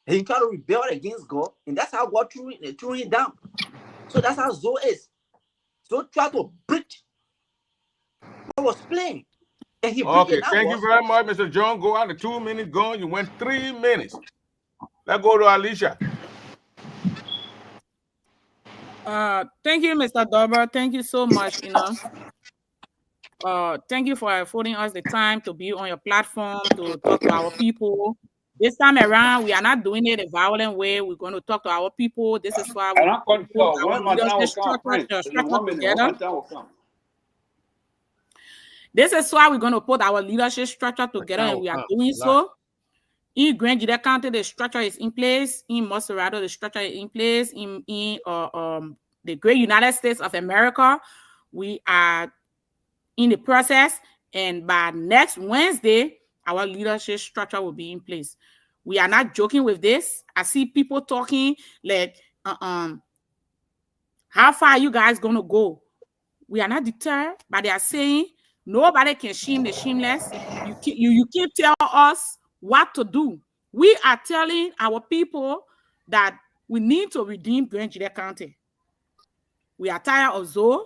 And he tried to rebel against God, and that's how God threw him down. So that's how Zoe is. So try to break what was playing. And he okay, thank you very much, Mr. John. Go out the 2 minutes gone. You went 3 minutes. Let's go to Alicia. Thank you, Mr. Dober. Thank you so much. Thank you for affording us the time to be on your platform to talk to our people. This time around, we are not doing it a violent way. We're going to talk to our people. This is why we put our leadership structure together. This is why we're going to put our leadership structure together, and we are doing so. In Grand Jide County, the structure is in place. In Montserrat, the structure is in place. In the great United States of America, we are in the process. And by next Wednesday, our leadership structure will be in place. We are not joking with this. I see people talking like, how far are you guys going to go? We are not deterred, but they are saying nobody can shame the shameless. You can't tell us what to do. We are telling our people that we need to redeem Grand Juliette County. We are tired of Zoe.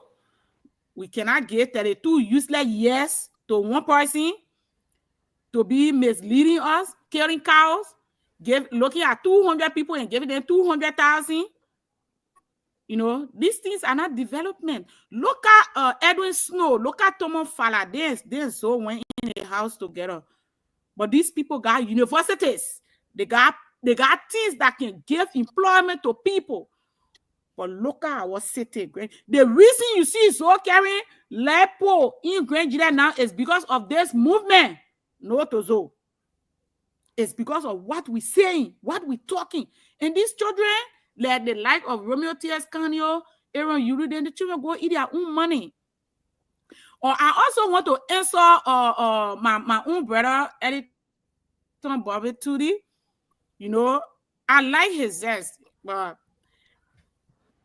We cannot give 32 useless years to one person to be misleading us, killing cows, looking at 200 people and giving them 200,000. You know, these things are not development. Look at Edwin Snow. Look at Tomo Fala. They so went in a house together. But these people got universities. They got things that can give employment to people. But look at our city. The reason you see Zoe carrying Lepo in Grand Juliette now is because of this movement. No to Zoe. It's because of what we're saying, what we're talking. And these children, like the like of Romeo T.S. Canio, Aaron Yuru, then the children go eat their own money. Or I also want to answer my own brother, Elton Bobby Tudi. You know, I like his zest, but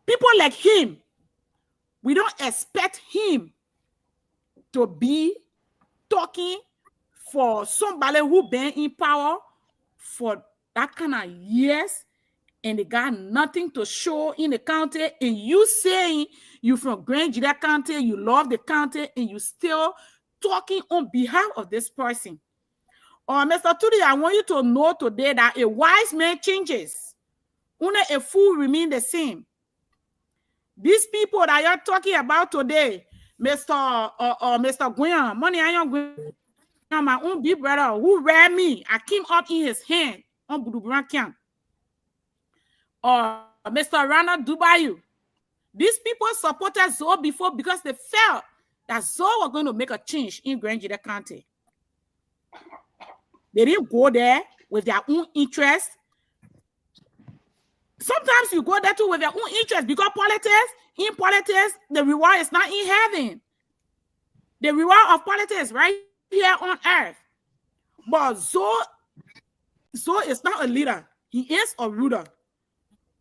people like him, we don't expect him to be talking for somebody who been in power for that kind of years and they got nothing to show in the county, and you saying you from Grand Juliette County, you love the county, and you still talking on behalf of this person. Mr. Tudi, I want you to know today that a wise man changes. Only a fool remain the same. These people that you're talking about today, Mr. Gwen, money I am Gwen, my own big brother who ran me, I came up in his hand on Budubran camp. Or Mr. Rana Dubayu. These people supported Zoe before because they felt that Zoe was going to make a change in Grand Juliette County. They didn't go there with their own interest. Sometimes you go there too with their own interest because in politics, the reward is not in heaven. The reward of politics right here on earth. But Zoe is not a leader. He is a ruler.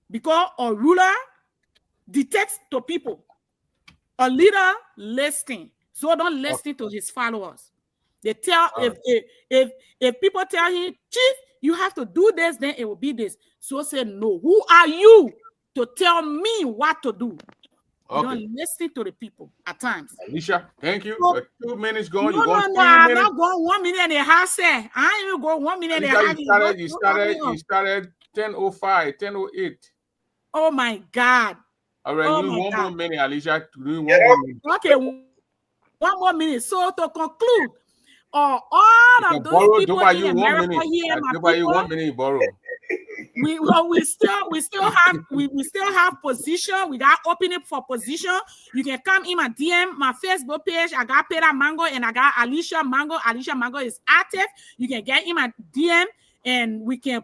Because a ruler dictates to people. A leader listens. So don't listen to his followers. They tell if people tell him, Chief, you have to do this, then it will be this. So say no. Who are you to tell me what to do? You don't listen to the people at times. Alicia, thank you. So, 2 minutes gone. No, I'm not going 1 minute and a half. I ain't even going 1 minute and a half. You started 10:05, 10:08. Oh my God. All right, oh you one God. more minute, Alicia. One more minute. Okay, 1 more minute. So to conclude, all of those people in America here, my people, 1 minute, borrow. we still have position. We got opening for position. You can come in my DM, my Facebook page. I got Peter Mango and I got Alicia Mango. Alicia Mango is active. You can get in my DM and we can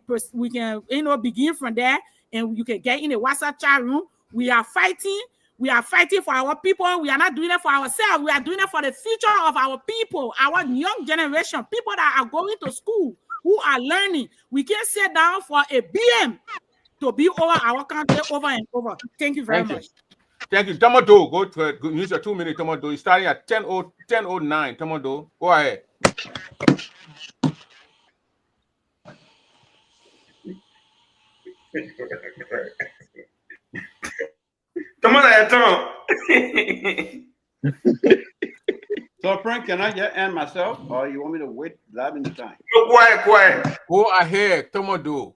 begin from there. And you can get in the WhatsApp chat room. We are fighting. We are fighting for our people. We are not doing it for ourselves. We are doing it for the future of our people, our young generation, people that are going to school, who are learning. We can't sit down for a BM to be over our country over and over. Thank you very much. Thank you. Tomodo, go use your 2 minutes, Tomodo. You're starting at 10:09. Tomodo, go ahead. So, Frank, can I just end myself, or you want me to wait that in the time? No, quiet. Go ahead, Tomodo.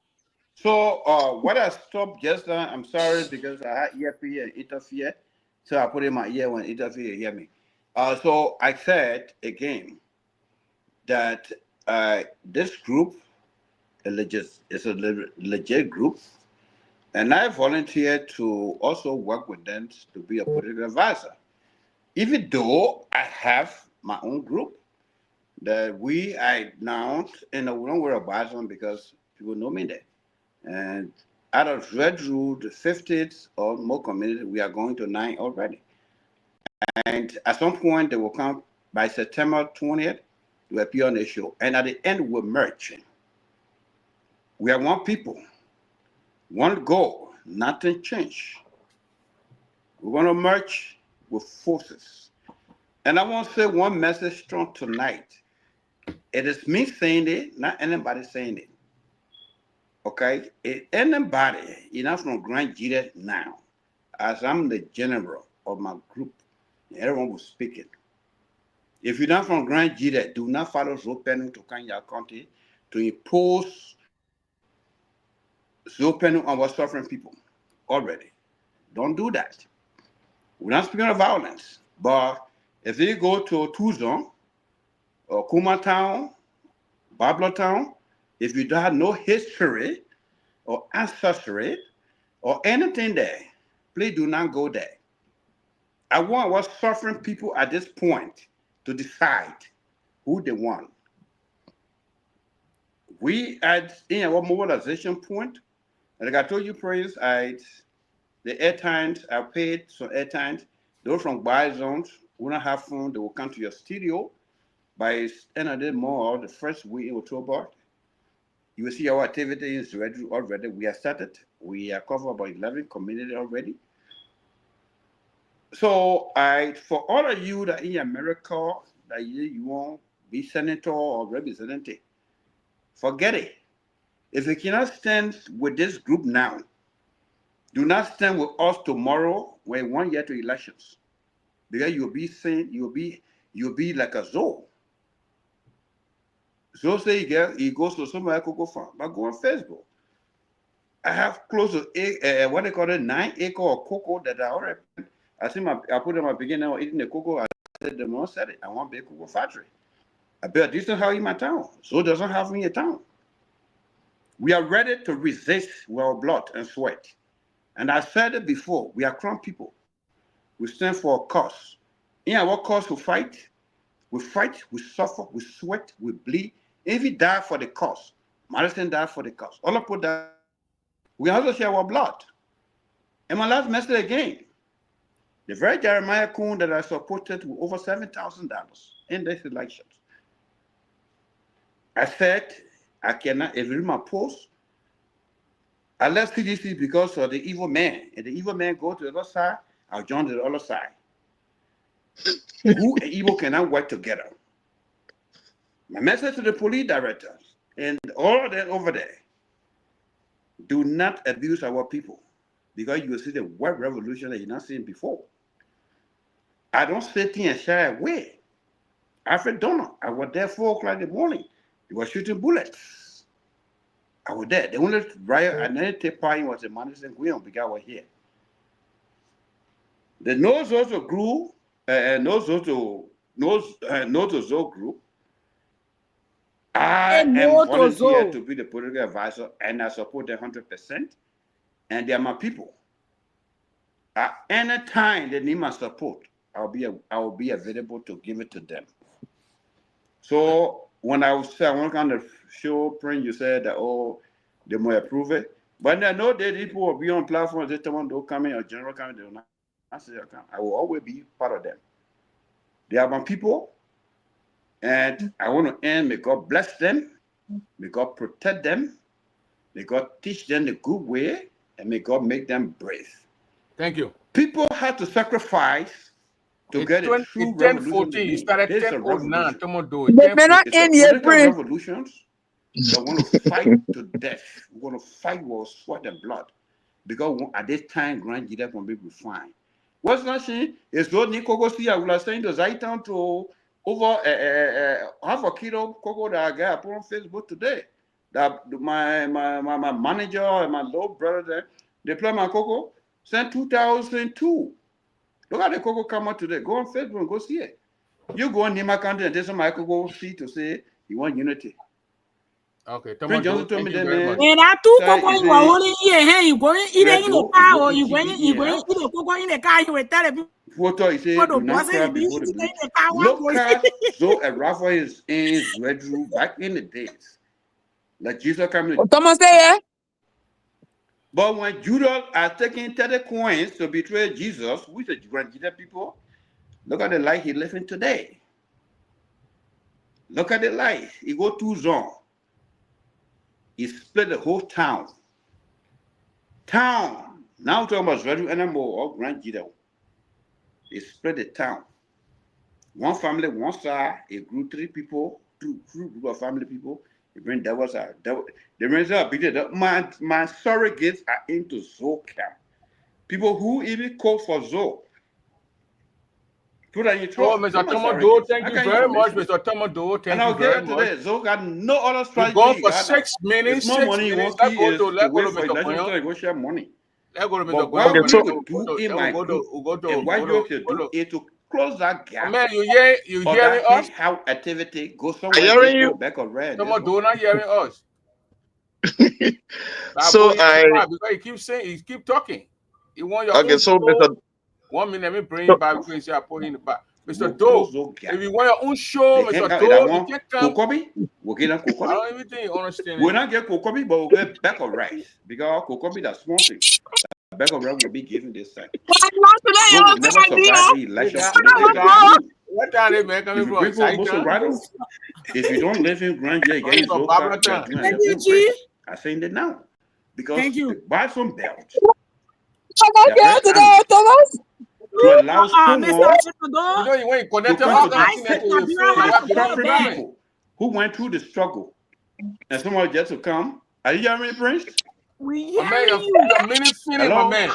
So, what I stopped just now, I'm sorry because I had earpiece and interfere, so I put in my ear when interfere hear me. So I said again that this group is a legit group, and I volunteered to also work with them to be a political advisor. Even though I have my own group that I announced, and we don't worry about them because people know me there. And out of Red Road, the 50th or more community, we are going to 9 already. And at some point, they will come by September 20th to appear on the show. And at the end, we're merging. We are one people, one goal, nothing changed. We're going to merge with forces. And I want to say one message strong tonight. It is me saying it, not anybody saying it. Okay? If anybody, from Grand Jira now, as I'm the general of my group, everyone was speaking. If you're not from Grand Jira, do not follow Zopenu to Kenya County to impose Zopenu on our suffering people already. Don't do that. We're not speaking of violence, but if you go to Tuzon or Kuma Town, Babla Town, if you don't have no history or ancestry or anything there, please do not go there. I want our suffering people at this point to decide who they want. We at in our mobilization point, like I told you, Prince, the airtimes I paid some airtimes. Those from buy zones who don't have phone, they will come to your studio by end of the month, the first week in October. You will see our activities already. We have started. We are covered about 11 communities already. So for all of you that in America, that you want to be senator or representative, forget it. If you cannot stand with this group now, do not stand with us tomorrow when 1 year to elections. Because you'll be saying, you'll be like a Zoe. Zoe say he goes to somewhere I could go farm, but go on Facebook. I have close to what they call it, 9 acres of cocoa that I already. I put in my beginning eating the cocoa. I said the most said it. I want to be a cocoa factory. I bet this is how in my town. So doesn't have me a town. We are ready to resist with our blood and sweat. And I said it before, we are Crown people. We stand for a cause. In our cause, we fight, we suffer, we sweat, we bleed. If we die for the cause, Madison died for the cause. All of put that, we also share our blood. And my last message again, the very Jeremiah Kuhn that I supported with over $7,000 in this elections. I said, I cannot, if you read my post, I left CDC because of the evil man. And the evil man go to the other side, I'll join the other side. Who and evil cannot work together. My message to the police directors and all of them over there, do not abuse our people because you will see the white revolution that you're not seeing before. I don't sit here and shy away. Alfred Donald, I was there 4 o'clock in the morning. They were shooting bullets. I was there. The only riot I didn't take part in was the Madison Guion because I was here. The Nose also grew, Nose also group. I am volunteer to be the political advisor and I support them 100%. And they are my people. At any time they need my support, I will be available to give it to them. So when I was saying, I want to kind of show, Prince, you said that, oh, they might approve it. But I know that people will be on platforms, they don't come in or general come in, they will not say I will always be part of them. They are my people. And I want to end, may God bless them, may God protect them, may God teach them the good way, and may God make them brave. Thank you. People had to sacrifice to get a true revolution. You started 10:09. They may not end yet, Prince. Revolutions that want to fight to death. We're going to fight with sweat and blood. Because at this time, Grand Jida can be refined. What's not saying is though Nikogosi, I was saying the Zaitan to over half a kilo cocoa that I got put on Facebook today. That my manager and my little brother there, they play my cocoa, sent 2002. Look at the cocoa come out today. Go on Facebook and go see it. You go on Nima County and there's some cocoa see to say you want unity. Okay, Prince Johnson told me that, man. And I do cocoa you are only here, hey, you going eat it in the car or you going to eat the cocoa in the car, you will tell people. Photo, he said, do not cry before the bleach. Look at so a Rafa is in Red Room back in the days. Like Jesus coming. Thomas there. But when Judas are taking 30 coins to betray Jesus, which is Grand Jida people, look at the life he living today. Look at the life. He go to zone. It split the whole town. Now talking about value animal or Grand Jida. It split the town. One family, one side, it grew 3 people, two group of family people. It bring that was out. The result because my surrogates are into Zoe camp. People who even call for Zoe. Put on your Oh, throat. Mr. Tomodo, thank you very much, Mr. Tomodo. Thank you very much. Zoe got no other strategy. Go for 6 minutes. More money. Let's Let's go to Mr. Mr. Go share money. Let's go to Mr. But what we would do in my group, and what you should do is to close that gap. Man, you hearing us? How activity goes somewhere. Hearing you? Back of red. Tomodo not hearing us. So because he keeps saying, he keep talking. He want your okay. own So show. Mr. 1 minute, let me bring you back. Because I put in the back. Mr. Doe, if you want your own show, Mr. Doe, you can come. Kokobi? We'll get them I Kokobi. don't even think you understand. We'll not get Kokobi, but we'll get back of rice. Because Kokobi that's small thing. Back of rice will be given this time. We will never survive the election. What time they make coming from? If you don't live in Grand J, again, I say it now. Because buy some belts. To allow people who went through the struggle and somebody just to come. Are you hearing me, Prince? We hear you. My man.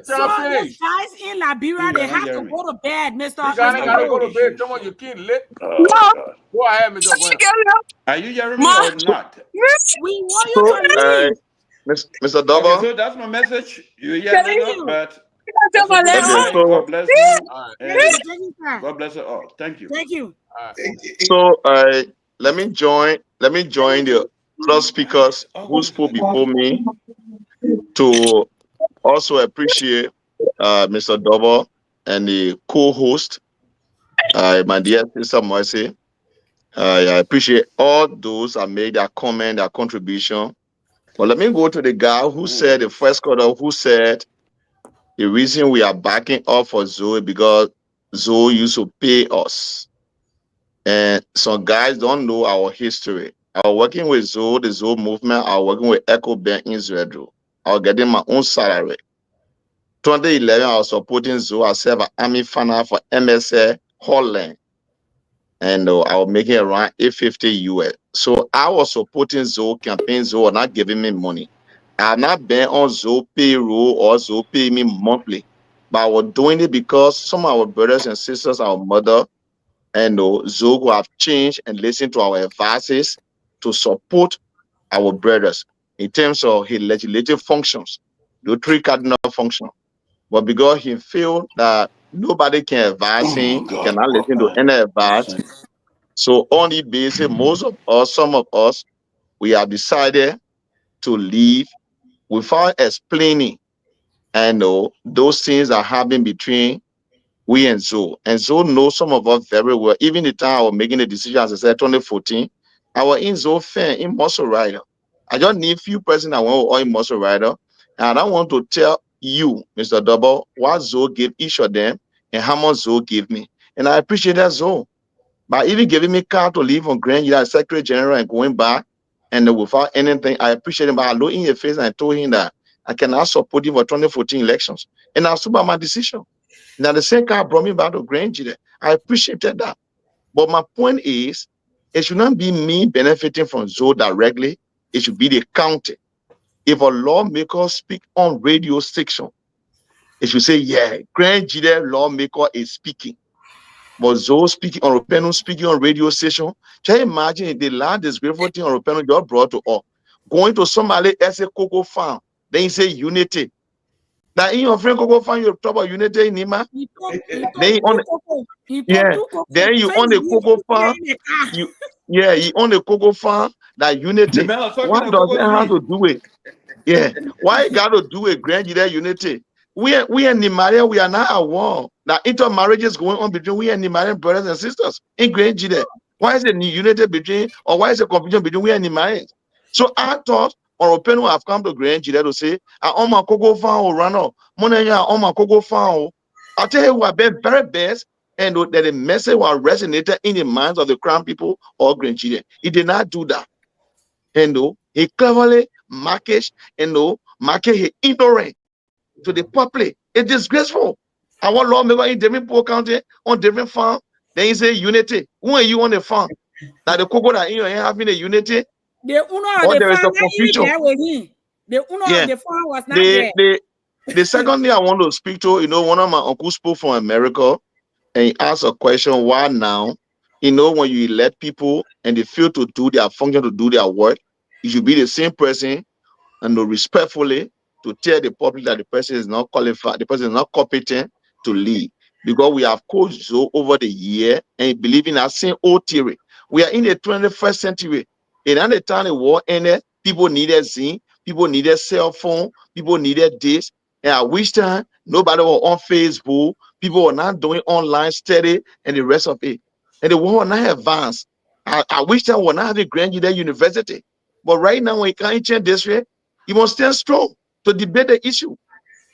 So the guys in Liberia, they have to go to bed, Mr. You gotta go to bed. Come on, you can't lit. Go ahead, Mr. Gwen. Are you hearing me or not? We want you to leave. Mr. Double. Okay, so that's my message. You hear me, but God bless you. God bless you all. Thank you. Thank you. So let me join the other speakers who spoke before me to also appreciate Mr. Double and the co-host, my dear sister Mercy. I appreciate all those that made their comment, their contribution. But let me go to the guy who said, the first caller who said, the reason we are backing up for Zoe because Zoe used to pay us. And some guys don't know our history. I was working with Zoe, the Zoe movement. I was working with Echo Bank in Israel. I was getting my own salary. 2011, I was supporting Zoe. I served an army funnel for MSA Holland. And I was making around $850 US. So I was supporting Zoe campaign. Zoe was not giving me money. I have not been on Zoe payroll or Zoe pay me monthly. But I was doing it because some of our brothers and sisters, our mother, and Zoe who have changed and listened to our advices to support our brothers in terms of his legislative functions, the 3 cardinal functions. But because he feel that nobody can advise him, cannot listen to any advice. So on the basis, most of us, some of us, we have decided to leave without explaining and those things that happen between we and Zoe. And Zoe knows some of us very well. Even the time I was making the decision, as I said, 2014, I was in Zoe fan in Muscle Rider. I just need a few persons I want to in Muscle Rider. And I want to tell you, Mr. Double, what Zoe gave each of them and how much Zoe gave me. And I appreciate that Zoe. By even giving me car to leave on Grand United Secretary General and going back and without anything, I appreciate him. But I looked in your face and I told him that I cannot support him for 2014 elections. And I stood by my decision. Now the same car brought me back to Grand United. I appreciated that. But my point is, it should not be me benefiting from Zoe directly. It should be the county. If a lawmaker speak on radio station, it should say, yeah, Grand United lawmaker is speaking. But Zoe speaking on Rupenu speaking on radio station. Can you imagine if the land is grateful thing on Rupenu just brought to all? Going to somebody as a cocoa farm, then you say unity. Now in your friend cocoa farm, you talk about unity in Nima. Then you own the cocoa farm. You own the cocoa farm, that unity. What does it have to do with? Yeah. Why you got to do with Grand United unity? We in Nimaria, we are not at war. Now, intermarriage is going on between we and Nimarian brothers and sisters in Grand Jide. Why is it unity between, or why is the confusion between we and Nimarians? So I thought, or open who have come to Grand Jide to say, I own my cocoa farm or run off. Money on my cocoa farm. I'll tell you who have been very best, and that the message was resonated in the minds of the crown people or Grand Jide. It did not do that. he cleverly market his ignorance to the public. It's disgraceful. Our lawmaker in different poor county on different farm, then he say unity. Who are you on the farm? That the cocoa that you ain't having a unity, The owner of or the there is farm a confusion. there with him. The owner of the farm was not there. The second thing I want to speak to, one of my uncles spoke from America, and he asked a question: why now? When you elect people and they fail to do their function, to do their work, you should be the same person and respectfully to tell the public that the person is not qualified, the person is not competent to lead. Because we have coached Zoe over the year and believe in that same old theory. We are in the 21st century. And at the time the war ended, people needed Zine, people needed cell phone, people needed this. And at which time, nobody was on Facebook, people were not doing online study and the rest of it. And the world was not advanced. At which time, we're not having Grand University. But right now, when you can't change this way, you must stand strong to debate the issue.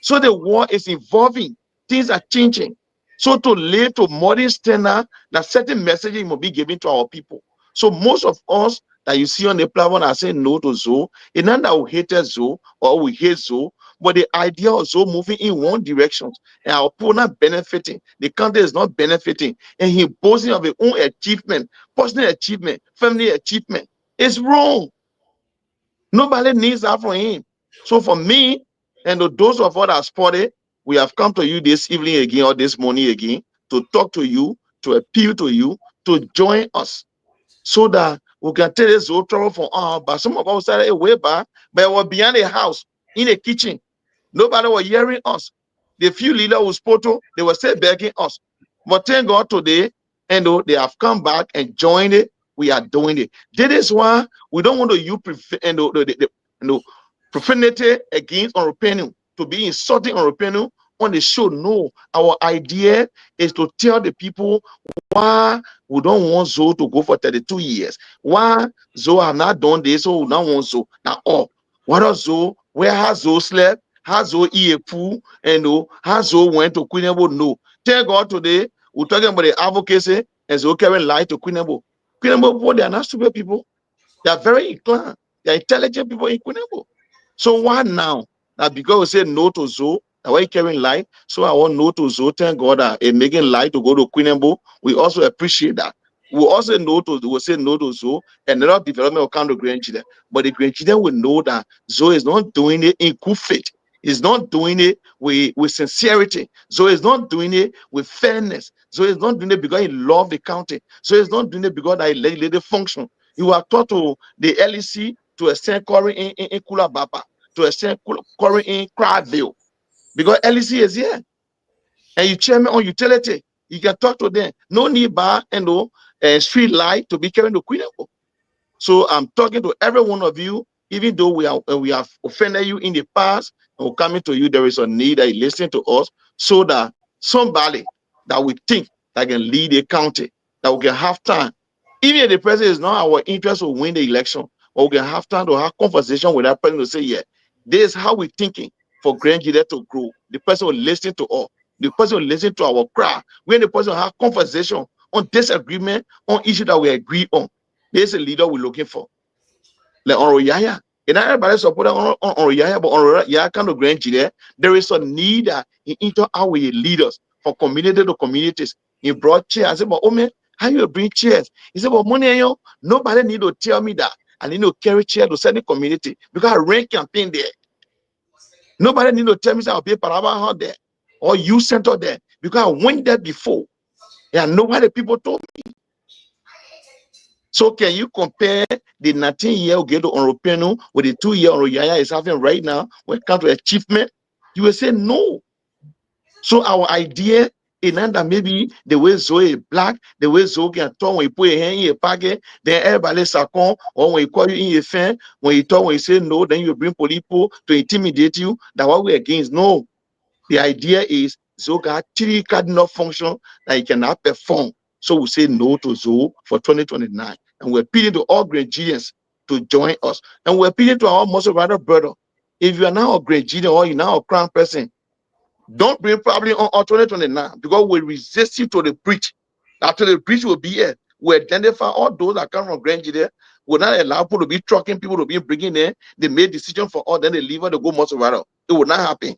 So the war is evolving. Things are changing. So to live to modern standard, that certain messaging must be given to our people. So most of us that you see on the platform are saying no to Zoe. It's not that we hate Zoe or we hate Zoe, but the idea of Zoe moving in one direction and our people not benefiting, the country is not benefiting, and he boasting of his own achievement, personal achievement, family achievement. It's wrong. Nobody needs that from him. So for me, and those of us that spotted, we have come to you this evening again or this morning again to talk to you, to appeal to you, to join us so that we can take this whole trouble from but some of us started way back, but we were behind the house, in the kitchen. Nobody was hearing us. The few leaders who spoke to, they were still begging us. But thank God today, and they have come back and joined it. We are doing it. That is why we don't want to use profanity against European, to be insulting European on the show. No, our idea is to tell the people why we don't want Zoe to go for 32 years. Why Zoe have not done this, so we don't want Zoe. Now, what is Zoe? Where has Zoe slept? Has Zoe eat a food? And has Zoe went to Queen Ebo? No. Thank God today, we're talking about the advocacy and Zoe carrying light to Queen Ebo. Queen Ebo, they are not stupid people. They are very inclined. They are intelligent people in Queen Ebo. So why now? That because we say no to Zoe, that why carrying light? So I want no to Zoe. Thank God that making light to go to Queen Ebo. We also appreciate that. We also say no to Zoe, and another development will come to grandchildren. But the grandchildren will know that Zoe is not doing it in good faith. He's not doing it with sincerity. Zoe is not doing it with fairness. Zoe is not doing it because he loves the county. Zoe is not doing it because he let it function. You are taught to the LEC to extend Corey in Kulabapa, to extend Corey in Crowdville, because LEC is here. And you chairman on utility, you can talk to them. No need bar and street light to be carrying the Queen Ebo. So I'm talking to every one of you, even though we have offended you in the past, and we're coming to you, there is a need that you listen to us so that somebody that we think that can lead a county, that we can have time. Even if the president is not our interest to win the election, but we can have time to have conversation with that person to say, yeah, this is how we're thinking for Grand Gida to grow. The person will listen to us. The person will listen to our cry. When the person will have conversation on disagreement, on issue that we agree on. There's a leader we're looking for. Like on Royaya. And everybody support on Royaya, but on Royaya kind of Grand Gida, there is a need in into our leaders from community to communities. He brought chairs. I said, but oh man, how you bring chairs? He said, well, money, nobody need to tell me that I need to carry chair to certain community because I ran campaign there. Nobody need to tell me that I'll be a paraba out there or youth center there because I went there before. And nobody people told me. So can you compare the 19-year get on European with the 2-year Royaya is having right now when it comes to achievement? You will say no. So our idea is not that maybe the way Zoe is black, the way Zoe can talk when you put your hand in your pocket, then everybody sakon, or when you call you in your fan, when you talk, when you say no, then you bring police to intimidate you. That's what we're against. No. The idea is Zoe got 3 cardinal functions that he cannot perform. So we say no to Zoe for 2029. And we're appealing to all Grangians to join us. And we're appealing to our Muslim brother. If you are now a Grangian or you're now a crown person, don't bring probably on 2029 because we resist you to the breach. After the breach will be here, we identify all those that come from Grand Gida, We will not allow people to be trucking, people to be bringing in. They made decision for all, then they leave and they go Montserrat. It will not happen.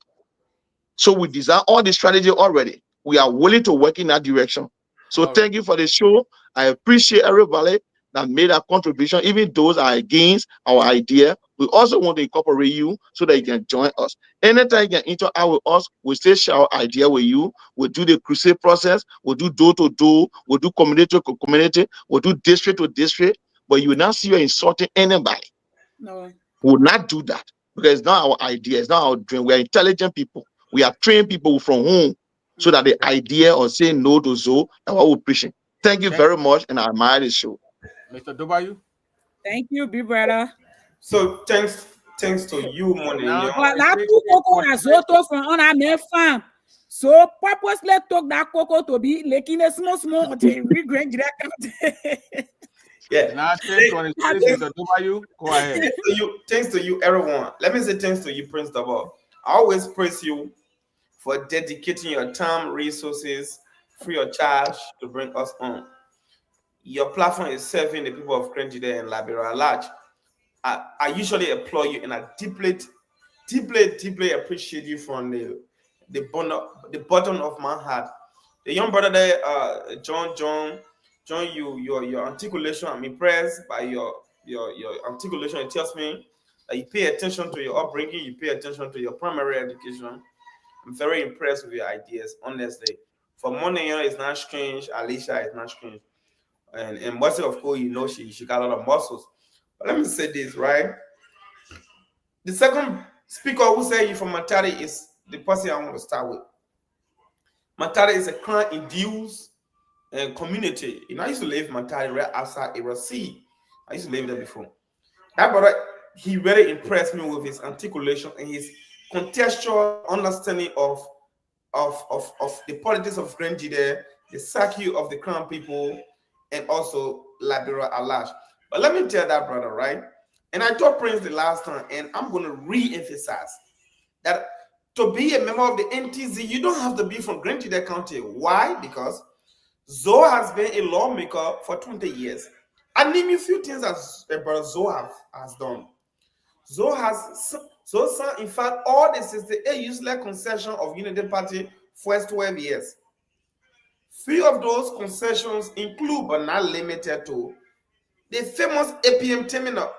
So we design all the strategy already. We are willing to work in that direction. So thank you for the show. I appreciate everybody that made a contribution, even those are against our idea. We also want to incorporate you so that you can join us. Anytime you can interact with us, we still share our idea with you. We'll do the crusade process. We'll do door to door. We'll do community to community. We'll do district to district. But you will not see you insulting anybody. No. We will not do that because it's not our idea. It's not our dream. We are intelligent people. We are trained people from home so that the idea of saying no to Zoe, that's what we're preaching. Thank you very much, and I admire the show. Mr. W. Thank you, big brother. So thanks to you, Money. Voilà, tout coco na zoto from on a même femme. So purposely took that coco to be making a small until we grand Yeah. Now, Mr. W. Go ahead. Thanks to you, everyone. Let me say thanks to you, Prince Double. I always praise you for dedicating your time, resources, free of charge to bring us on. Your platform is serving the people of Grand Jide and Liberia at large. I usually applaud you, and I deeply appreciate you from the bottom of my heart. The young brother there, John, your articulation, I'm impressed by your articulation. It tells me that you pay attention to your upbringing, you pay attention to your primary education. I'm very impressed with your ideas, honestly. For Money, it's not strange. Alicia is not strange. And Mercy, of course, you know she got a lot of muscles. But let me say this, right? The second speaker who said you from Matari is the person I want to start with. Matari is a crime-induced community. You know, I used to live in Matari right outside Era C. I used to live there before. That brother, he really impressed me with his articulation and his contextual understanding of the politics of Grand Jide, the psyche of the Crown people, and also Liberia at large. But let me tell that brother, right? And I told Prince the last time, and I'm going to re-emphasize that to be a member of the NTZ, you don't have to be from Grand Jide County. Why? Because Zoe has been a lawmaker for 20 years. I name you a few things that brother Zoe has done. Zoe has, in fact, all the 68 useless concessions of Unity Party for 12 years. Few of those concessions include, but not limited to, the famous APM terminal.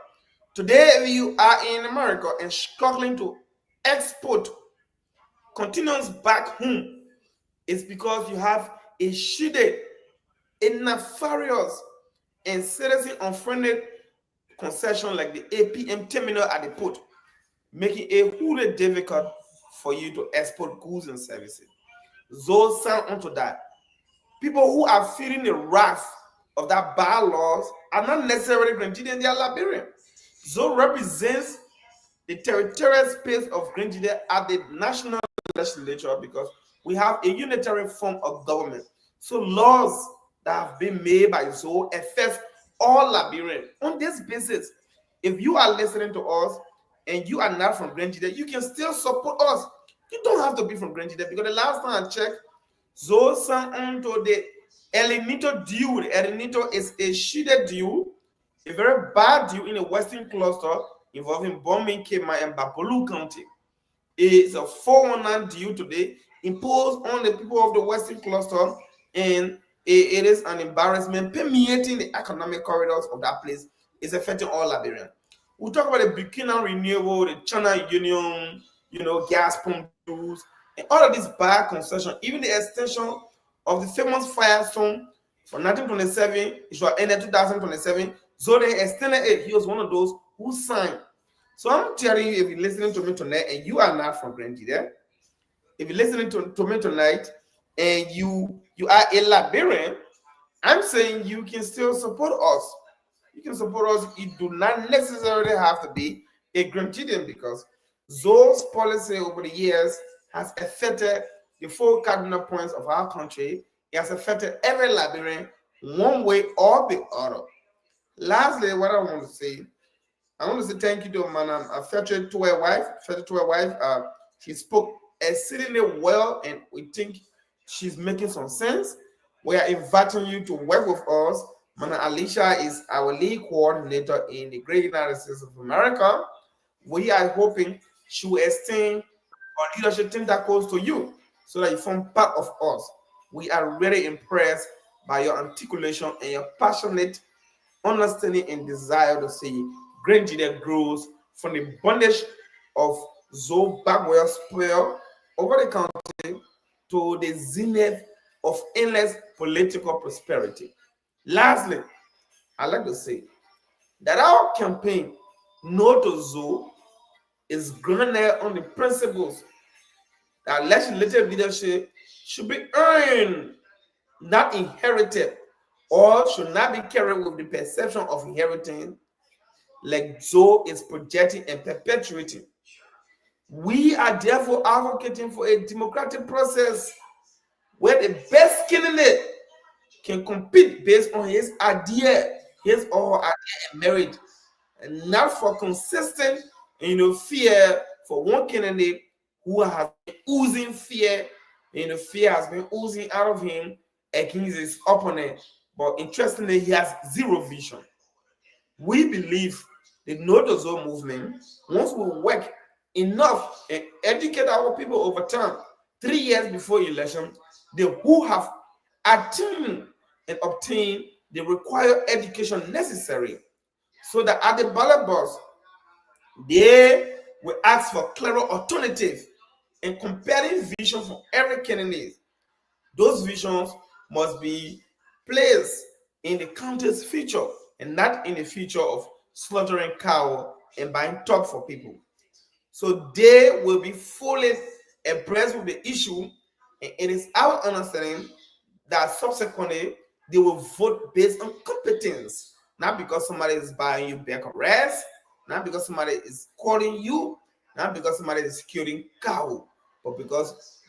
Today, you are in America and struggling to export containers back home. It's because you have a shitty, a nefarious, and citizen-unfriendly concession like the APM terminal at the port, making it really difficult for you to export goods and services. Those sound onto that. People who are feeling the wrath of that bylaws are not necessarily Grand Jide, they are Liberian. Zoe represents the territorial space of Grand Jide at the national legislature because we have a unitary form of government. So laws that have been made by Zoe affect all Liberians. On this basis, if you are listening to us and you are not from Grand Jide, you can still support us. You don't have to be from Grand Jide because the last time I checked, Zoe signed on to the El Nito deal. El Nito is a shitty deal, a very bad deal in the Western cluster involving Bombing, Kema, and Bapolu County. It's a 419 deal today imposed on the people of the Western cluster, and it is an embarrassment permeating the economic corridors of that place. It's affecting all Liberians. We'll talk about the Burkina Renewable, the China Union, gas pump dues, and all of these bad concessions, even the extension of the famous Firestone from 1927, it was ended 2027. So they extended it. He was one of those who signed. So I'm telling you, if you're listening to me tonight and you are not from Grand Jide, if you're listening to me tonight and you are a Liberian, I'm saying you can still support us. You can support us. You do not necessarily have to be a Grand Jidean because Zoe's policy over the years has affected the 4 cardinal points of our country. It has affected every Liberian one way or the other. Lastly, what I want to say thank you to Madam Fetcher to her wife. She spoke exceedingly well, and we think she's making some sense. We are inviting you to work with us Mana Alicia is our lead coordinator in the Great United States of America. We are hoping she will extend our leadership tentacles to you so that you form part of us. We are really impressed by your articulation and your passionate understanding and desire to see Grand Judea grows from the bondage of Zoe Bagwell spell over the country to the zenith of endless political prosperity. Lastly, I'd like to say that our campaign, No to Zoe, is grounded on the principles that legislative leadership should be earned, not inherited, or should not be carried with the perception of inheriting, like Zoe is projecting and perpetuating. We are therefore advocating for a democratic process where the best candidate can compete based on his idea, his or her idea and merit, and not for consistent, fear for one candidate who has been oozing fear, fear has been oozing out of him against his opponent. But interestingly, he has zero vision. We believe the No to Zoe movement, once we work enough and educate our people over time, 3 years before election, they who have attained and obtained the required education necessary, so that at the ballot box, they will ask for clearer alternatives and compelling vision from every candidate. Those visions must be placed in the country's future and not in the future of slaughtering cow and buying talk for people. So they will be fully abreast with the issue, and it is our understanding that subsequently they will vote based on competence, not because somebody is buying you back arrest, not because somebody is calling you, not because somebody is killing cow, but because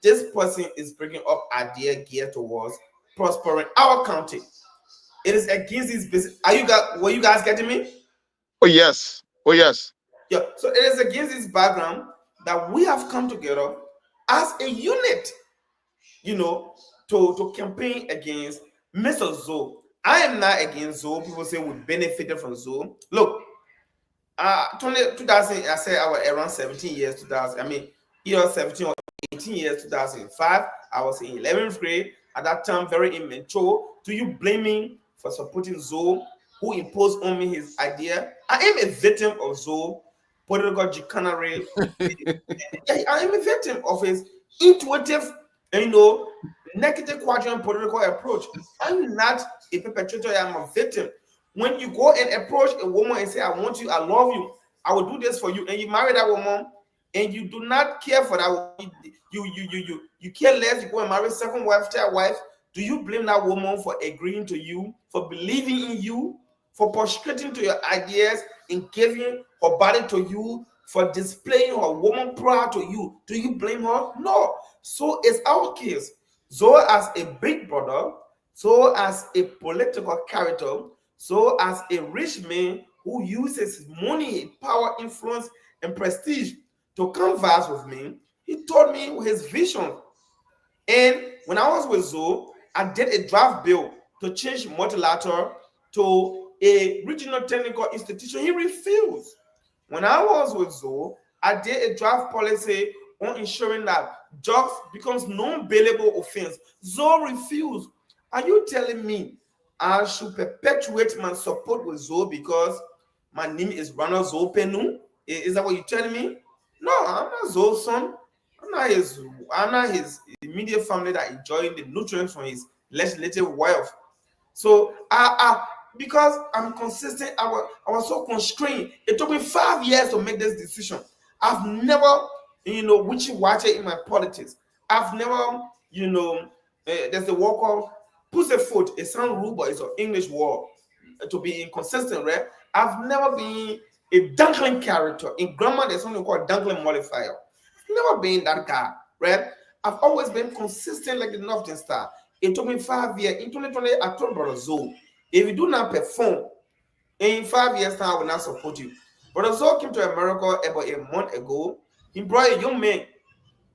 this person is bringing up idea geared towards prospering our county. It is against this business. Were you guys getting me? Oh yes. Oh yes. Yeah. So it is against this background that we have come together as a unit, to campaign against Mr. Zoe. I am not against Zoe. People say we benefited from Zoe. Look, 2000, I said I was around 17 years, 2000. I mean, 17 or 18 years, 2005. I was in 11th grade. At that time, very immature. Do you blame me for supporting Zoe, who imposed on me his idea? I am a victim of Zoe, political chicanery. I am a victim of his intuitive, negative quadrant political approach. I'm not a perpetrator, I'm a victim. When you go and approach a woman and say, I want you, I love you, I will do this for you, and you marry that woman, and you do not care for that woman, you care less, you go and marry second wife, third wife, do you blame that woman for agreeing to you, for believing in you, for prostrating to your ideas and giving her body to you, for displaying her woman proud to you? Do you blame her? No. So it's our case. So as a big brother, so as a political character, so as a rich man who uses money, power, influence, and prestige to converse with me, he told me his vision. And when I was with Zoe, I did a draft bill to change multilateral to a regional technical institution. He refused. When I was with Zoe, I did a draft policy on ensuring that drugs becomes non-bailable offense. Zoe refused. Are you telling me I should perpetuate my support with Zoe because my name is Ronald Zoe Penu? Is that what you're telling me? No, I'm not Zoe's son. I'm not his immediate family that enjoying the nutrients from his legislative wealth. So because I'm consistent, I was so constrained. It took me 5 years to make this decision. I've never, wishy-washy in my politics. I've never, there's a word called pussyfoot. It sounds rude, but it's an English word to be inconsistent, right? I've never been a dangling character. In grammar, there's something called dangling modifier. I've never been that guy, right? I've always been consistent like the Northern Star. It took me 5 years. In 2020, I told Brother Zoe, if you do not perform, in 5 years' time, I will not support you. Brother Zoe came to America about a month ago. He brought a young man.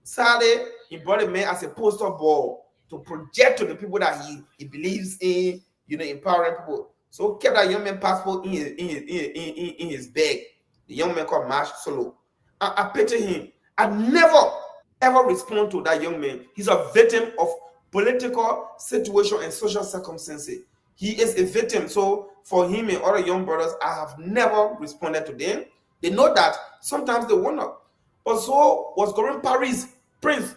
Sadly, he brought a man as a poster boy to project to the people that he believes in, empowering people. So kept that young man passport in his bag. The young man called Marsh Solo. I pity him. I never ever respond to that young man. He's a victim of political situation and social circumstances. He is a victim. So for him and other young brothers, I have never responded to them. They know that sometimes they wonder. But Zoe was going Paris, Prince.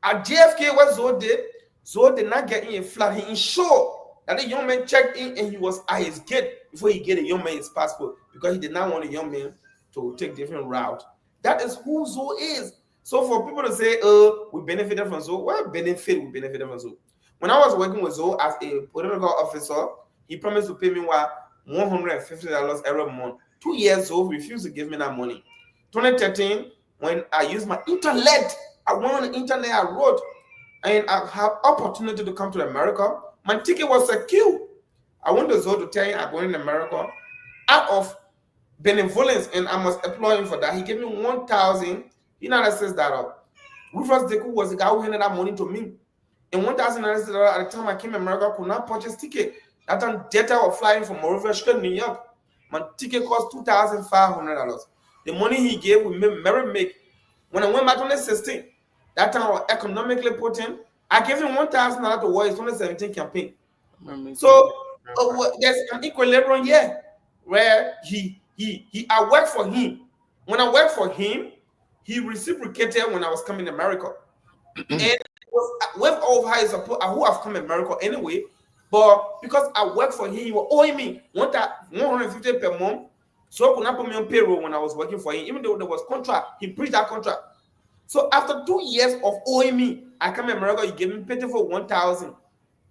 At JFK, what Zoe did not get in a flat. He ensured that the young man checked in and he was at his gate before he gave the young man his passport because he did not want the young man to take different route. That is who Zoe is. So for people to say, we benefited from Zoe, what benefit we benefited from Zoe? When I was working with Zoe as a political officer, he promised to pay me $150 every month. 2 years Zoe refused to give me that money. 2013, when I used my intellect, I went on the internet, I wrote, and I have opportunity to come to America. My ticket was secured. I went to Zoe to tell him I'm going to America out of benevolence, and I must employ him for that. He gave me 1,000 United States dollar. Rufus Deku was the guy who handed that money to me. And 1,000 United States dollar at the time I came to America, I could not purchase ticket. That time, data was flying from Monrovia straight to New York. My ticket cost $2,500. The money he gave with me, Mary make. When I went back to 2016, that time I was economically potent. I gave him $1,000 to work his 2017 campaign. So there's an equilibrium here where I worked for him. When I worked for him, he reciprocated when I was coming to America. And it was with all of his support, I would have come to America anyway. But because I worked for him, he was owing me $150 per month. So I could not put me on payroll when I was working for him, even though there was contract. He breached that contract. So after 2 years of owing me, I come to America, you gave me pitiful 1,000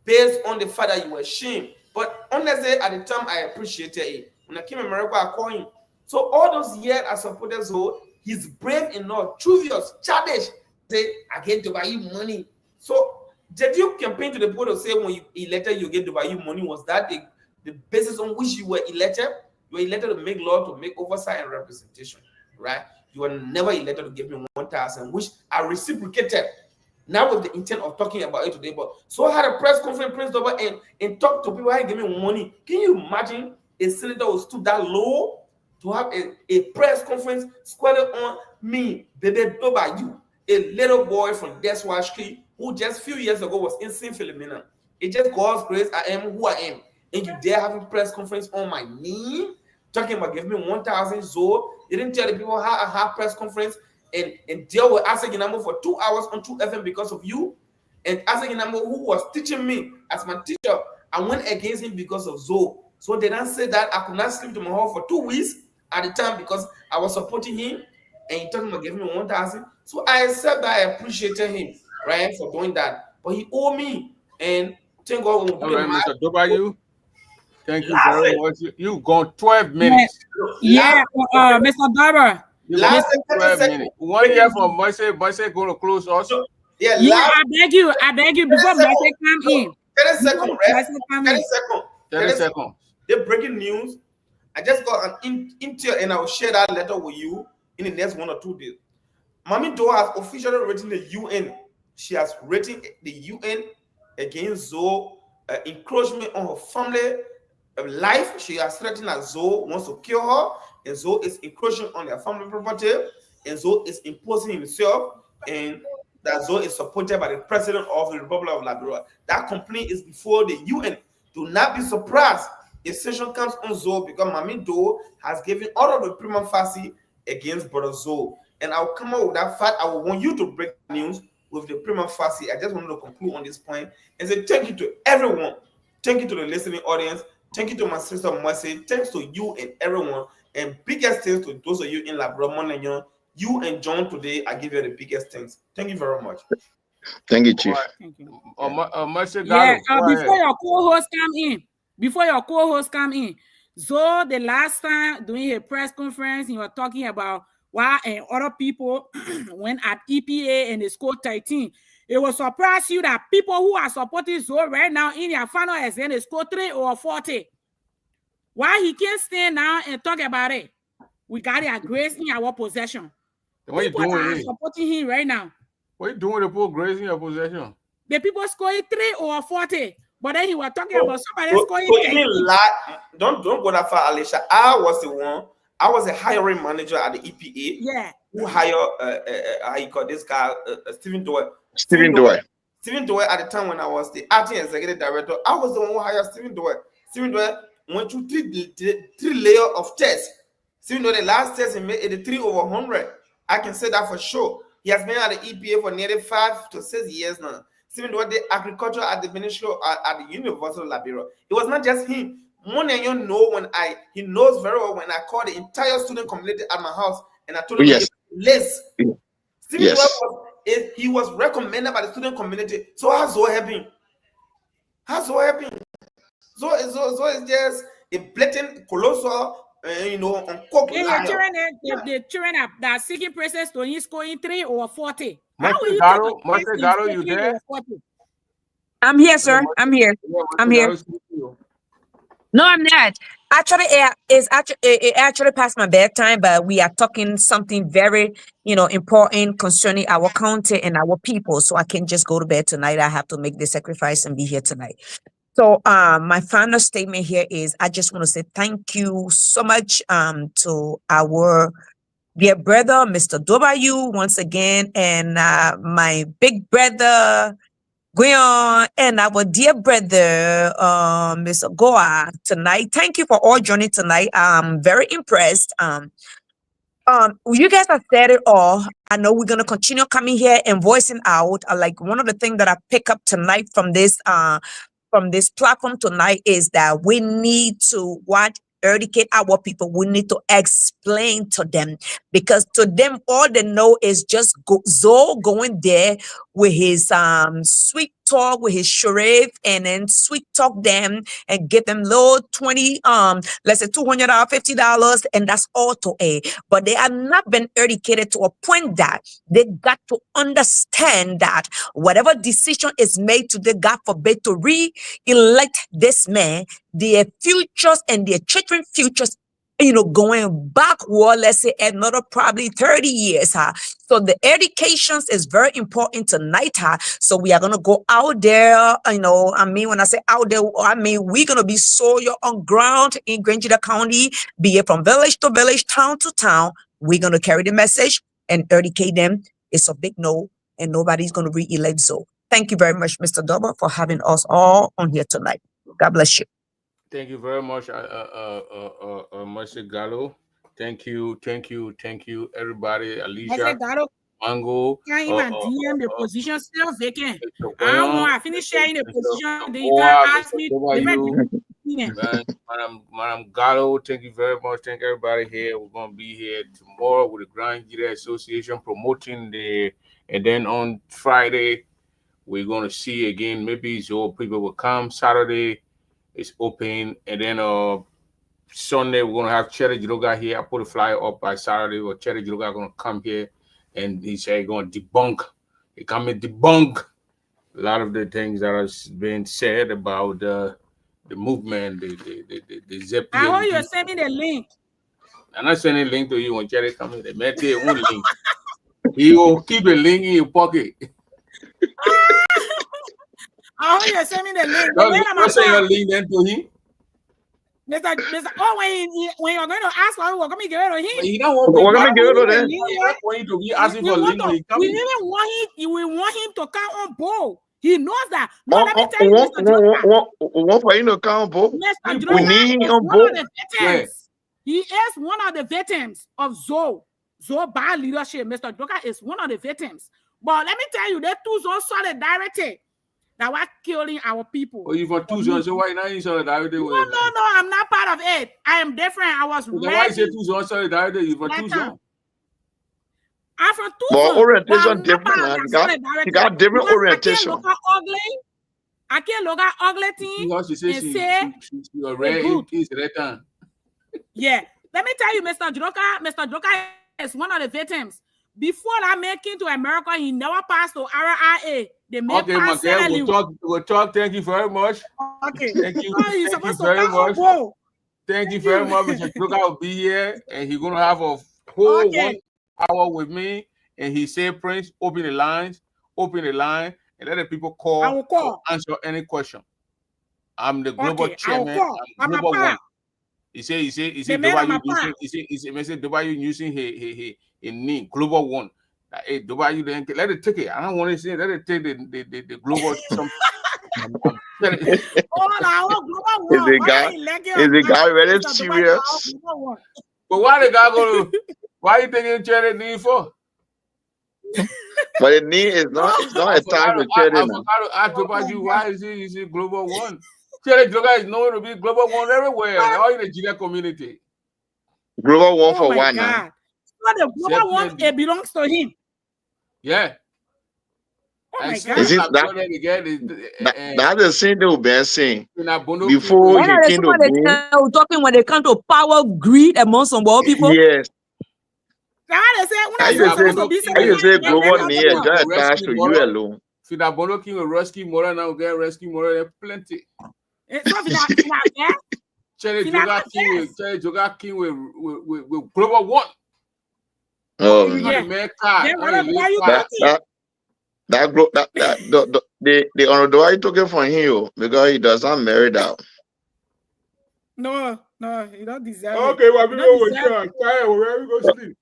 based on the fact that you were ashamed. But honestly, at the time, I appreciated it. When I came to America, I called him. So all those years I supported Zoe, he's brave enough, truthful, childish, say, I get to buy you money. So did you campaign to the people to say when you elected, you get to buy you money? Was that the basis on which you were elected? You were elected to make law, to make oversight and representation, right? You were never elected to give me 1,000, which I reciprocated. Now with the intent of talking about it today, but so I had a press conference, Prince Doba, and talk to people how you give me money. Can you imagine a senator who stood that low to have a press conference squarely on me, Bebe Doba, you, a little boy from Deswa Street who just a few years ago was in St. Philomena. It just God's grace, I am who I am. And you dare having press conference on my knee, talking about giving me 1,000 Zoe. You didn't tell the people how I have press conference and deal with Asaginamo for 2 hours on 2FM because of you. And Asaginamo, who was teaching me as my teacher, I went against him because of Zoe. So they don't say that I could not sleep to my home for 2 weeks at the time because I was supporting him and he talking about giving me 1,000. So I accept that, I appreciated him, right, for doing that. But he owed me, and thank God. All right, Mr. Dobayu, thank you very much. You've gone 12 minutes. Yeah, Mr. Barber. Last 12 minutes. 1 year from Moise going to close also. Yeah, I beg you, before Moise come in. 30 seconds, right? 30 seconds. The breaking news. I just got an intel, and I will share that letter with you in the next 1 or 2 days. Mami Doe has officially written the UN. She has written the UN against Zoe, encroachment on her family life. She has threatened that Zoe wants to kill her, and Zoe is encroaching on their family property, and Zoe is imposing himself, and that Zoe is supported by the president of the Republic of Liberia. That complaint is before the UN. Do not be surprised if session comes on Zoe because Mami Doe has given all of the prima facie against Brother Zoe. And I'll come up with that fact. I will want you to break news with the prima facie. I just wanted to conclude on this point and say thank you to everyone. Thank you to the listening audience. Thank you to my sister Mercy. Thanks to you and everyone. And biggest thanks to those of you in Labrador. You and John today, I give you the biggest thanks. Thank you very much. Thank you, Chief. Thank you. Mercy, before your co-host come in, Zoe, the last time doing a press conference, you were talking about why and other people went at EPA and they scored 13. It will surprise you that people who are supporting Zoe right now in their final exam, they scored 3 or 40. Why he can't stand now and talk about it? We got their grace in our possession. What people you doing are supporting him right now. What you doing with the poor grace in your possession? The people scoring 3 or 40. But then he was talking about somebody else going. So even lie, don't go that far, Alicia. I was a hiring manager at the EPA. Yeah. Who hired how you call this guy Stephen Doyle. Stephen Doyle. Stephen Doyle at the time when I was the acting executive director, I was the one who hired Stephen Doyle. Stephen Doyle went through three layers of tests. Stephen Doyle, the last test he made 83 over 100. I can say that for sure. He has been at the EPA for nearly 5 to 6 years now. Stephen Doyle did agriculture at the Ministry at the University of Liberia. It was not just him. More than you know, he knows very well when I called the entire student community at my house and I told him to list. Stephen Doyle he was recommended by the student community. So how's so happy? How's so happy? So it's just a blatant colossal, uncooked liar. The children that are seeking praises to him scoring 3 or 40. Master Garo, you there? I'm here, sir. I'm here. I'm here. No, I'm not. Actually, it actually past my bedtime, but we are talking something very, important concerning our county and our people. So I can't just go to bed tonight. I have to make the sacrifice and be here tonight. So my final statement here is I just want to say thank you so much to our dear brother, Mr. Dobayu, once again, and my big brother, Guion, and our dear brother, Mr. Goa, tonight. Thank you for all joining tonight. I'm very impressed. You guys have said it all. I know we're gonna continue coming here and voicing out. Like one of the things that I pick up tonight from this platform tonight is that we need to educate our people. We need to explain to them, because to them all they know is just Zoe going there with his sweet talk, with his charade, and then sweet talk them and give them low 20 let's say $200 $50, and that's all to a. But they have not been educated to a point that they got to understand that whatever decision is made today, God forbid, to re-elect this man, their futures and their children's futures, going backward, let's say another probably 30 years. So the educations is very important tonight. So we are going to go out there, when I say out there, I mean, we're going to be soil on ground in Grand Junction County, be it from village to village, town to town. We're going to carry the message and educate them. It's a big no, and nobody's going to re-elect Zoe. Thank you very much, Mr. Double, for having us all on here tonight. God bless you. Thank you very much, Marcia Gallo. Thank you, everybody. Alicia, Mango. Can't even DM the position still vacant. I don't want to finish sharing the position. Then you can ask me. Madam Gallo, thank you very much. Thank everybody here. We're gonna be here tomorrow with the Grand Gita Association promoting and then on Friday we're gonna see again. Maybe so people will come. Saturday it's open, and then Sunday we're gonna have Cherry Jiroga here. I put a flyer up by Saturday, or Cherry Jiroga gonna come here, and he said he's gonna debunk. He come and debunk a lot of the things that has been said about the movement, the ZEP. I hope you're sending the link. I'm not sending a link to you when Cherry come in. They made their own link. He will keep a link in your pocket. I hope you're sending the link. Don't send your link then to him. Mr. When you're going to ask for it, we're going to give it to him. He don't want We're going to give it to them. He don't want you to be asking for a link. We want him to come on board. He knows that. No, let me tell you, want for him to come on board. We need him on board. He is one of the victims of Zoe bad leadership. Mr. Joker is one of the victims. But let me tell you, they two Zoe solidarity that were killing our people. Oh, you for two zones, so why not in solidarity? No, I'm not part of it. I am different. I was ready. Why is it two zones solidarity? You for two zones? I'm from two zones. But orientation different. You got different orientation. I can't look at ugly thing and say you're red. Yeah. Let me tell you, Mr. Joker is one of the victims. Before that making to America, he never passed to RIA. They made okay, Michael, we'll talk. Thank you very much. Okay. Thank you. Thank you very much. Thank you very much. Mr. Joker will be here, and he's gonna have a whole 1 hour with me. And he said, Prince, open the line, and let the people call. I will call. Answer any question. I'm the global Okay, I'll chairman. call. I'm I'm a global pa. one. He say, The man I'm a pa. Dubai using he name global one. Hey, Dubai, you then let it take it. I don't want to say let it take the global some. Oh, now global Is one. the Why guy? you like Is the guy really Mr. Dubai serious? global one? But why the guy go? Why you taking charity name for? But the name is not. It's not a time to share I it now. forgot to ask Dubai you why is he global one? Charity Joga is known to be global one everywhere, all in the Nigeria community. Global one Oh for my one now. God. So the global one, Definitely. it belongs to him. Yeah. Oh And my since Is God. it I'm that? sure that again, That's the same thing we've been saying Bono before And he that's came to what they boom. talking when they come to power, greed among some world people. Yes. Now they say, when How I you say say? supposed to be How you say celebrated, global then name nothing just more. attached to you alone? Fina Bono King will rescue Mora now get rescue Mora plenty. So if not there, Cherry Fina Joga King with global one. Oh Even yeah. the man card Then on what a are late you card. talking? The honorable you took it from him because he does not marry that. No, you don't deserve Okay, it. well, You we don't go deserve it. tired. Where we go sleep?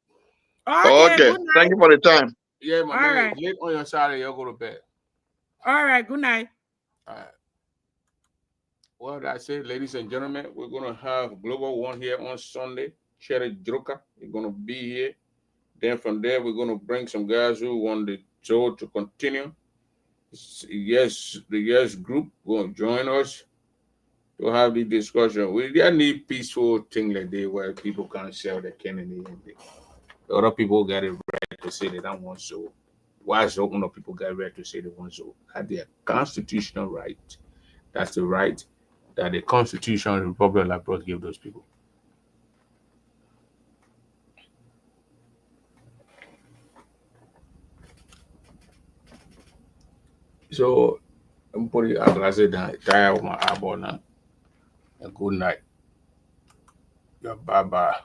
Okay, Okay. good night. Thank you for the time. Yeah, my All man. right. Late on your Saturday, you'll go to bed. All right, good night. All right. Well, I say, ladies and gentlemen, we're gonna have Global One here on Sunday. Cherry Joker is gonna be here. Then from there, we're gonna bring some guys who want the show to continue. Yes, the Yes group will join us to have the discussion. We just need peaceful thing like that where people can sell their Kennedy and the other people got it right to say they don't want so. Why so other people got right to say they want so? At their constitutional right. That's the right that the Constitution of the Republic of Labrador give those people. So I'm putting a glass down, tired of my eyeball now. And good night. Yeah, bye bye.